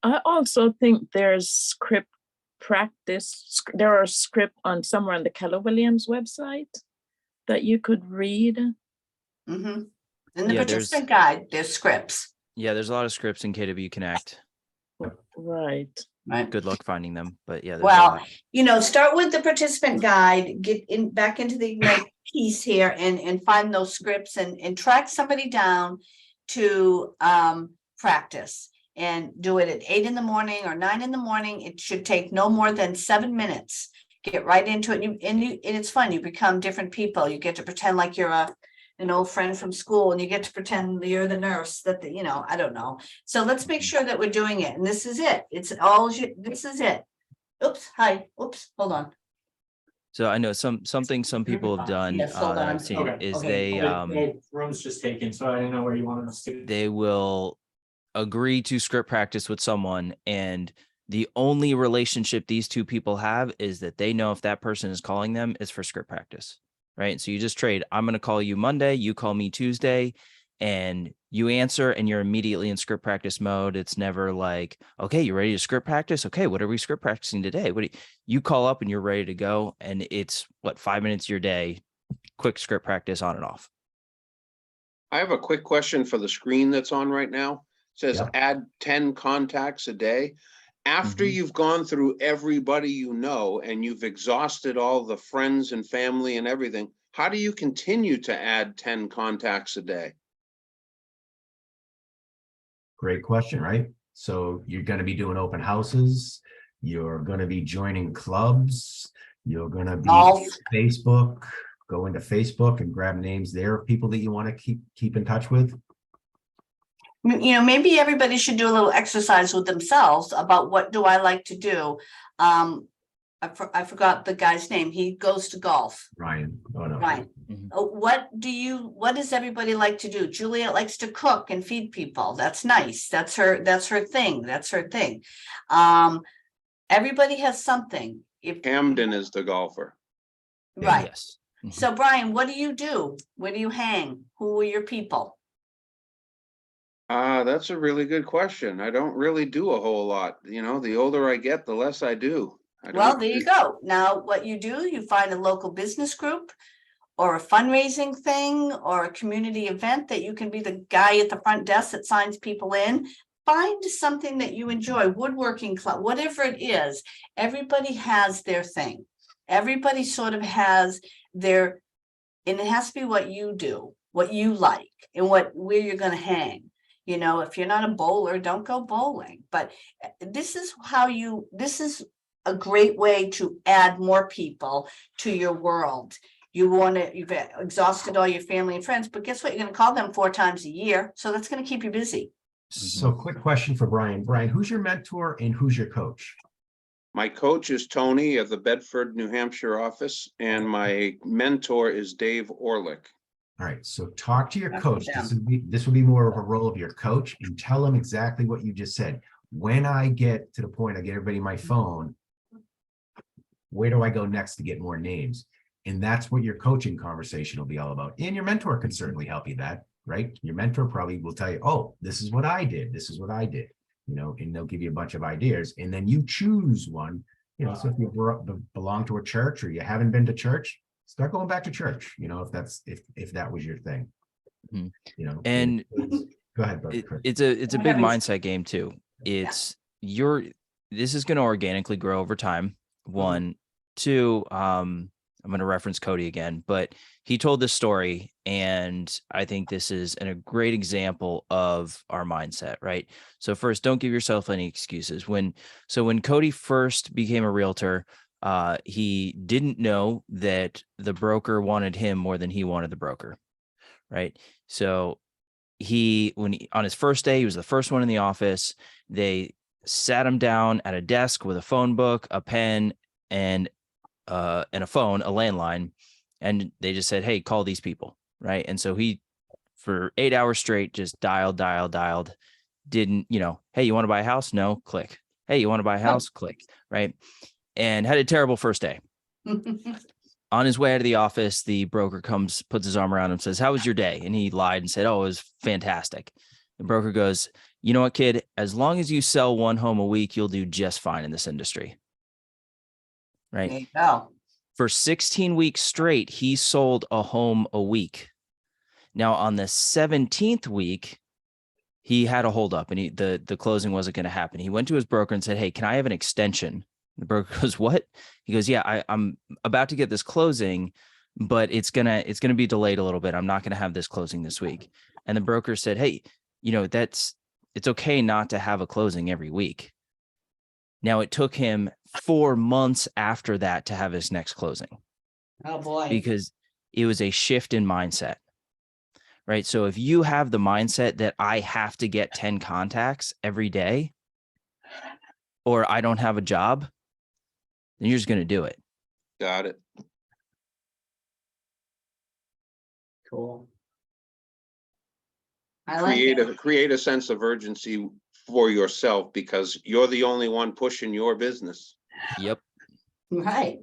I also think there's script practice. There are script on somewhere on the Keller Williams website that you could read. mm-hmm. In the Yeah, participant guide, there's scripts, Yeah, there's a lot of scripts in KW Connect. Right. right? Good luck finding them, but yeah, there's a Well, lot. start with the participant guide, get in back into the Ignite piece here and find those scripts and track somebody down to practice and do it at 8 in the morning or 9 in the morning. It should take no more than 7 minutes. Get right into it. And it's fun. You become different people. You get to pretend like you're an old friend from school and you get to pretend you're the nurse that I don't know. So let's make sure that we're doing it. And this is it. It's all, this is it. Oops, hi, oops, hold on. So I know something some people have done Yes, hold that on. I've seen Okay, is okay. they No room's just taken, so I didn't know where you wanted us to. they will agree to script practice with someone, and the only relationship these two people have is that they know if that person is calling them is for script practice, right? So you just trade. I'm going to call you Monday, you call me Tuesday, and you answer and you're immediately in script practice mode. It's never like, okay, you ready to script practice? Okay, what are we script practicing today? You call up and you're ready to go, and it's 5 minutes of your day, quick script practice on and off. I have a quick question for the screen that's on right now. It says Yeah. add 10 contacts a day. After Mhm. you've gone through everybody you know and you've exhausted all the friends and family and everything, how do you continue to add 10 contacts a day? Great question, right? So you're going to be doing open houses. You're going to be joining clubs. You're going to be Golf. Facebook. Go into Facebook and grab names there of people that you want to keep in touch with. Maybe everybody should do a little exercise with themselves about what do I like to do. I forgot the guy's name. He goes to golf. Ryan. Oh no. Right. Mhm. What does everybody like to do? Juliet likes to cook and feed people. That's nice. That's her thing. That's her thing. Everybody has something. Camden is the golfer. Right. Yes. Mhm. So Brian, what do you do? Where do you hang? Who are your people? That's a really good question. I don't really do a whole lot. The older I get, the less I do. Well, there you go. Now, what you do, you find a local business group or a fundraising thing or a community event that you can be the guy at the front desk that signs people in. Find something that you enjoy, woodworking club, whatever it is. Everybody has their thing. Everybody sort of has their, and it has to be what you do, what you like, and where you're going to hang. If you're not a bowler, don't go bowling. But this is a great way to add more people to your world. You've exhausted all your family and friends, but guess what? You're going to call them 4 times a year. So that's going to keep you busy. So quick question for Brian. Brian, who's your mentor and who's your coach? My coach is Tony at the Bedford, New Hampshire office, and my mentor is Dave Orlick. All right, so talk to your Write it coach. down. This will be more of a role of your coach, and tell them exactly what you just said. When I get to the point, I get everybody my phone, where do I go next to get more names? And that's what your coaching conversation will be all about. And your mentor can certainly help you that, right? Your mentor probably will tell you, oh, this is what I did. This is what I did, you know, and they'll give you a bunch of ideas. And then you choose one, you know, so if you belong to a church or you haven't been to church, start going back to church, you know, if that was your thing, Mhm. you know. And Go ahead, Chris. it's a big having- mindset game too. It's this is going to organically grow over time. One, two, I'm going to reference Cody again, but he told this story, and I think this is a great example of our mindset, right? So first, don't give yourself any excuses. When Cody first became a realtor, he didn't know that the broker wanted him more than he wanted the broker, right? So on his first day, he was the first one in the office. They sat him down at a desk with a phone book, a pen, and a phone, a landline, and they just said, hey, call these people, right? And so he, for 8 hours straight, just dialed, didn't, you know, hey, you want to buy a house? No, click. Hey, you want to buy a house? Click, right? And had a terrible first day. On his way out of the office, the broker comes, puts his arm around him, says, how was your day? And he lied and said, oh, it was fantastic. The broker goes, you know what, kid, as long as you sell one home a week, you'll do just fine in this industry. Right. There you go. For 16 weeks straight, he sold a home a week. Now on the 17th week, he had a holdup, and the closing wasn't going to happen. He went to his broker and said, hey, can I have an extension? The broker goes, what? He goes, yeah, I'm about to get this closing, but it's gonna be delayed a little bit. I'm not going to have this closing this week. And the broker said, hey, you know, it's okay not to have a closing every week. Now it took him 4 months after that to have his next closing. Oh, boy. Because it was a shift in mindset, right? So if you have the mindset that I have to get 10 contacts every day, or I don't have a job, then you're just going to do it. Got it. Cool. I like it. Create a sense of urgency for yourself, because you're the only one pushing your business. Yep. Right.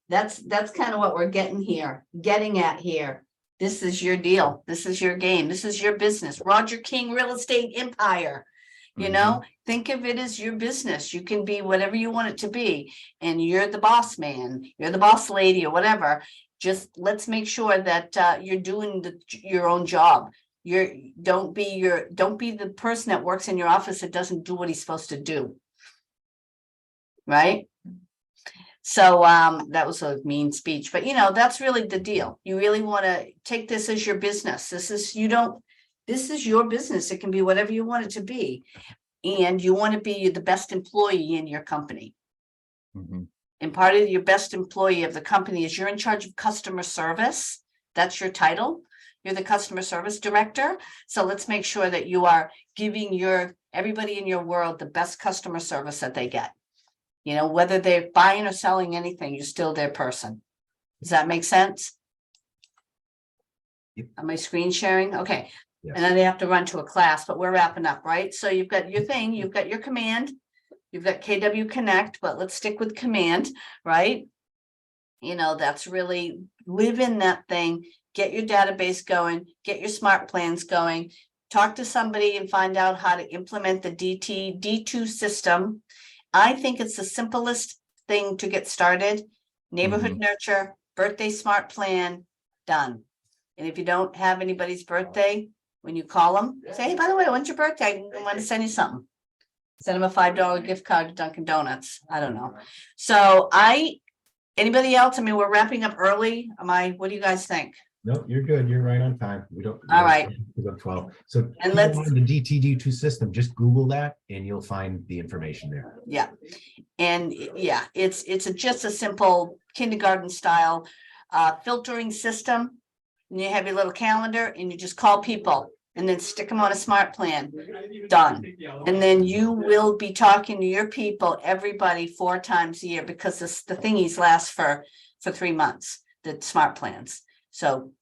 That's kind of what we're getting at here. This is your deal. This is your game. This is your business. Roger King Real Estate Empire. You know, think of it as your business. You can be whatever you want it to be. And you're the boss man, you're the boss lady, or whatever. Just let's make sure that you're doing your own job. Don't be the person that works in your office that doesn't do what he's supposed to do. Right? So that was a mean speech, but you know, that's really the deal. You really want to take this as your business. This is your business. It can be whatever you want it to be. And you want to be the best employee in your company. And part of your best employee of the company is you're in charge of customer service. That's your title. You're the customer service director. So let's make sure that you are giving everybody in your world the best customer service that they get. You know, whether they're buying or selling anything, you're still their person. Does that make sense? Yep. Am I screen sharing? Okay. Yes. And then they have to run to a class, but we're wrapping up, right? So you've got your thing, you've got your command, you've got KW Connect, but let's stick with command, right? You know, that's really live in that thing, get your database going, get your smart plans going, talk to somebody and find out how to implement the D2 system. I think it's the simplest thing to get started. Neighborhood nurture, birthday smart plan, done. And if you don't have anybody's birthday, when you call them, say, hey, by the way, when's your birthday? I want to send you something. Send them a $5 gift card to Dunkin' Donuts. I don't know. So anybody else? I mean, we're wrapping up early. What do you guys think? No, you're good. You're right on time. All right. We got 12. So And the DTD2 system, just Google that and you'll find the information there. Yeah. And yeah, it's just a simple kindergarten style filtering system. And you have your little calendar and you just call people. and then stick them on a smart plan. Done. And then you will be talking to your people, everybody 4 times a year, because the thingies last for 3 months, the smart plans. So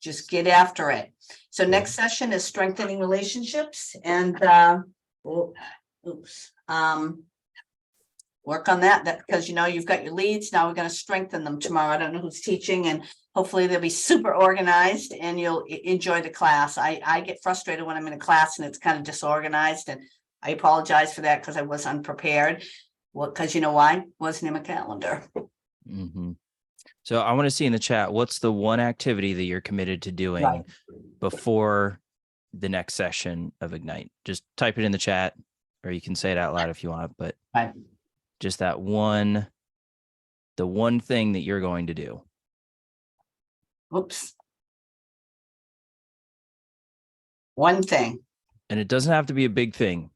just get after it. So next session is strengthening relationships and, work on that because you've got your leads. Now we're going to strengthen them tomorrow. I don't know who's teaching, and hopefully they'll be super organized and you'll enjoy the class. I get frustrated when I'm in a class and it's kind of disorganized, and I apologize for that because I was unprepared. Well, because you know why? Wasn't in my calendar. Mm-hmm. So I want to see in the chat, what's the one activity that you're committed to doing Right. before the next session of Ignite? Just type it in the chat, or you can say it out loud if you want, but Right. just the one thing that you're going to do. Oops. One thing. And it doesn't have to be a big thing,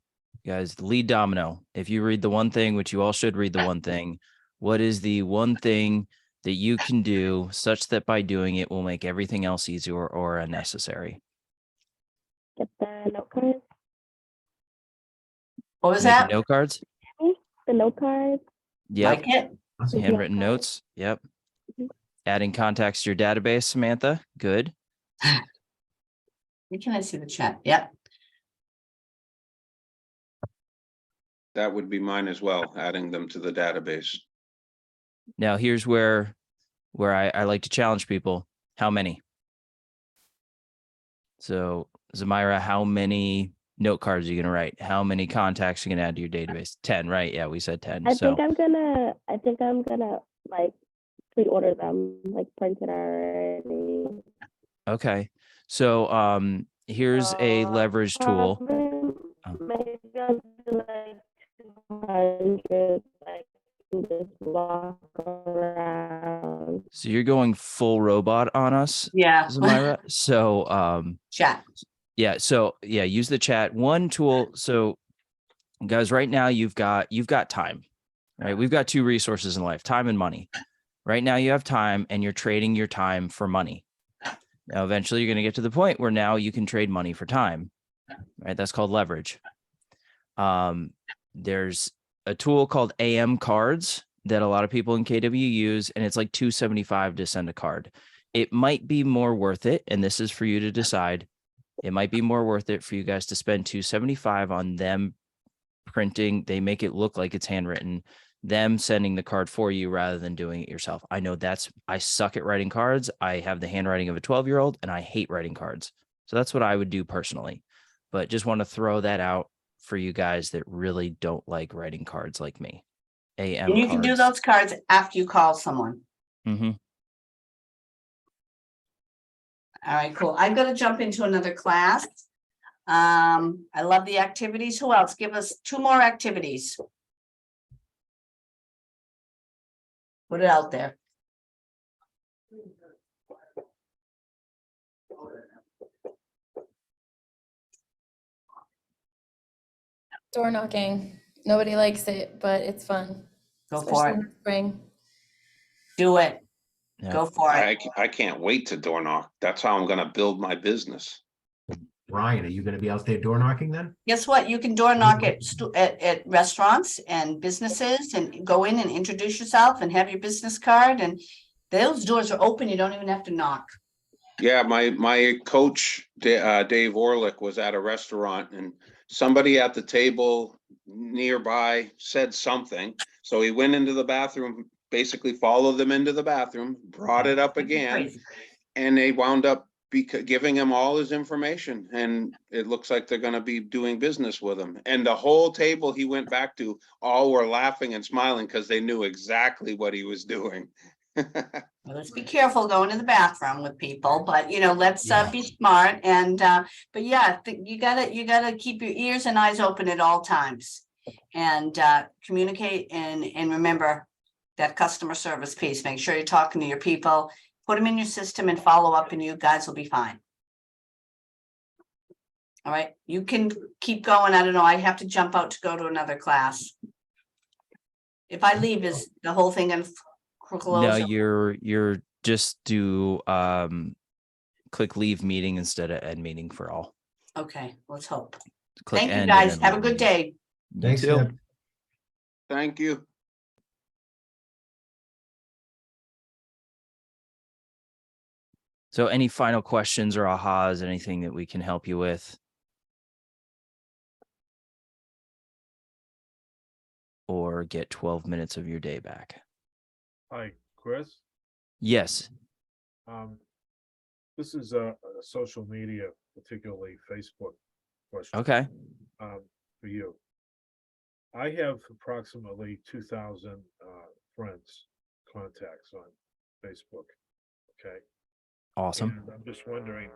guys. The lead domino. If you read the one thing, which you all should read the one thing, what is the one thing that you can do such that by doing it will make everything else easier or unnecessary? Get the note cards. What was Making that? note cards? The note cards. Yep. Like it? Handwritten notes. Yep. Adding contacts to your database, Samantha. Good. Can I see the chat? Yep. That would be mine as well, adding them to the database. Now here's where I like to challenge people. How many? So Zamira, how many note cards are you gonna write? How many contacts are you gonna add to your database? 10, right? Yeah, we said 10. I think I'm gonna like pre-order them, like print it already. Okay. So here's a leverage tool. Maybe I'll do like 200, like just walk around. So you're going full robot on us, Yeah. Zamira. So Chat. yeah, so yeah, use the chat. One tool. So guys, right now you've got time, right? We've got 2 resources in life, time and money. Right now you have time and you're trading your time for money. Now, eventually you're going to get to the point where now you can trade money for time, right? That's called leverage. There's a tool called AM cards that a lot of people in KW use, and it's like $275 to send a card. It might be more worth it, and this is for you to decide. It might be more worth it for you guys to spend $275 on them printing. They make it look like it's handwritten, them sending the card for you rather than doing it yourself. I know I suck at writing cards. I have the handwriting of a 12-year-old and I hate writing cards. So that's what I would do personally, but just want to throw that out for you guys that really don't like writing cards like me. AM And you can do cards. those cards after you call someone. Mm-hmm. All right, cool. I've got to jump into another class. I love the activities. Who else? Give us 2 more activities. Put it out there. Door knocking. Nobody likes it, but it's fun. Go for especially it. in the spring. Do it. Yeah. Go for it. I can't wait to door knock. That's how I'm gonna build my business. Brian, are you going to be out there door knocking then? Guess what? You can door knock at restaurants and businesses and go in and introduce yourself and have your business card, and those doors are open. You don't even have to knock. Yeah, my coach, Dave Orlick, was at a restaurant and somebody at the table nearby said something. So he went into the bathroom, basically followed them into the bathroom, brought it up again, Crazy. and they wound up giving him all his information. And it looks like they're gonna be doing business with him. And the whole table he went back to, all were laughing and smiling because they knew exactly what he was doing. Well, let's be careful going to the bathroom with people, but let's Yeah. be smart and but yeah, you gotta keep your ears and eyes open at all times and communicate and remember that customer service piece. Make sure you're talking to your people, put them in your system and follow up, and you guys will be fine. All right, you can keep going. I don't know. I have to jump out to go to another class. If I leave, is the whole thing gonna close? No, you're just do click leave meeting instead of end meeting for all. Okay, let's hope. Click Thank you, end and guys. then Have a leave good meeting. day. You Thanks, too. Deb. Thank you. So any final questions or ahas, anything that we can help you with? Or get 12 minutes of your day back? Hi, Chris. Yes. This is a social media, particularly Facebook question. Okay. For you. I have approximately 2,000 friends, contacts on Facebook. Okay. Awesome. And I'm just wondering,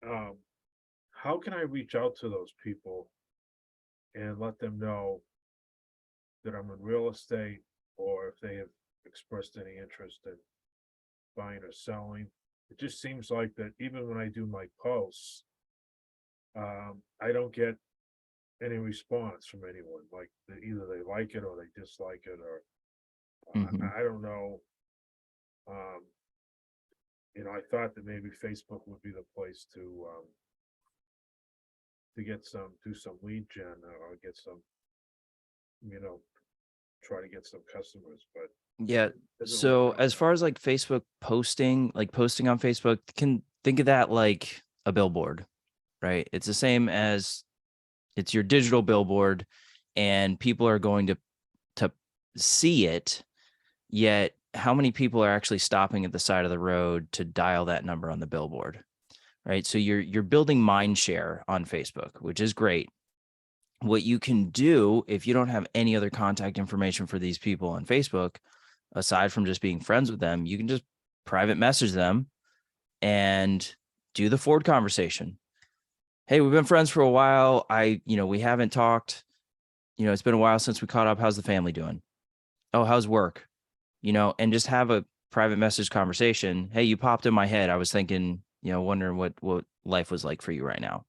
how can I reach out to those people and let them know that I'm in real estate, or if they have expressed any interest in buying or selling? It just seems like that even when I do my posts, I don't get any response from anyone. Like either they like it or they dislike it, or I don't know. I thought that maybe Facebook would be the place to do some lead gen, or get some, try to get some customers, but Yeah. So as far as like Facebook posting, like posting on Facebook, can think of that like a billboard, right? It's the same as it's your digital billboard, and people are going to see it. Yet how many people are actually stopping at the side of the road to dial that number on the billboard, right? So you're building mind share on Facebook, which is great. What you can do if you don't have any other contact information for these people on Facebook, aside from just being friends with them, you can just private message them and do the forward conversation. Hey, we've been friends for a while. We haven't talked. It's been a while since we caught up. How's the family doing? Oh, how's work? And just have a private message conversation. Hey, you popped in my head. I was thinking, wondering what life was like for you right now,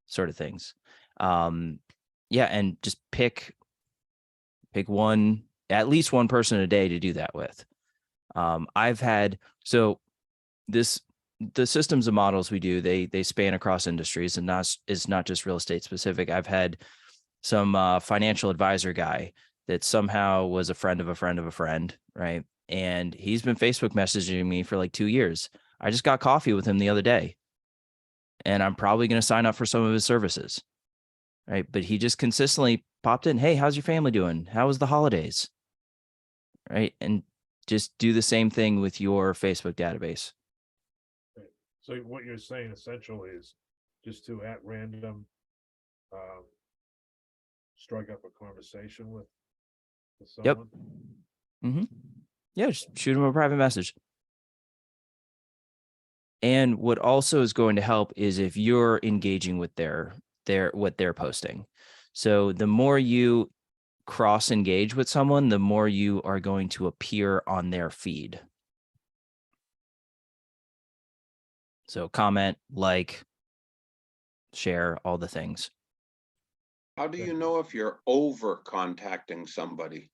sort of things. Yeah. And just pick one, at least one person a day to do that with. The systems and models we do, they span across industries, and it's not just real estate specific. I've had some financial advisor guy that somehow was a friend of a friend of a friend, right? And he's been Facebook messaging me for like 2 years. I just got coffee with him the other day, and I'm probably going to sign up for some of his services, right? But he just consistently popped in. Hey, how's your family doing? How was the holidays? Right? And just do the same thing with your Facebook database. so what you're saying essentially is just to at random strike up a conversation with Yep. someone. Yeah, just shoot them a private message. And what also is going to help is if you're engaging with what they're posting. So the more you cross engage with someone, the more you are going to appear on their feed. So comment, like, share, all the things. How do you know if you're over contacting somebody?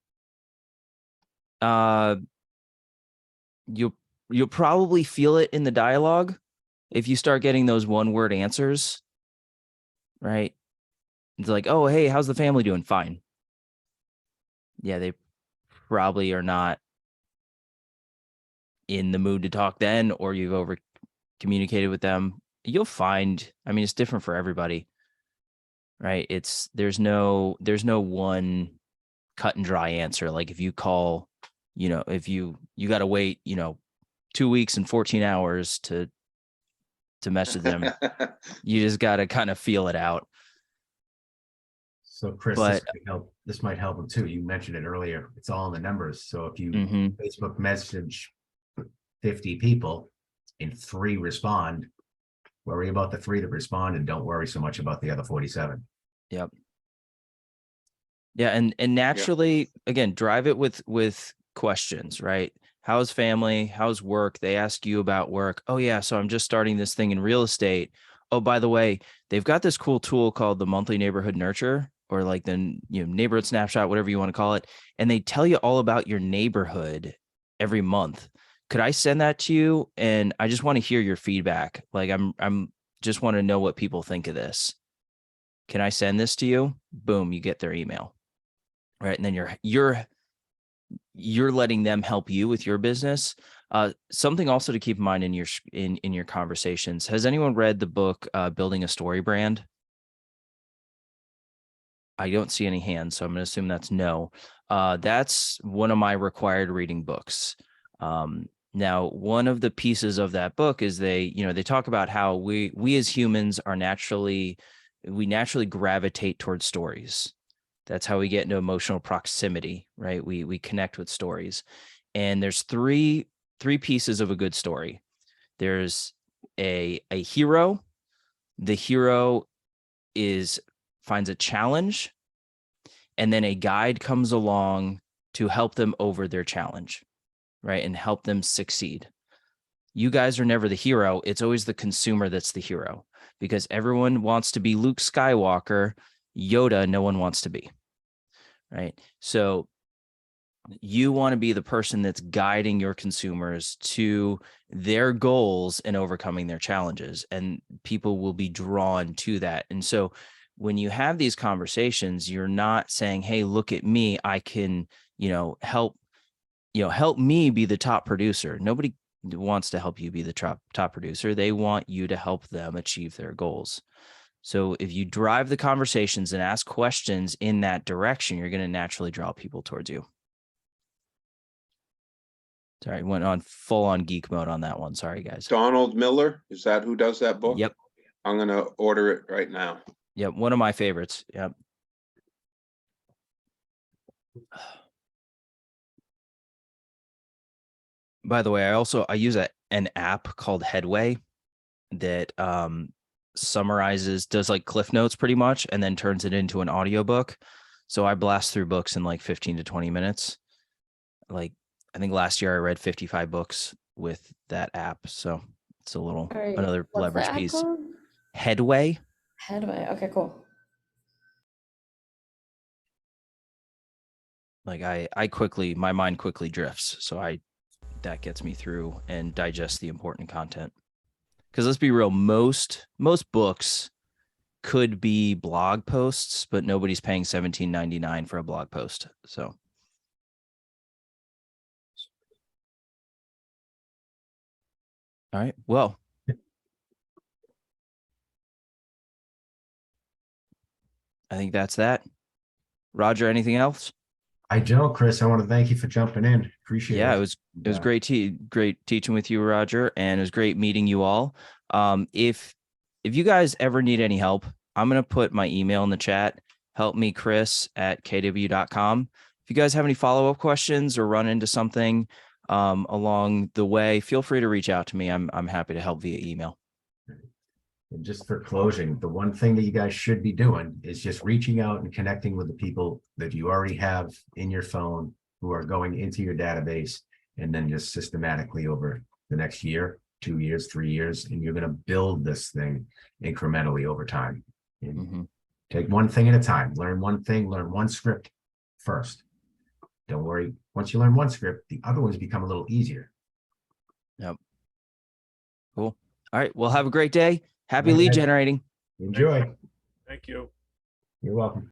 You'll probably feel it in the dialogue if you start getting those one-word answers, right? It's like, oh, hey, how's the family doing? Fine. Yeah, they probably are not in the mood to talk then, or you've over communicated with them. You'll find, it's different for everybody, right? There's no one cut and dry answer. Like if you call, if you got to wait, 2 weeks and 14 hours to message them, you just got to kind of feel it out. So Chris, this might help them too. You mentioned it earlier. It's all in the numbers. So if you Facebook message 50 people and 3 respond, worry about the 3 that respond and don't worry so much about the other 47. Yep. Yeah. And naturally, again, drive it with questions, right? How's family? How's work? They ask you about work. Oh yeah. So I'm just starting this thing in real estate. Oh, by the way, they've got this cool tool called the monthly neighborhood nurture, or like the neighborhood snapshot, whatever you want to call it. And they tell you all about your neighborhood every month. could I send that to you? And I just want to hear your feedback. Like I'm just want to know what people think of this. Can I send this to you? Boom, you get their email. Right. And then you're letting them help you with your business. Something also to keep in mind in your conversations. Has anyone read the book Building a Story Brand? I don't see any hands, so I'm going to assume that's no. That's one of my required reading books. Now, one of the pieces of that book is they talk about how we as humans are naturally gravitate towards stories. That's how we get into emotional proximity, right? We connect with stories. And there's three pieces of a good story. There's a hero. The hero finds a challenge, and then a guide comes along to help them over their challenge, right? And help them succeed. You guys are never the hero. It's always the consumer that's the hero, because everyone wants to be Luke Skywalker. Yoda, no one wants to be, right? So you want to be the person that's guiding your consumers to their goals and overcoming their challenges, and people will be drawn to that. And so when you have these conversations, you're not saying, hey, look at me, I can, help me be the top producer. Nobody wants to help you be the top producer. They want you to help them achieve their goals. So if you drive the conversations and ask questions in that direction, you're going to naturally draw people towards you. Sorry, went on full on geek mode on that one. Sorry, guys. Donald Miller, is that who does that book? Yep. I'm going to order it right now. Yep. One of my favorites. Yep. By the way, I use an app called Headway that does like Cliff Notes pretty much, and then turns it into an audiobook. So I blast through books in like 15 to 20 minutes. Like, I think last year I read 55 books with that app. So it's another What's the leverage app piece. called? Headway. Headway. Okay, cool. Like my mind quickly drifts. So that gets me through and digest the important content. Because let's be real, most books could be blog posts, but nobody's paying $17.99 for a blog post. So. All right. Well, I think that's that. Roger, anything else? I don't, Chris. I want to thank you for jumping in. Appreciate it. Yeah, it was great teaching with you, Roger, and it was great meeting you all. If you guys ever need any help, I'm going to put my email in the chat. Help me, Chris@kw.com. If you guys have any follow-up questions or run into something along the way, feel free to reach out to me. I'm happy to help via email. And just for closing, the one thing that you guys should be doing is just reaching out and connecting with the people that you already have in your phone who are going into your database, and then just systematically over the next year, 2 years, 3 years, and you're going to build this thing incrementally over time. And take one thing at a time, learn one thing, learn one script first. Don't worry. Once you learn one script, the other ones become a little easier. Yep. Cool. All right. Well, have a great day. Happy lead generating. Enjoy. Thank you. You're welcome.